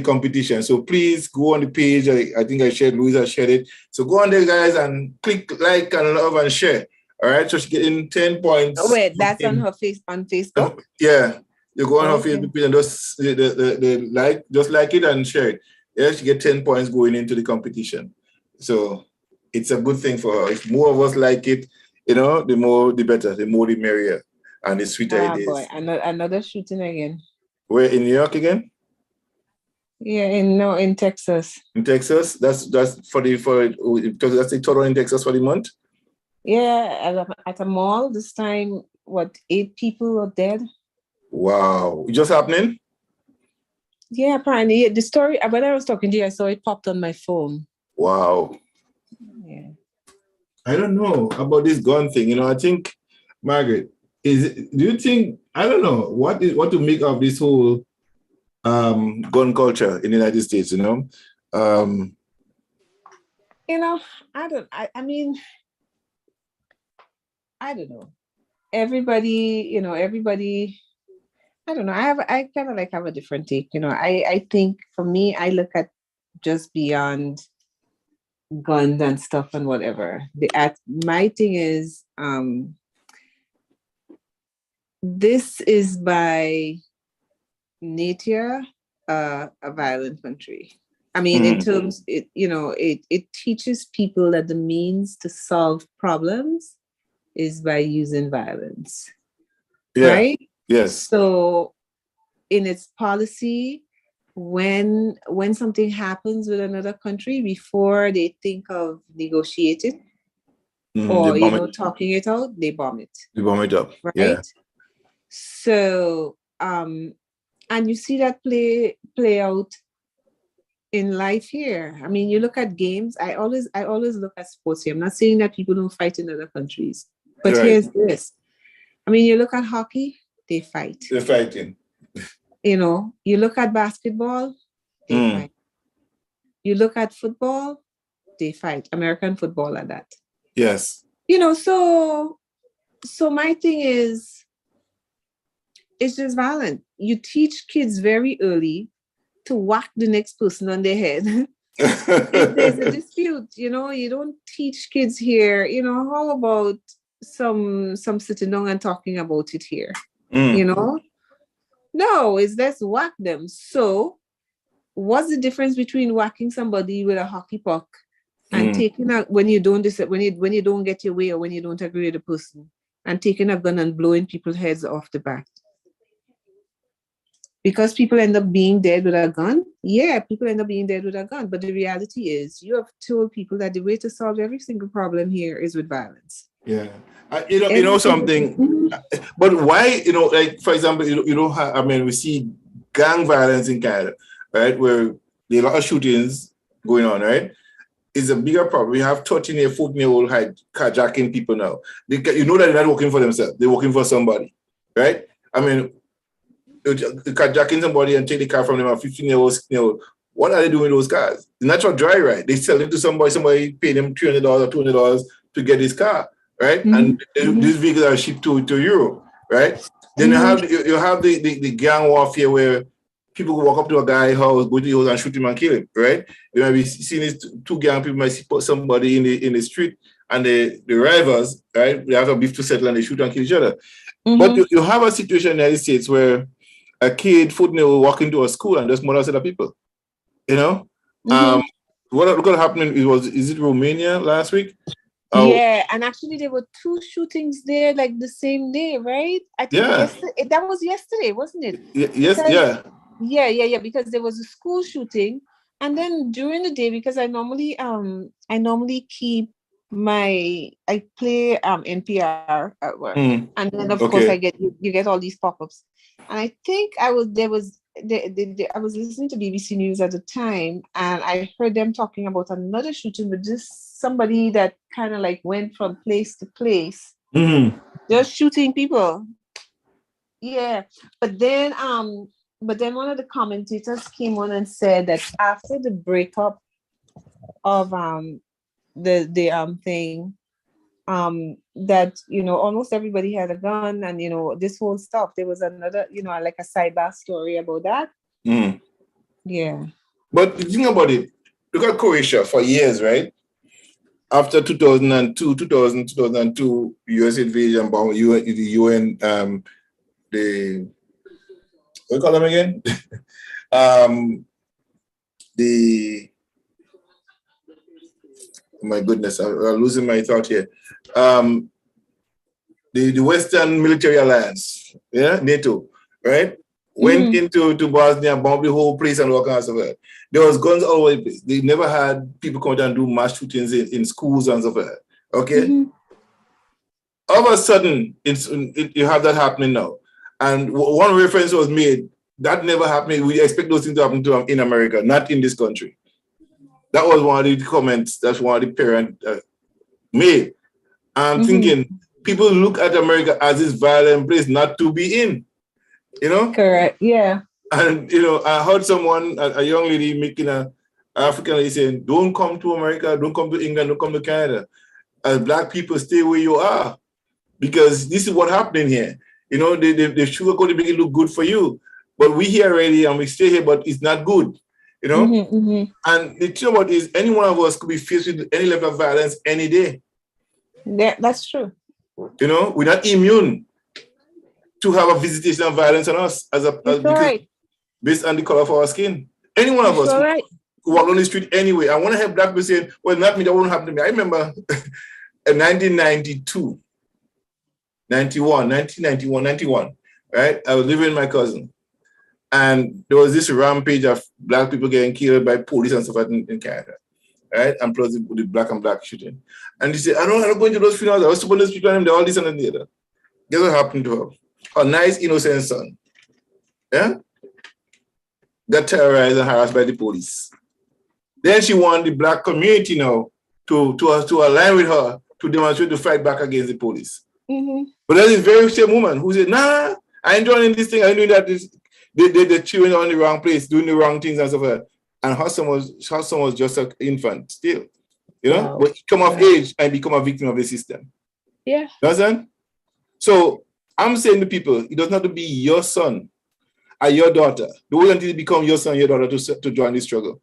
competition. So please go on the page. I think I shared, Louisa shared it. So go on there, guys, and click like and love and share. All right, so she's getting 10 points. Oh, wait, that's on her face on Facebook? Yeah, you go on her Facebook page and just the like it and share it. Yeah, she get 10 points going into the competition. So it's a good thing for her. If more of us like it, you know, the more the better, the more the merrier, and the sweeter it is. Boy, another shooting again. Where in New York again? Yeah, in Texas. In Texas, that's because that's the total in Texas for the month. Yeah, at a mall this time. What, 8 people are dead? Wow, it just happening? Yeah, apparently the story. When I was talking to you, I saw it popped on my phone. Wow. Yeah. I don't know about this gun thing. You know, I think, Margaret, do you think, I don't know, what to make of this whole gun culture in the United States, you know? I mean, I don't know. Everybody, I don't know. I kind of like have a different take. I think for me, I look at just beyond guns and stuff and whatever. My thing is, this is by nature a violent country. I mean, in terms, it teaches people that the means to solve problems is by using violence. Yeah. Right? Yes. So in its policy, when something happens with another country, before they think of negotiating or talking it out, they bomb it. They bomb it up. Right? Yeah. So and you see that play out in life here. I mean, you look at games. I always look at sports here. I'm not saying that people don't fight in other countries, but here's this. I mean, you look at hockey, they fight. They're fighting. You look at basketball, they fight. You look at football, they fight. American football at that. Yes. So my thing is, it's just violent. You teach kids very early to whack the next person on their head. If there's a dispute, you don't teach kids here, how about some sitting down and talking about it here? No, it's let's whack them. So what's the difference between whacking somebody with a hockey puck and taking out when you don't get your way or when you don't agree with the person, and taking a gun and blowing people's heads off the back? Because people end up being dead with a gun? Yeah, people end up being dead with a gun. But the reality is, you have told people that the way to solve every single problem here is with violence. Yeah. You know something, but why, like, for example, you don't have, I mean, we see gang violence in Canada, right? Where there are a lot of shootings going on, right? It's a bigger problem. We have 13-year, 14-year-old carjacking people now. You know that they're not working for themselves. They're working for somebody, right? I mean, carjacking somebody and take the car from them, a 15-year-old, 16-year-old. What are they doing with those cars? The natural dry ride. They sell it to somebody paid them $300 or $200 to get this car, right? And these vehicles are shipped to Europe, right? Then you have the gang warfare where people walk up to a guy's house, go to the house and shoot him and kill him, right? You might be seeing these two gang people might see somebody in the street, and the rivals, right? They have a beef to settle and they shoot and kill each other. But you have a situation in the United States where a kid, 14-year-old, will walk into a school and there's murder set of people. What happened? Is it Romania last week? Yeah, and actually there were 2 shootings there like the same day, right? I think that was yesterday, wasn't it? Yeah, because there was a school shooting, and then during the day, because I normally keep I play NPR at work, and then of course you get all these pop-ups, and I think I was listening to BBC News at the time, and I heard them talking about another shooting with somebody that kind of like went from place to place, just shooting people. Yeah, but then one of the commentators came on and said that after the breakup of the thing, that almost everybody had a gun, and this whole stuff. There was another, like a sidebar story about that. Yeah. But think about it. Look at Croatia for years, right? After 2002, U.S. invasion bomb, the UN, what do you call them again? my goodness, I'm losing my thought here. The Western Military Alliance, yeah, NATO, right? Went into Bosnia, bombed the whole place and all kinds of that. There was guns all over the place. They never had people come down and do mass shootings in schools and stuff like that. Okay? All of a sudden, you have that happening now. And one reference was made, that never happened. We expect those things to happen in America, not in this country. That was one of the comments that one of the parents made. I'm thinking, people look at America as this violent place not to be in, you know? Correct, yeah. And, you know, I heard someone, a young lady making an African lady saying, don't come to America, don't come to England, don't come to Canada. As Black people, stay where you are. Because this is what happening here. You know, they sugarcoat to make it look good for you. But we here already and we stay here, but it's not good. You know? And the thing about is any one of us could be faced with any level of violence any day. Yeah, that's true. You know, we're not immune to have a visitation of violence on us based on the color of our skin. Any one of us who walk on the street anyway. I want to have Black people saying, well, not me, that won't happen to me. I remember in 1991, right? I was living with my cousin. And there was this rampage of Black people getting killed by police and stuff in Canada, right? And plus the black and black shooting. And she said, I'm not going to those funerals. I was supposed to speak to them, all this and the other. Guess what happened to her? Her nice, innocent son, yeah, got terrorized and harassed by the police. Then she wanted the Black community now to align with her to demonstrate to fight back against the police. But there's this very same woman who said, nah, I ain't doing this thing. I ain't doing that. The children are in the wrong place, doing the wrong things and stuff like that. And her son was just an infant still, you know? Wow. But he come of age and become a victim of the system. Yeah. You understand? So I'm saying to people, it doesn't have to be your son or your daughter. Don't wait until it become your son or your daughter to join the struggle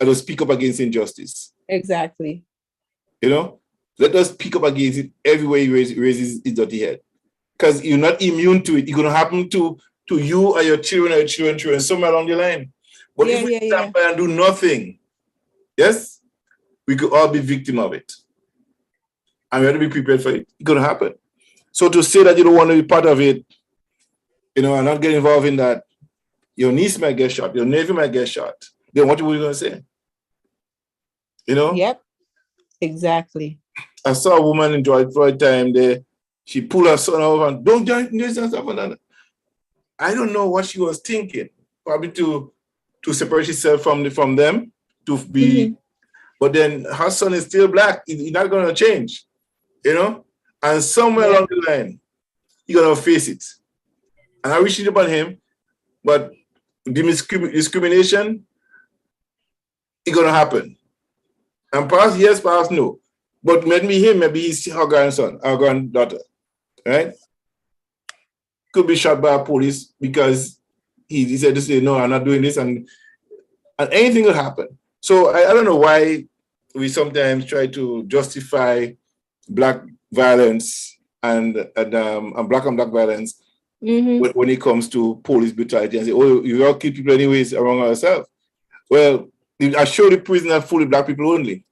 and to speak up against injustice. Exactly. You know? Let us speak up against it everywhere he raises his dirty head. Because you're not immune to it. It's going to happen to you or your children somewhere along the line. But if we stand by and do nothing, yes, we could all be victim of it. And we have to be prepared for it. It's going to happen. So to say that you don't want to be part of it, you know, and not get involved in that, your niece might get shot, your nephew might get shot. Then what are you going to say? You know? Yep, exactly. I saw a woman in George Floyd time there. She pulled her son over and don't join this and stuff and that. I don't know what she was thinking. Probably to separate herself from them, to be. But then her son is still Black. He's not going to change, you know. And somewhere along the line, you're going to face it. And I wish it upon him, but the discrimination is going to happen. And perhaps yes, perhaps no. But maybe he's her grandson, our granddaughter, right? Could be shot by a police because he said to say, no, I'm not doing this, and anything will happen. So I don't know why we sometimes try to justify Black violence and Black on Black violence when it comes to police brutality and say, oh, you all kill people anyways around ourselves. Well, I show the prison are fully Black people only.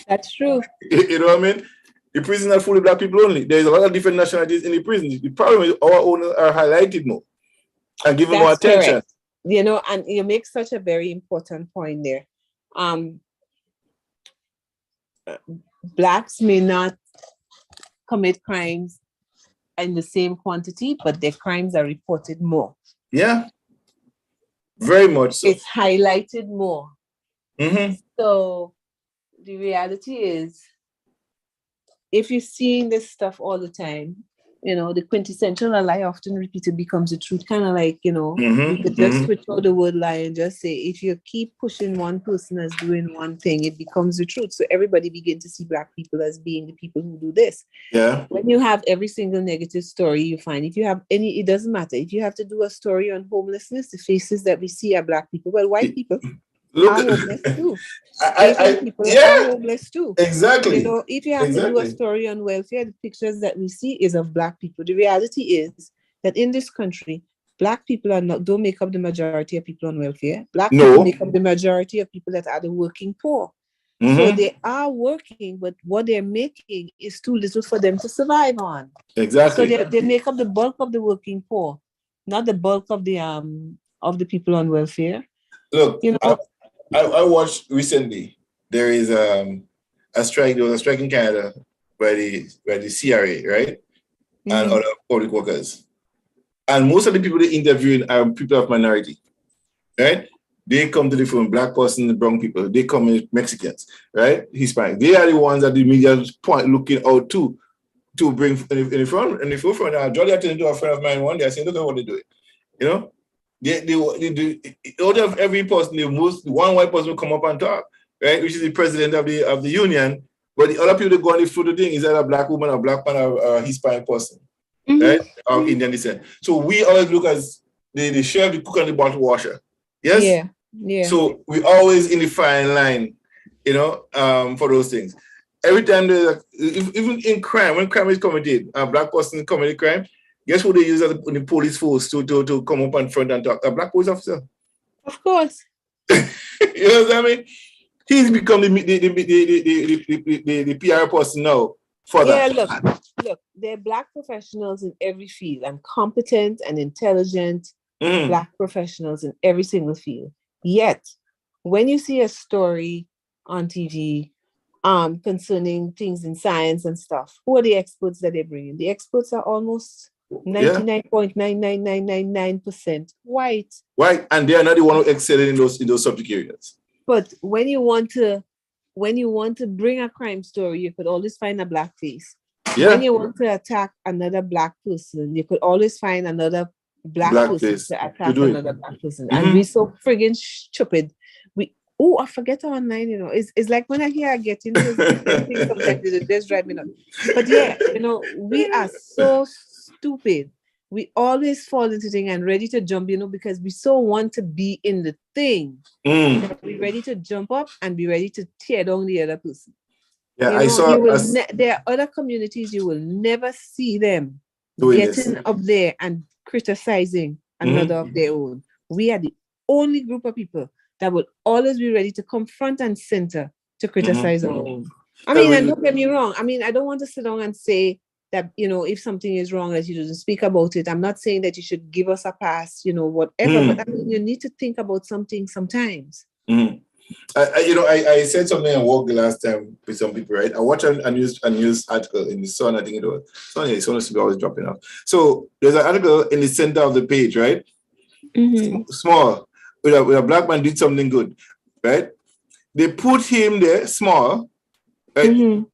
That's true. You know what I mean? The prison are fully Black people only. There's a lot of different nationalities in the prison. The problem is our own are highlighted more and given more attention. Correct. You know, and you make such a very important point there. Blacks may not commit crimes in the same quantity, but their crimes are reported more. Yeah, very much so. It's highlighted more. So the reality is, if you're seeing this stuff all the time, you know, the quintessential lie often repeated becomes the truth. Kind of like, you know, you could just switch out the word lie and just say, if you keep pushing one person as doing one thing, it becomes the truth. So everybody begin to see Black people as being the people who do this. Yeah. When you have every single negative story you find, if you have any, it doesn't matter. If you have to do a story on homelessness, the faces that we see are Black people. Well, white people are homeless too. People are homeless too. Exactly. You know, if you have to do a story on welfare, the pictures that we see is of Black people. The reality is that in this country, Black people don't make up the majority of people on welfare. Black people make up the majority of people that are the working poor. So they are working, but what they're making is too little for them to survive on. Exactly. So they make up the bulk of the working poor, not the bulk of the people on welfare. Look, you know, I watched recently. There is a strike. There was a strike in Canada by the CRA, right, and other public workers, and most of the people they interviewing are people of minority, right? They come to the phone, black person, brown people. They come in Mexicans, right? Hispanic. They are the ones that the media point looking out to bring in the front. And the forefront. I draw the attention to a friend of mine one day. I said, look at what they're doing. You know, they do. Out of every person, one white person will come up and talk, right? Which is the president of the union. But the other people that go on the floor, the thing is either a black woman, a black man, or a Hispanic person, right? Of Indian descent. So we always look as the chef, the cook, and the bottle washer. Yes. Yeah. Yeah. So we always in the fine line, you know, for those things. Every time there's even in crime, when crime is committed, a black person committed crime, guess who they use as the police force to come up in front and talk? A black police officer. Of course. You know what I mean? He's become the PR person now for that. Yeah, look, there are black professionals in every field and competent and intelligent black professionals in every single field. Yet, when you see a story on TV concerning things in science and stuff, who are the experts that they bring in? The experts are almost 99.99999% white. White, and they are not the one who excel in those subject areas. But when you want to bring a crime story, you could always find a black face. Yeah. When you want to attack another black person, you could always find another black person to attack another black person. And we're so friggin' stupid. I forget online, you know. It's like when I hear I get into things sometimes it just drive me nuts. But yeah, you know, we are so stupid. We always fall into things and ready to jump, you know, because we so want to be in the thing. We're ready to jump up and be ready to tear down the other person. Yeah, you know, there are other communities you will never see them getting up there and criticizing another of their own. We are the only group of people that will always be ready to come front and center to criticize our own. I mean, and don't get me wrong. I mean, I don't want to sit down and say that, you know, if something is wrong, that you shouldn't speak about it. I'm not saying that you should give us a pass, you know, whatever. But I mean, you need to think about something sometimes. I said something at work the last time with some people, right? I watched a news article in the Sun, I think it was. Sun is always dropping off. So there's an article in the center of the page, right? Small, with a black man did something good, right? They put him there, small, right?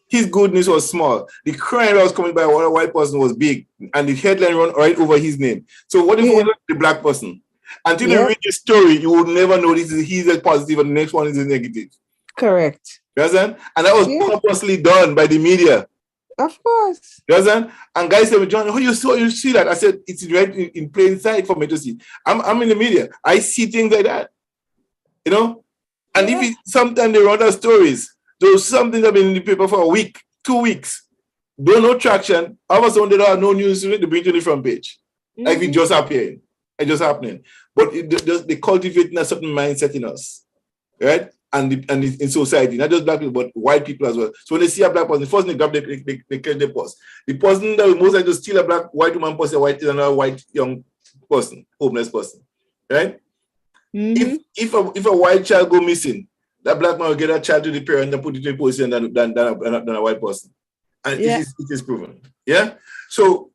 His goodness was small. The crime that was committed by a white person was big, and the headline run right over his name. So what if it was the black person? Until you read the story, you will never know he's a positive and the next one is a negative. Correct. You understand? And that was purposely done by the media. Of course. You understand? And guys said, John, how you see that? I said, it's right in plain sight for me to see. I'm in the media. I see things like that. You know? And if sometimes they run out stories, those something that have been in the paper for a week, 2 weeks, don't no traction, all of a sudden they don't have no news to bring to the front page. Like it just appearing. It's just happening. But they cultivate a certain mindset in us, right? And in society, not just black people, but white people as well. So when they see a black person, first they grab they catch the purse. The person that will most likely to steal a black white woman purse is another white young person, homeless person, right? If a white child go missing, that black man will get that child to the parent and put it in position than a white person. And it is proven. Yeah? So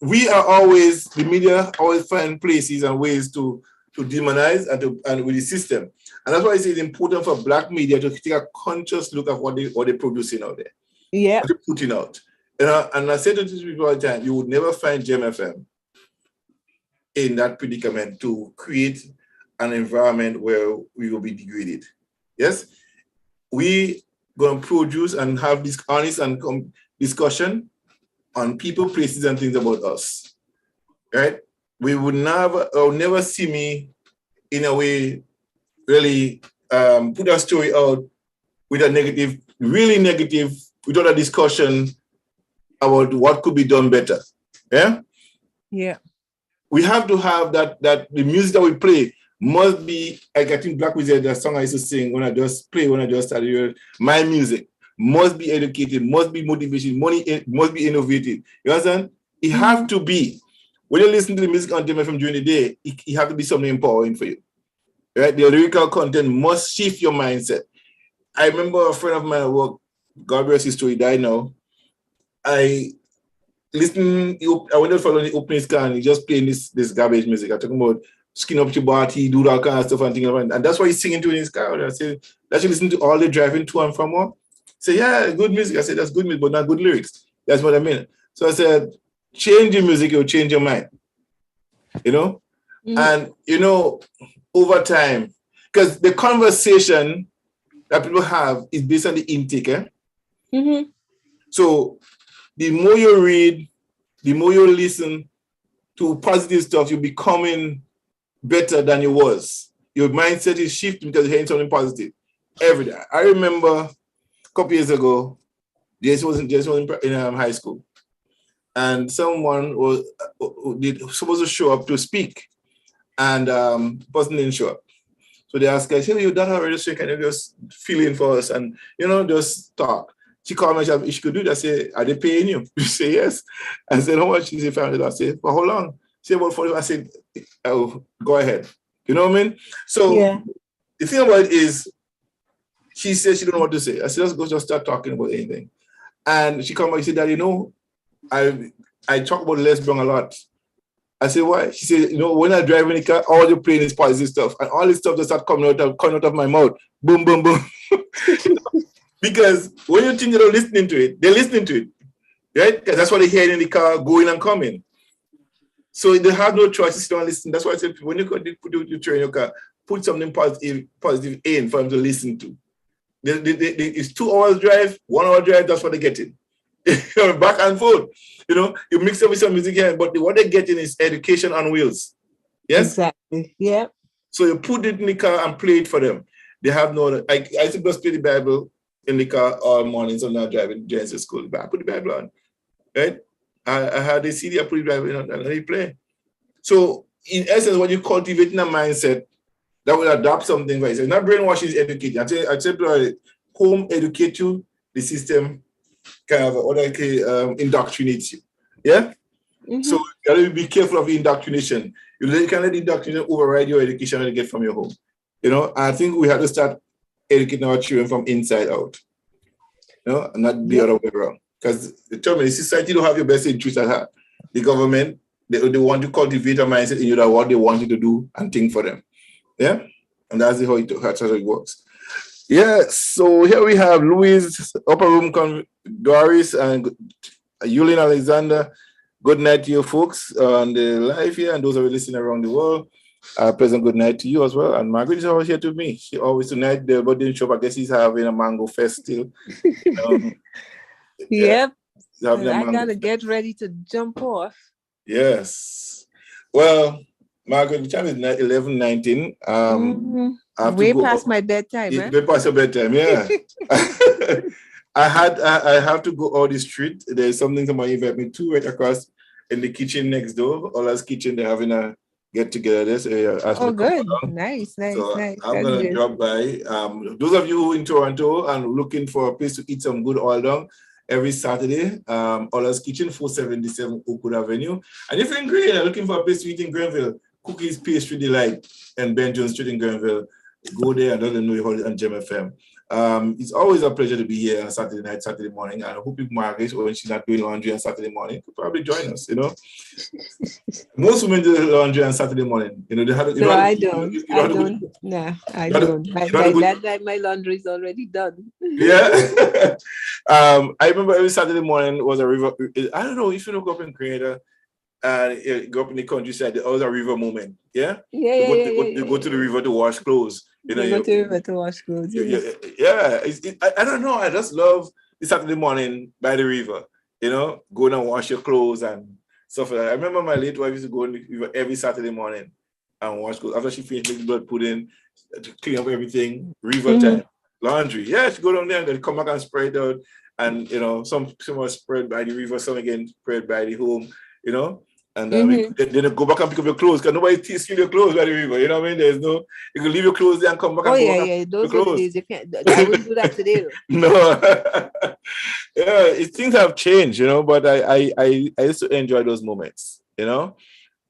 we are always, the media always find places and ways to demonize and with the system. And that's why I say it's important for black media to take a conscious look at what they're producing out there. Yeah. What they're putting out. And I said to these people all the time, you would never find Gem FM in that predicament to create an environment where we will be degraded. Yes? We going to produce and have this honest and discussion on people, places, and things about us. Right? We would never see me in a way really put a story out with a negative, really negative, without a discussion about what could be done better. Yeah? Yeah. We have to have that the music that we play must be, like I think Black Wizard, the song I used to sing when I just started, my music must be educated, must be motivation, must be innovative. You understand? It have to be. When you listen to the music on Jam FM during the day, it have to be something empowering for you. Right? The lyrical content must shift your mindset. I remember a friend of mine at work, God bless his story, died now. I went to follow the opening scan, he just playing this garbage music. I'm talking about skin up to body, do that kind of stuff and things like that. And that's why he's singing to in his car. I said, that you listen to all the driving to and from work. Say, yeah, good music. I said, that's good music, but not good lyrics. That's what I mean. So I said, change your music, you'll change your mind. You know? And, you know, over time, because the conversation that people have is based on the intake. So the more you read, the more you listen to positive stuff, you're becoming better than you was. Your mindset is shifting because you're hearing something positive every day. I remember a couple years ago, Jason was in high school, and someone was supposed to show up to speak, and the person didn't show up. So they asked her, "Hey, you done already? So can you just fill in for us and just talk?" She called me. If she could do that, I say, "Are they paying you?" She say, "Yes." I said, "How much?" She said, $500. I said, "For how long?" She said, "About 40." I said, "Oh, go ahead." You know what I mean? So the thing about it is, she said she don't know what to say. I said, "Let's go just start talking about anything." And she called me. She said, "Dad, I talk about Les Brown a lot." I said, "Why?" She said, "When I drive in the car, all you're playing is positive stuff, and all this stuff just start coming out of my mouth. Boom, boom, boom." Because when you think they're listening to it, they're listening to it, right? Because that's what they hear in the car going and coming. So they have no choice to sit down and listen. That's why I said, when you put your train in your car, put something positive in for them to listen to. It's 2 hours drive, 1 hour drive, that's what they're getting. Back and forth. You mix up with some music here, but what they're getting is education on wheels. Yes? Exactly. Yeah. So you put it in the car and play it for them. They have I used to just play the Bible in the car all morning, so I'm not driving Genesis school, but I put the Bible on, right? I had the CD, I put the Bible on, and I play. So in essence, when you cultivate a mindset that will adapt something for you, not brainwashing is educating. I say home educate you, the system kind of indoctrinates you. Yeah? So you gotta be careful of indoctrination. You can't let indoctrination override your education that you get from your home. I think we have to start educating our children from inside out. And not the other way around. Because the society don't have your best interest at heart. The government, they want to cultivate a mindset in you that what they want you to do and think for them. Yeah? And that's how it works. Yeah, so here we have Louise, Upper Room, Doris, and Yulin Alexander. Good night to you folks on the live here and those who are listening around the world. Pleasant good night to you as well. And Margaret is always here to me. She always tonight, but didn't show up. I guess he's having a mango fest still. Yep. I gotta get ready to jump off. Yes. Well, Margaret, the time is 11:19. Way past my bedtime. Way past your bedtime, yeah. I have to go out the street. There's something somebody invited me to right across in the kitchen next door. Ola's kitchen, they're having a get together. Good. Nice. So I'm gonna drop by. Those of you in Toronto and looking for a place to eat some good oil down every Saturday, Ola's Kitchen, 477 Oakwood Avenue. And if you're in Grenville, looking for a place to eat in Grenville, Cookies Pastry Delight and Ben Jones Street in Grenville, go there and let them know you're on Gem FM. It's always a pleasure to be here on Saturday night, Saturday morning. And I hope if Margaret, when she's not doing laundry on Saturday morning, could probably join us, Most women do laundry on Saturday morning. I don't. I don't. By that time, my laundry is already done. Yeah. I remember every Saturday morning was a river. I don't know if you look up in Grenada and go up in the countryside, there was a river moment. Yeah? You go to the river to wash clothes. Go to the river to wash clothes. Yeah. I don't know. I just love the Saturday morning by the river. Going and wash your clothes and stuff like that. I remember my late wife used to go in the river every Saturday morning and wash clothes. After she finished making blood pudding, to clean up everything, river time, laundry. Yeah, she go down there and then come back and spread it out. And, some are spread by the river, some again spread by the home, And then go back and pick up your clothes because nobody steal your clothes by the river. You know what I mean? There's no, you can leave your clothes there and come back. Oh, and yeah, go yeah. back Those your are the days you can't. I wouldn't do that today, though. No. Yeah, things have changed, you know, but I used to enjoy those moments, you know.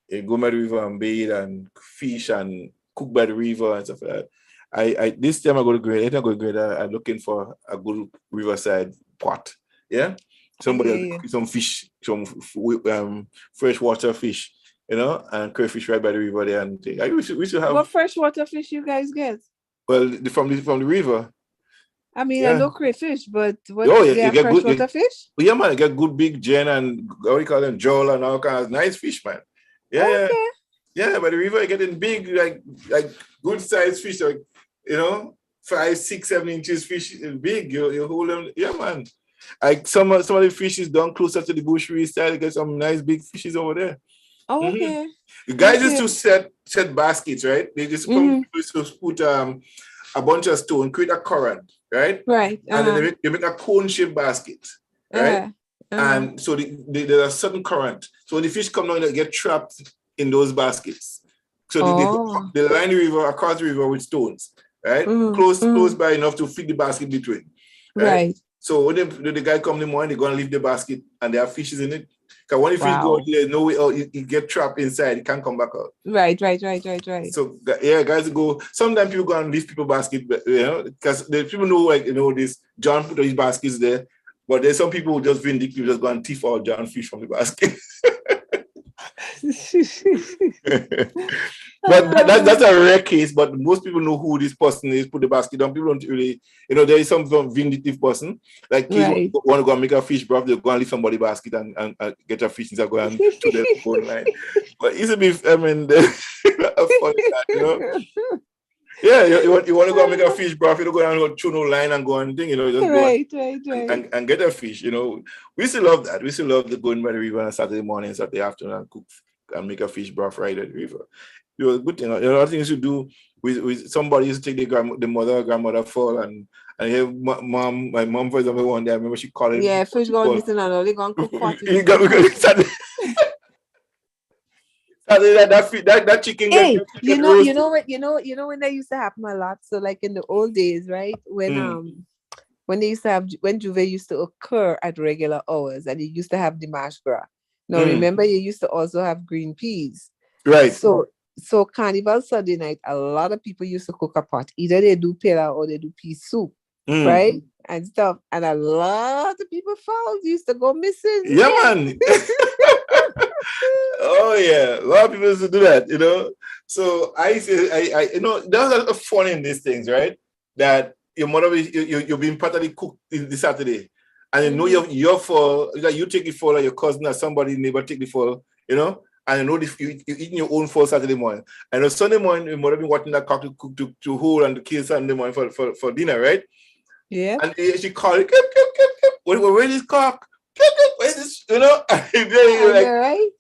You go by the river and bathe and fish and cook by the river and stuff like that. I this time I go to Grenada, I'm looking for a good riverside pot. Yeah. Somebody some fish, some freshwater fish, you know, and crayfish right by the river there. And we should have. What freshwater fish you guys get? Well, from the river. I mean, I know crayfish, but what you get freshwater fish? Well, yeah, man, you get good big gen and what do you call them, joel and all kinds of nice fish, man. Yeah, yeah. By the river, you're getting big, like good sized fish, like, you know, 5, 6, 7 inches fish, big. You hold them, yeah, man. Like some of the fishes down closer to the bushry side, you get some nice big fishes over there. Oh, okay. The guys used to set baskets, right? They just put a bunch of stone, create a current, right? Right. And then they make a cone-shaped basket, right? And so there's a certain current. So when the fish come down, they get trapped in those baskets. So they line the river, across the river with stones, right? Close by enough to fit the basket between. Right. So when the guy come in the morning, they're going to leave the basket and there are fishes in it. Because when the fish go, there's no way out, you get trapped inside, you can't come back out. Right. So yeah, guys go. Sometimes people go and leave people basket, you know, because people know, like, you know, this John put his baskets there, but there's some people who just vindictive, just go and thief out John fish from the basket. But that's a rare case, but most people know who this person is, put the basket down. People don't really, you know, there is some vindictive person. Like kids want to go and make a fish broth, they'll go and leave somebody's basket and get a fish and go and to their phone line. But it's a bit, I mean, funny that, you know. Yeah, you want to go and make a fish broth, you don't go and through no line and go and thing, you know, just go and get a fish, you know. We still love that. We still love the going by the river on Saturday morning, Saturday afternoon and cook and make a fish broth right at the river. You know, good thing. You know, other things you do with somebody used to take the mother or grandmother fall and my mom, for example, one day I remember she called it. Yeah, fish going missing and all they gonna cook party. That chicken. Hey, you know when that used to happen a lot. So like in the old days, right? When they used to have when Juve used to occur at regular hours, and you used to have the mash gras. Now remember, you used to also have green peas. Right. So Carnival Sunday night, a lot of people used to cook a pot. Either they do pela or they do pea soup, right? And stuff. And a lot of people found used to go missing. Yeah, man. Oh yeah, a lot of people used to do that, you know. So I you know, there's a lot of fun in these things, right? That your mother you're being partly cooked this Saturday, and you know your fall, like you take the fall, or your cousin or somebody neighbor take the fall, you know. And I know you're eating your own fall Saturday morning. And on Sunday morning, your mother been watching that cock to hold and the kids Sunday morning for dinner, right? Yeah. And she called it, where is this cock? Where is this? You know? Like, right?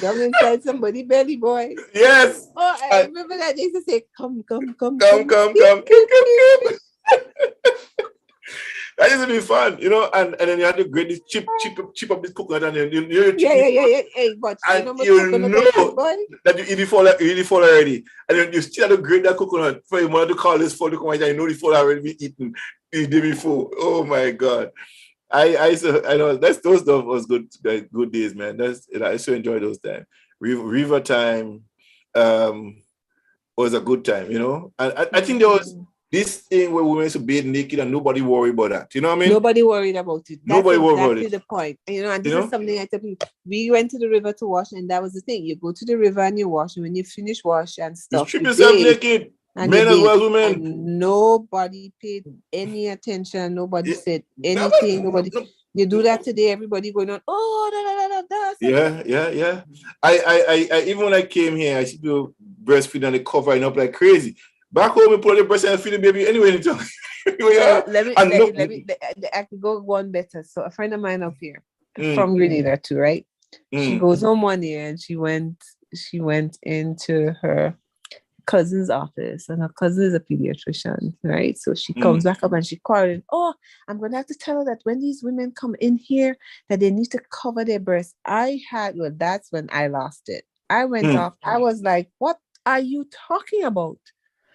Down inside somebody belly, boy. Yes. Oh, I remember that they used to say, come. That used to be fun, you know, and then you had to grade this chip up this coconut and then you Hey, but and you know that you eat the fall already. And then you still have to grade that coconut for your mother to call this fall to come out and you know the fall already been eaten the day before. Oh my God. I know those stuff was good days, man. I so enjoy those times. River time was a good time, you know. And I think there was this thing where women used to bathe naked and nobody worried about that. You know what I mean? Nobody worried about it. Nobody worried about it. That's the point. You know, and this is something I tell people. We went to the river to wash, and that was the thing. You go to the river and you wash, and when you finish wash and stuff, you strip yourself naked. Men as well as women. Nobody paid any attention. Nobody said anything. Nobody. You do that today, everybody going on. Oh, Yeah. I even when I came here, I see people breastfeeding and they covering up like crazy. Back home, we put the breast and feed the baby anyway. Let me. I could go one better. So a friend of mine up here from Grenada too, right? She goes home one year and she went into her cousin's office, and her cousin is a pediatrician, right? So she comes back up and she called, oh, I'm going to have to tell her that when these women come in here, that they need to cover their breasts. That's when I lost it. I went off. I was like, what are you talking about?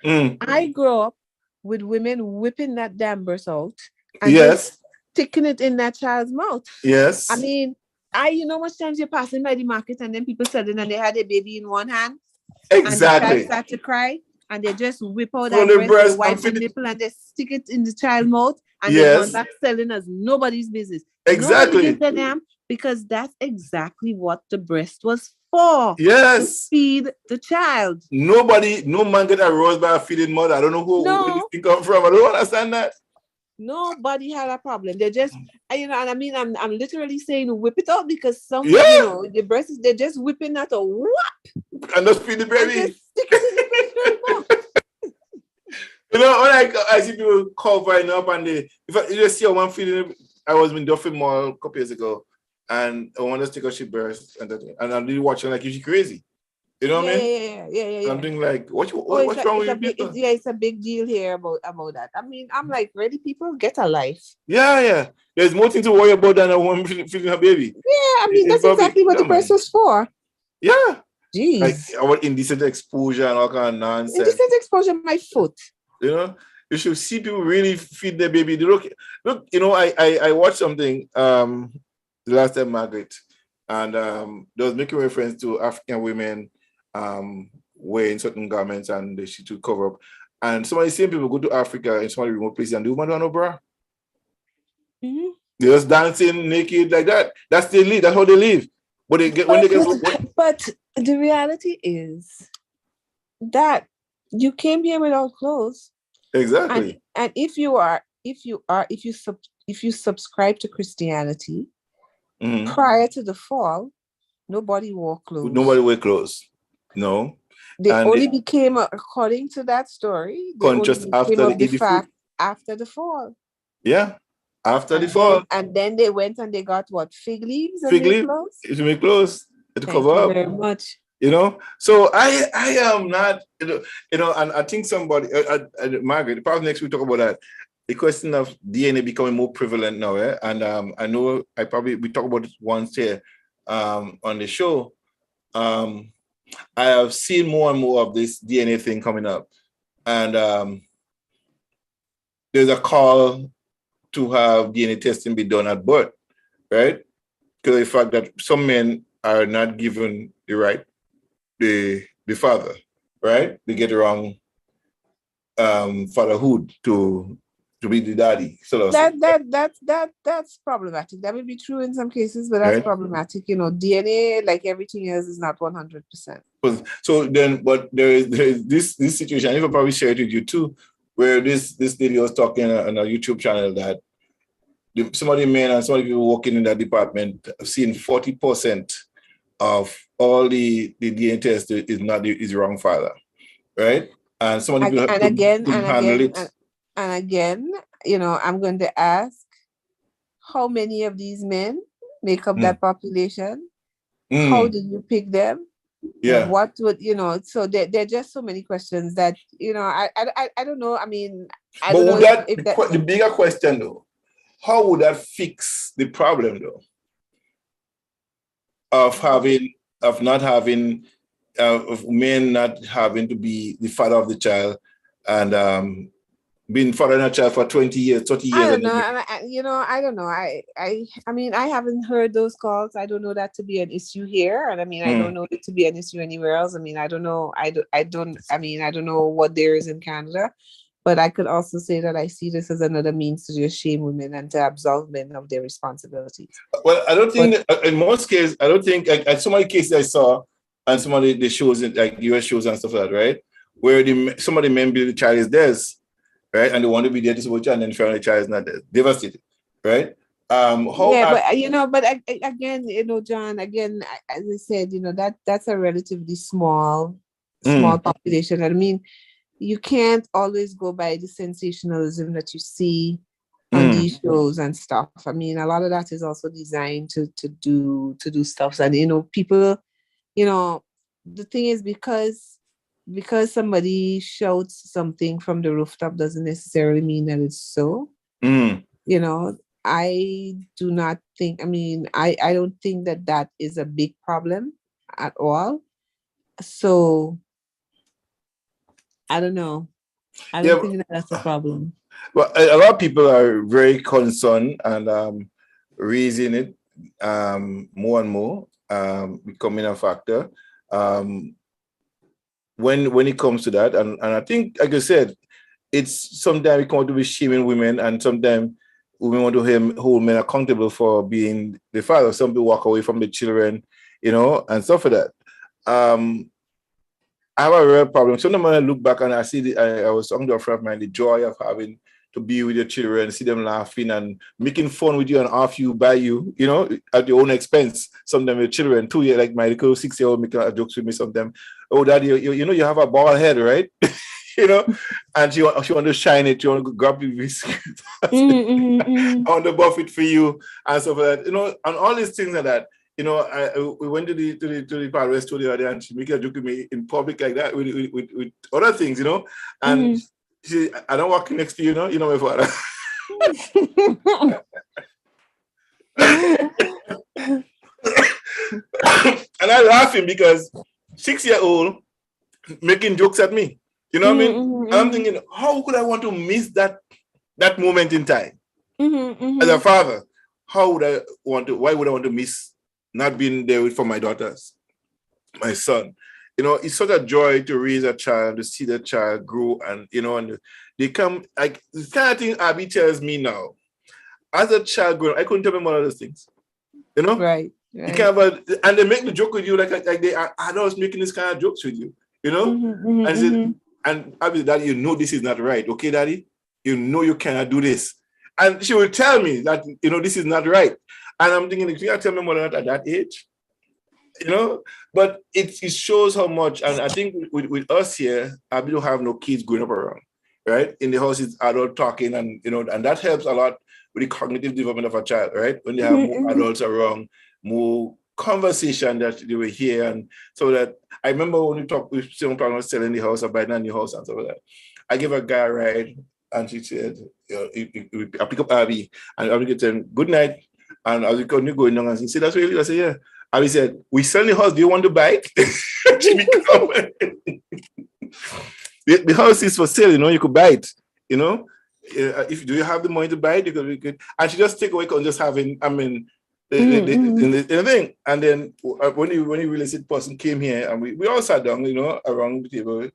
I grew up with women whipping that damn breast out and just sticking it in that child's mouth. Yes. I mean, you know much times you're passing by the market and then people said, and they had a baby in one hand. Exactly. And the child start to cry and they just whip out that breast, they wipe the nipple and they stick it in the child's mouth and they run back selling as nobody's business. Exactly. Nobody gives a damn, because that's exactly what the breast was for. Yes. To feed the child. No man get arose by a feeding mother. I don't know who this thing come from. I don't understand that. Nobody had a problem. They just, and I mean, I'm literally saying whip it out, because some, the breast is, they're just whipping that a whop. And just feed the baby. When I see people covering up and if you just see one feeding, I was in Duffin Mall a couple years ago, and I wanted to take her she breast and I'm really watching like, is she crazy? You know what I mean? Yeah. I'm thinking like, what's wrong with you? It's a big deal here about that. I mean, I'm like, really, people get a life. Yeah. There's more thing to worry about than a woman feeding her baby. Yeah, I mean, that's exactly what the breast was for. Yeah. Jeez. Like our indecent exposure and all kind of nonsense. Indecent exposure, my foot. You know, you should see people really feed their baby. Look, you know, I watched something the last time, Margaret, and they was making reference to African women wearing certain garments and they should to cover up. And some of the same people go to Africa in some of the remote places and the woman don't have no bra. Mm-hmm. They're just dancing naked like that. That's their live. That's how they live. But But the reality is that you came here without clothes. Exactly. And if you subscribe to Christianity, prior to the fall, nobody wore clothes. Nobody wear clothes. No. They only became, according to that story, conscious after the fact after the fall. Yeah. After the fall. And then they went and they got what? Fig leaves? Clothes? To make clothes. To cover up. Thank you very much. You know, so I am not, you know, and I think somebody, Margaret, probably next week talk about that. The question of DNA becoming more prevalent now, and I know we talk about it once here on the show. I have seen more and more of this DNA thing coming up, and there's a call to have DNA testing be done at birth, right? Because the fact that some men are not given the right, the father, right? They get the wrong fatherhood to be the daddy. So that's problematic. That may be true in some cases, but that's problematic. You know, DNA, like everything else, is not 100%. So then, but there is this situation. I think I'll probably share it with you too, where this lady was talking on a YouTube channel that some of the men and some of the people working in that department have seen 40% of all the DNA tests is wrong father, right? And some of the people handle it. And again, you know, I'm going to ask, how many of these men make up that population? How did you pick them? Yeah. What would, you know, so there are just so many questions that, you know, I don't know. I mean, the bigger question though, how would that fix the problem though? Of men not having to be the father of the child and being fathering a child for 20 years, 30 years. I don't know. I don't know. I mean, I haven't heard those calls. I don't know that to be an issue here. And I mean, I don't know it to be an issue anywhere else. I mean, I don't know. I don't know what there is in Canada. But I could also say that I see this as another means to just shame women and to absolve men of their responsibilities. Well, I don't think in most cases, I don't think at so many cases I saw and some of the shows like US shows and stuff like that, right? Where some of the men believe the child is theirs, right? And they want to be there to support you, and then the child is not there. Devastated, right? But again, you know, John, again, as I said, you know, that's a relatively small population. I mean, you can't always go by the sensationalism that you see on these shows and stuff. I mean, a lot of that is also designed to do stuff. And, you know, people, you know, the thing is, because because somebody shouts something from the rooftop doesn't necessarily mean that it's so. Mm. You know, I do not think, I don't think that is a big problem at all. So, I don't know. I don't think that's a problem. Well, a lot of people are very concerned and raising it more and more, becoming a factor. When it comes to that, and I think, like I said, it's sometimes we come out to be shaming women, and sometimes women want to hold men accountable for being the father. Some people walk away from the children, and stuff like that. I have a real problem. Sometimes when I look back and I see, I was talking to a friend of mine, the joy of having to be with your children, see them laughing and making fun with you and off you, by you, at your own expense. Sometimes your children too, like my little 6-year-old making jokes with me sometimes. Oh, daddy, you have a bald head, right? And she want to shine it. She want to grab you on the buffet for you and stuff like that. And all these things like that. We went to the Paris studio the other day, and she make a joke with me in public like that with other things, and she, I don't walk next to you, my father. And I'm laughing because 6-year-old making jokes at me. You know what I mean? I'm thinking, how could I want to miss that moment in time? As a father, why would I want to miss not being there for my daughters, my son? It's such a joy to raise a child, to see the child grow, and and they come, like, the kind of thing Abby tells me now. As a child growing, I couldn't tell them all of those things. Right. You can't, and they make the joke with you like they are adults making this kind of jokes with you, and said, and Abby, daddy, this is not right, okay, daddy? You cannot do this. And she will tell me that, this is not right. And I'm thinking, you can't tell me more than that at that age. But it shows how much, and I think with us here, we don't have no kids growing up around, right? In the house, it's adult talking, and and that helps a lot with the cognitive development of a child, right? When they have more adults around, more conversation that they will hear, and so that I remember when we talked with someone planning on selling the house or buying a new house and stuff like that. I gave a guy a ride, and she said, I pick up Abby, and Abby could tell him, good night. And I was going down, and he said, that's really, I said, yeah. Abby said, we sell the house, do you want to buy it? The house is for sale, you could buy it, if do you have the money to buy it, you could. And she just take away on just having, the thing. And then when the real estate person came here, and we all sat down, around the table,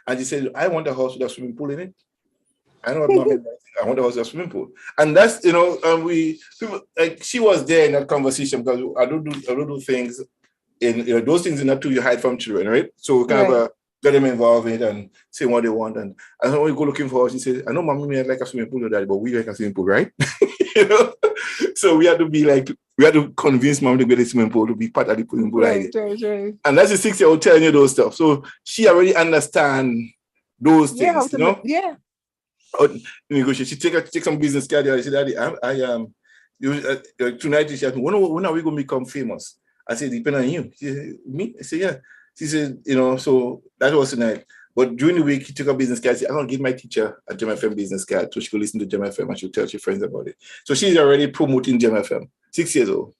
and she said, I want a house with a swimming pool in it. I know what mommy likes. I want a house with a swimming pool. And that's, she was there in that conversation, because I don't do things in, those things are not too you hide from children, right? So we kind of get them involved in it and say what they want. And when we go looking for us, she said, I know mommy may like a swimming pool, daddy, but we like a swimming pool, right? So we had to convince mom to get a swimming pool to be part of the swimming pool. Right. And that's the 6-year-old telling you those stuff. So she already understands those things, Yeah. She take some business card. She said, daddy, tonight she asked me, when are we going to become famous? I said, depend on you. She said, me? I said, yeah. She said, so that was tonight. But during the week, he took a business card. I said, I'm going to give my teacher a Gem FM business card so she could listen to Gem FM and she'll tell her friends about it. So she's already promoting Gem FM, 6 years old.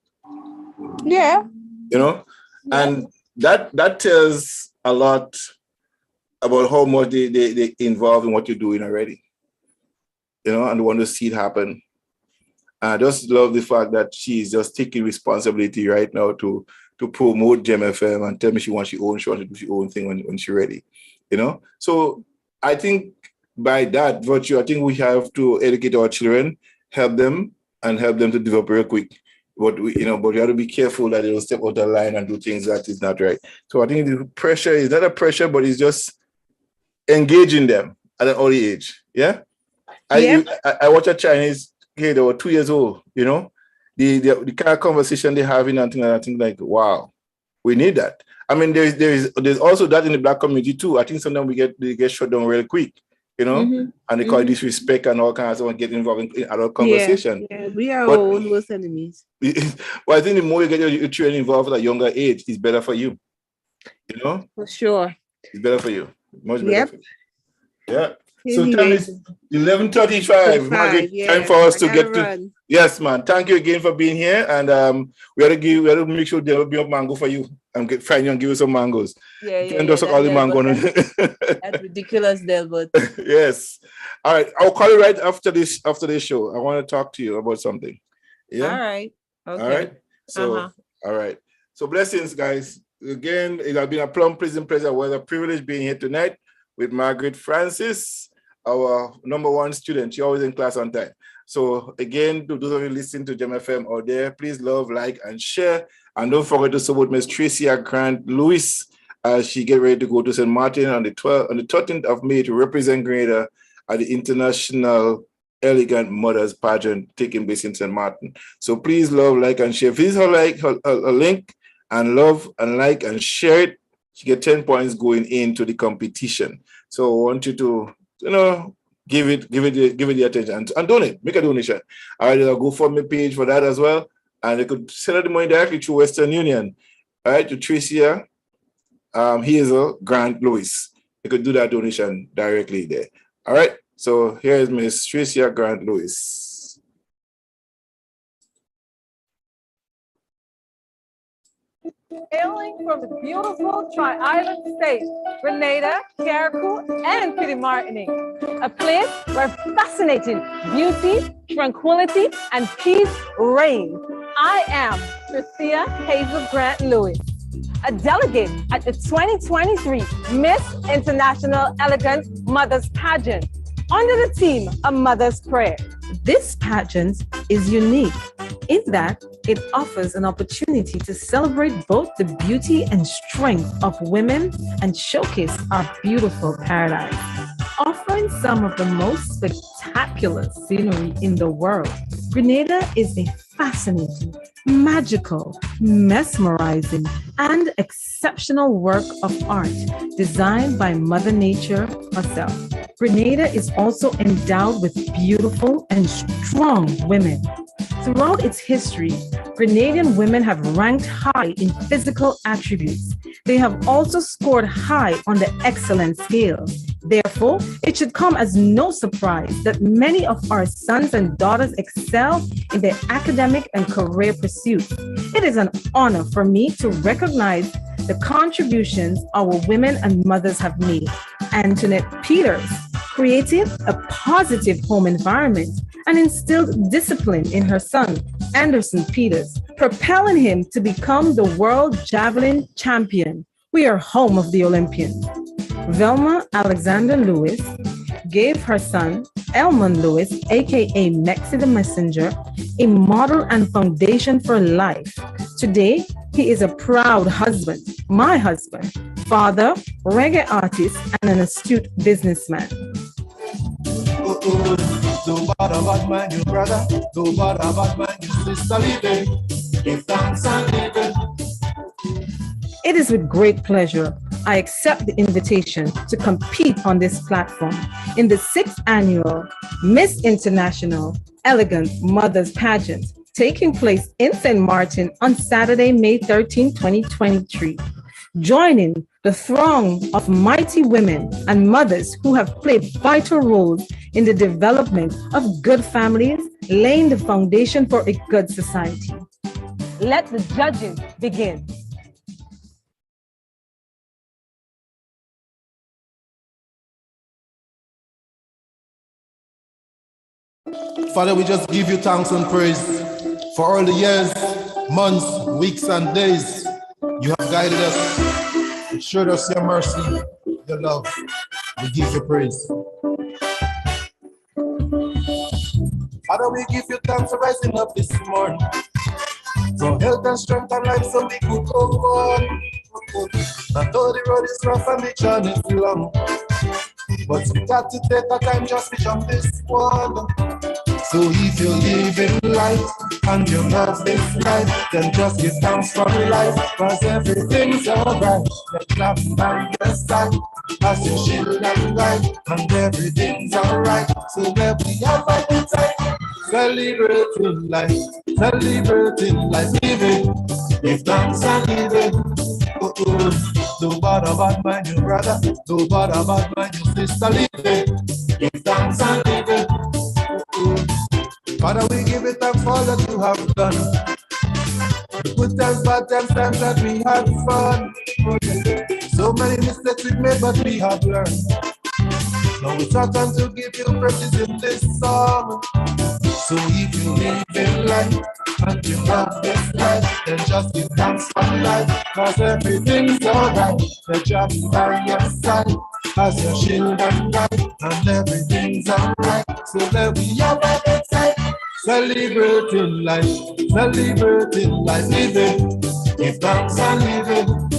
Yeah. And that tells a lot about how much they involve in what you're doing already. And they want to see it happen. I just love the fact that she's just taking responsibility right now to promote Gem FM and tell me she wants to do her own thing when she's ready. So I think by that virtue, I think we have to educate our children, help them to develop real quick. But we have to be careful that they don't step out the line and do things that is not right. So I think the pressure is not a pressure, but it's just engaging them at an early age. Yeah. I watch a Chinese kid, they were 2 years old, the kind of conversation they're having and things, and I think like, wow, we need that. I mean, there's also that in the Black community too. I think sometimes they get shut down really quick, and they call it disrespect and all kinds of stuff, get involved in adult conversation. Yeah, we are our own worst enemies. Well, I think the more you get your children involved at a younger age, it's better for you. For sure. It's better for you. Much better. Yep. Yeah. So time is 11:35. Margaret, yeah. time for us to get run. to. Yes, man. Thank you again for being here, and we had to make sure there will be a mango for you and find you and give you some mangoes. Yeah. Just all the mango. That's ridiculous, Delbert. Yes. All right. I'll call you right after this show. I want to talk to you about something. Yeah. All right. Okay. All right. So all right. So blessings, guys. Again, it has been a plum pleasant pleasure. What a privilege being here tonight with Margaret Francis, our number one student. She's always in class on time. So again, to those of you listening to Gem FM out there, please love, like, and share. And don't forget to support Miss Tricia Grant Lewis as she get ready to go to St. Martin on the 13th of May to represent Grenada at the International Elegant Mothers Pageant taking place in St. Martin. So please love, like, and share. Visit her link and love and like and share it. You get 10 points going into the competition. So I want you to, give it the attention and donate, make a donation. All right, I'll go for my page for that as well. And they could send out the money directly through Western Union. All right, to Tricia Hazel Grant Lewis. You could do that donation directly there. All right, so here is Miss Tricia Grant Lewis. Hailing from the beautiful Tri-Island states, Grenada, Carriacou, and Petite Martinique, a place where fascinating beauty, tranquility, and peace reign. I am Tricia Hazel Grant Lewis, a delegate at the 2023 Miss International Elegant Mothers Pageant under the theme A Mother's Prayer. This pageant is unique in that it offers an opportunity to celebrate both the beauty and strength of women and showcase our beautiful paradise. Offering some of the most spectacular scenery in the world, Grenada is a fascinating, magical, mesmerizing, and exceptional work of art designed by Mother Nature herself. Grenada is also endowed with beautiful and strong women. Throughout its history, Grenadian women have ranked high in physical attributes. They have also scored high on the excellence scale. Therefore, it should come as no surprise that many of our sons and daughters excel in their academic and career pursuits. It is an honor for me to recognize the contributions our women and mothers have made. Antoinette Peters created a positive home environment and instilled discipline in her son, Anderson Peters, propelling him to become the world javelin champion. We are home of the Olympians. Velma Alexander Lewis gave her son, Elman Lewis, aka Mexi the Messenger, a model and foundation for life. Today, he is a proud husband, my husband, father, reggae artist, and an astute businessman. Don't bother about my new brother, don't bother about my new sister leaving. Give thanks and leave it. It is with great pleasure I accept the invitation to compete on this platform in the 6th annual Miss International Elegant Mothers Pageant taking place in St. Martin on Saturday, May 13, 2023. Joining the throng of mighty women and mothers who have played vital roles in the development of good families, laying the foundation for a good society. Let the judging begin. Father, we just give you thanks and praise for all the years, months, weeks, and days you have guided us. You showed us your mercy, your love. We give you praise. Father, we give you thanks for rising up this morning, for health and strength and life so we could go on. I know the road is rough and the journey is long, but we got to take our time just to jump this one. So if you're living life and you love this life, then just give thanks for your life, cause everything's alright. Let clap by your side as you chill and ride, and everything's alright. So let we have a good time, celebrating life, living. Give thanks and live it. Don't bother about my new brother. Don't bother about my new sister. Live it. Give thanks and live it. Father, we give it thanks for all that you have done. The good times, bad times, times that we had fun. So many mistakes we've made, but we have learned. Now it's our time to give you praises in this song. So if you live in life and you love this life, then just give thanks for life, cause everything's alright. The job is by your side, as your shield and guide, and everything's alright. So let we have a good time, celebrating life, living. Give thanks and living.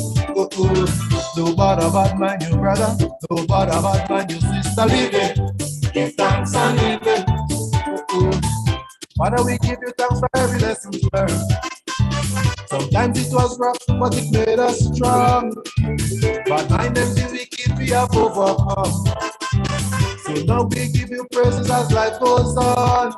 Don't bother about my new brother, don't bother about my new sister. Living. Give thanks and living. Father, we give you thanks for every lesson we learned. Sometimes it was rough, but it made us strong. But behind them the wicked we have overcome. So now we give you praises as life goes on.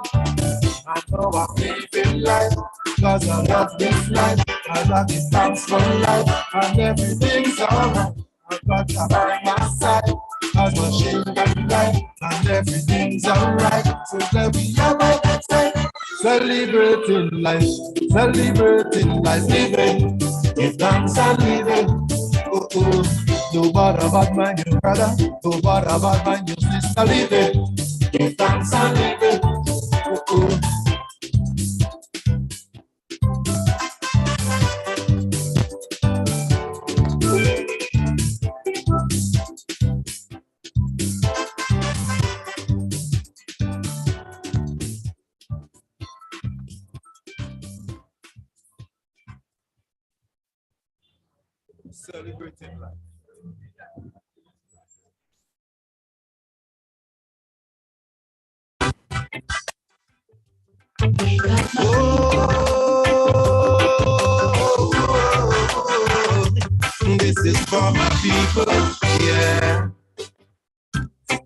I know I'm living life, cause I love this life. I love this thanks for life, and everything's alright. I've got you by my side, as my shield and light, and everything's alright. So let me have my good time, celebrating life, living. Give thanks and living. Don't bother about my new brother, don't bother about my new sister. Living. Give thanks and living. Celebrating life. This is for my people, yeah.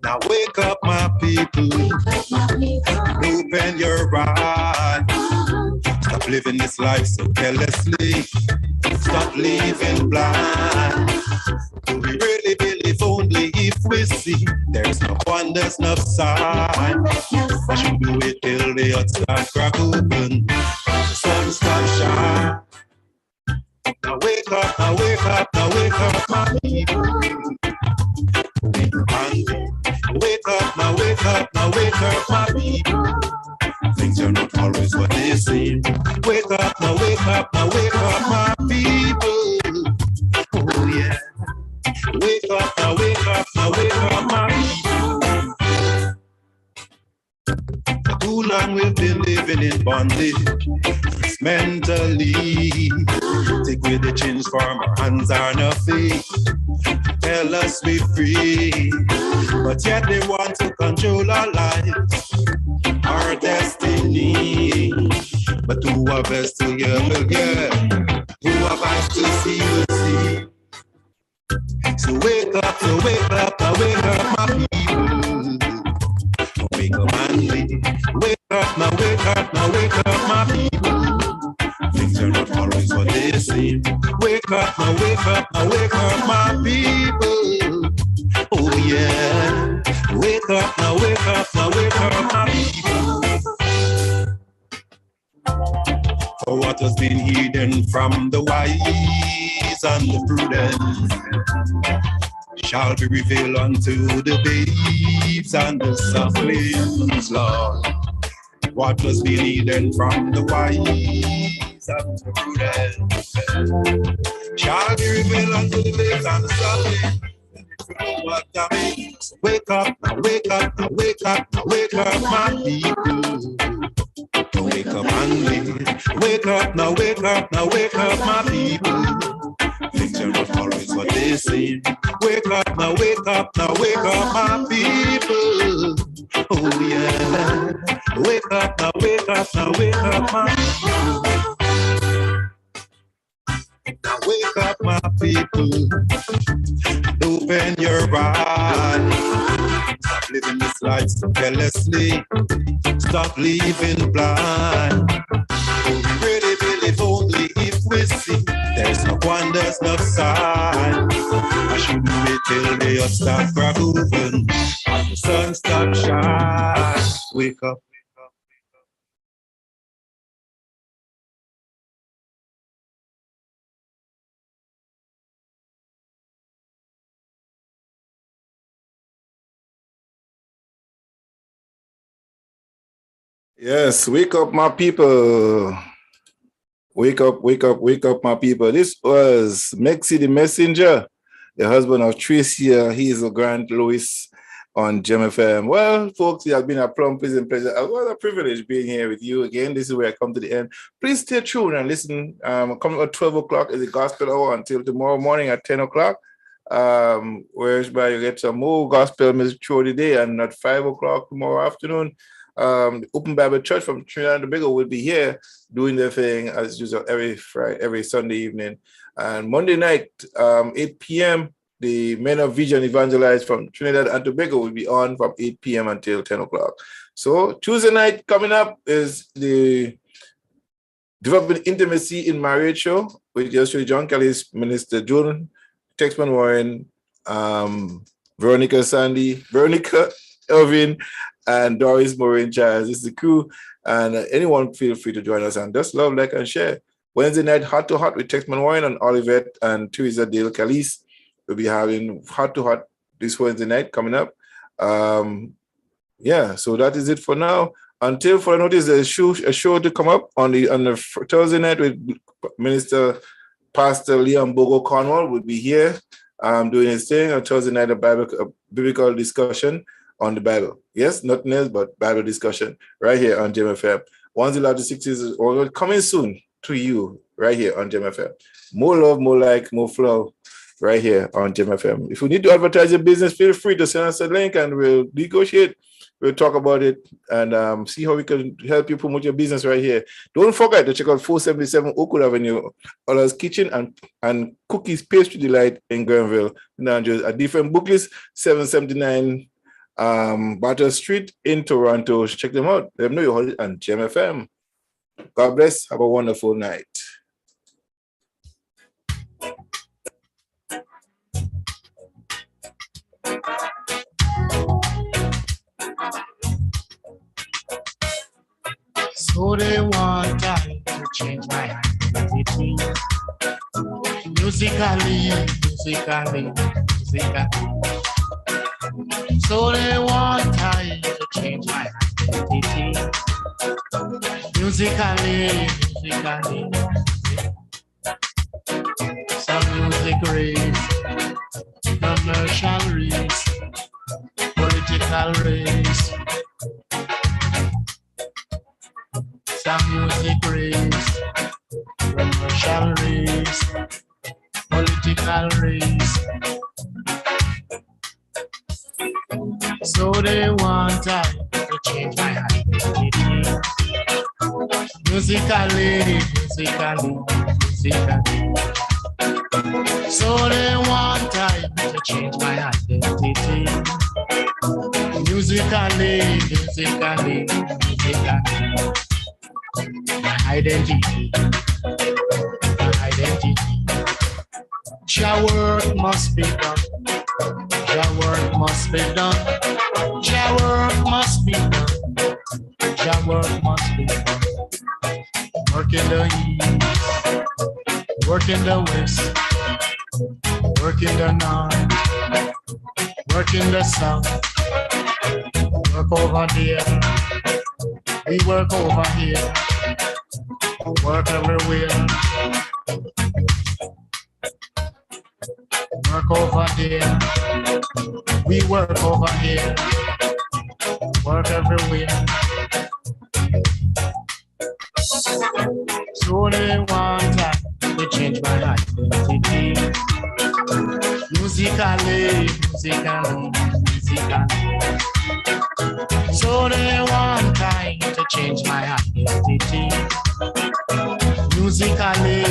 Now wake up, my people. Open your eyes. Stop living this life so carelessly. Stop living blind. Do we really believe only if we see? There's no wonders, no sign. I should do it till the earth start crack open, the sun start shine. Now wake up, now wake up, now wake up, my people. Wake up, now wake up, now wake up, my people. Things are not always what they seem. Wake up, now wake up, now wake up, my people. Oh yeah. Wake up, now wake up, now wake up, my people. For too long we've been living in bondage mentally. Take away the chains from our hands and our feet. Tell us we're free, but yet they want to control our lives, our destiny. But who are best to hear will hear, who are best to see will see. So wake up, so wake up, now wake up, my people. Wake up and live. Wake up, now wake up, now wake up, my people. Things are not always what they seem. Wake up, now wake up, now wake up, my people. Oh yeah. Wake up, now wake up, now wake up, my people. For what has been hidden from the wise and the prudent shall be revealed unto the babes and the sucklings, Lord. What was been hidden from the wise and the prudent shall be revealed unto the babes and the sucklings. What that means. Wake up, now wake up, now wake up, now wake up, my people. Wake up and live. Wake up, now wake up, now wake up, my people. Things are not always what they seem. Wake up, now wake up, now wake up, my people. Oh yeah. Wake up, now wake up, now wake up, my people. Now wake up, my people. Open your eyes. Stop living this life so carelessly. Stop living blind. We really believe only if we see. There's no one, there's no sign. I should wait till the earth stop crack open and the sun stop shine. Wake up. Yes, wake up, my people. Wake up, wake up, wake up, my people. This was Mexi the Messenger, the husband of Tracia Hazel Grant Lewis on Gem FM. Well, folks, it has been a plum pleasant pleasure. What a privilege being here with you again. This is where I come to the end. Please stay tuned and listen. Coming at 12 o'clock is the gospel hour until tomorrow morning at 10 o'clock. Whereby you get some more gospel music through the day, and at 5 o'clock tomorrow afternoon, the Open Bible Church from Trinidad and Tobago will be here doing their thing as usual every Sunday evening. And Monday night, 8 p.m., the Men of Vision Evangelize from Trinidad and Tobago will be on from 8 p.m. until 10 o'clock. So Tuesday night coming up is the Developing Intimacy in Marriage show with Joshua John Kelly's Minister June Texman Warren, Veronica Elvin, and Doris Maureen Childs. This is the crew, and anyone feel free to join us and just love, like, and share. Wednesday night, Hot to Hot with Texman Warren and Olivette and Teresa Dale Calise. We'll be having Hot to Hot this Wednesday night coming up. Yeah, so that is it for now. Until further notice, there's a show to come up on the Thursday night with Minister Pastor Liam Bogo Cornwall will be here doing his thing on Thursday night, a biblical discussion on the Bible. Yes, nothing else but Bible discussion right here on Gem FM. 106 is coming soon to you right here on Gem FM. More love, more like, more flow right here on Gem FM. If you need to advertise your business, feel free to send us a link and we'll negotiate. We'll talk about it and see how we can help you promote your business right here. Don't forget to check out 477 Oakwood Avenue, Ola's Kitchen and Cookies Pastry Delight in Granville, Nigeria. A different book list, 779 Batter Street in Toronto. Check them out. Let them know you hold it on Gem FM. God bless. Have a wonderful night. So they want I to change my identity. Musically. So they want I to change my identity. Musically. Some music race, commercial race, political race. Some music race, commercial race, political race. So they want I to change my identity. Musically. So they want I to change my identity. Musically. My identity. Your work must be done. Your work must be done. Your work must be done. Your work must be done. Work in the east, work in the west, work in the north, work in the south, work over there. We work over here, work everywhere. Work over there, we work over here, work everywhere. So they want to change my identity. Musically. So they want to change my identity. Musically.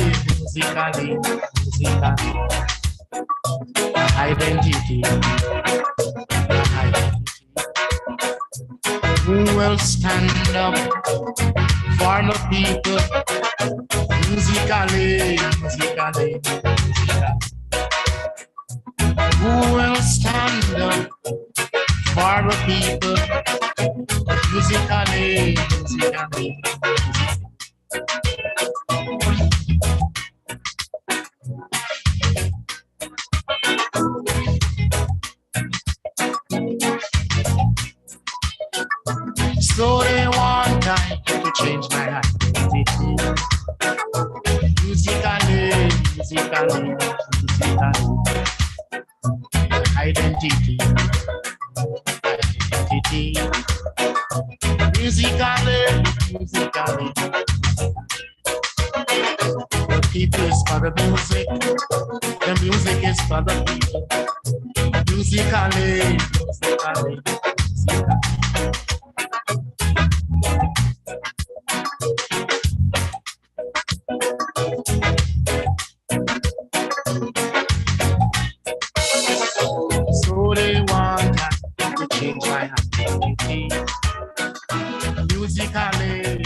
Identity. Who will stand up for the people? Who musically, musically, musically. Who will stand up for the people? Musically, musically, so they want time to change my identity. Musically, musically, musically. Identity, identity. Musically, musically. The people is for the music. The music is for the people. Musically, musically, musically. So they want to change my identity. Musically,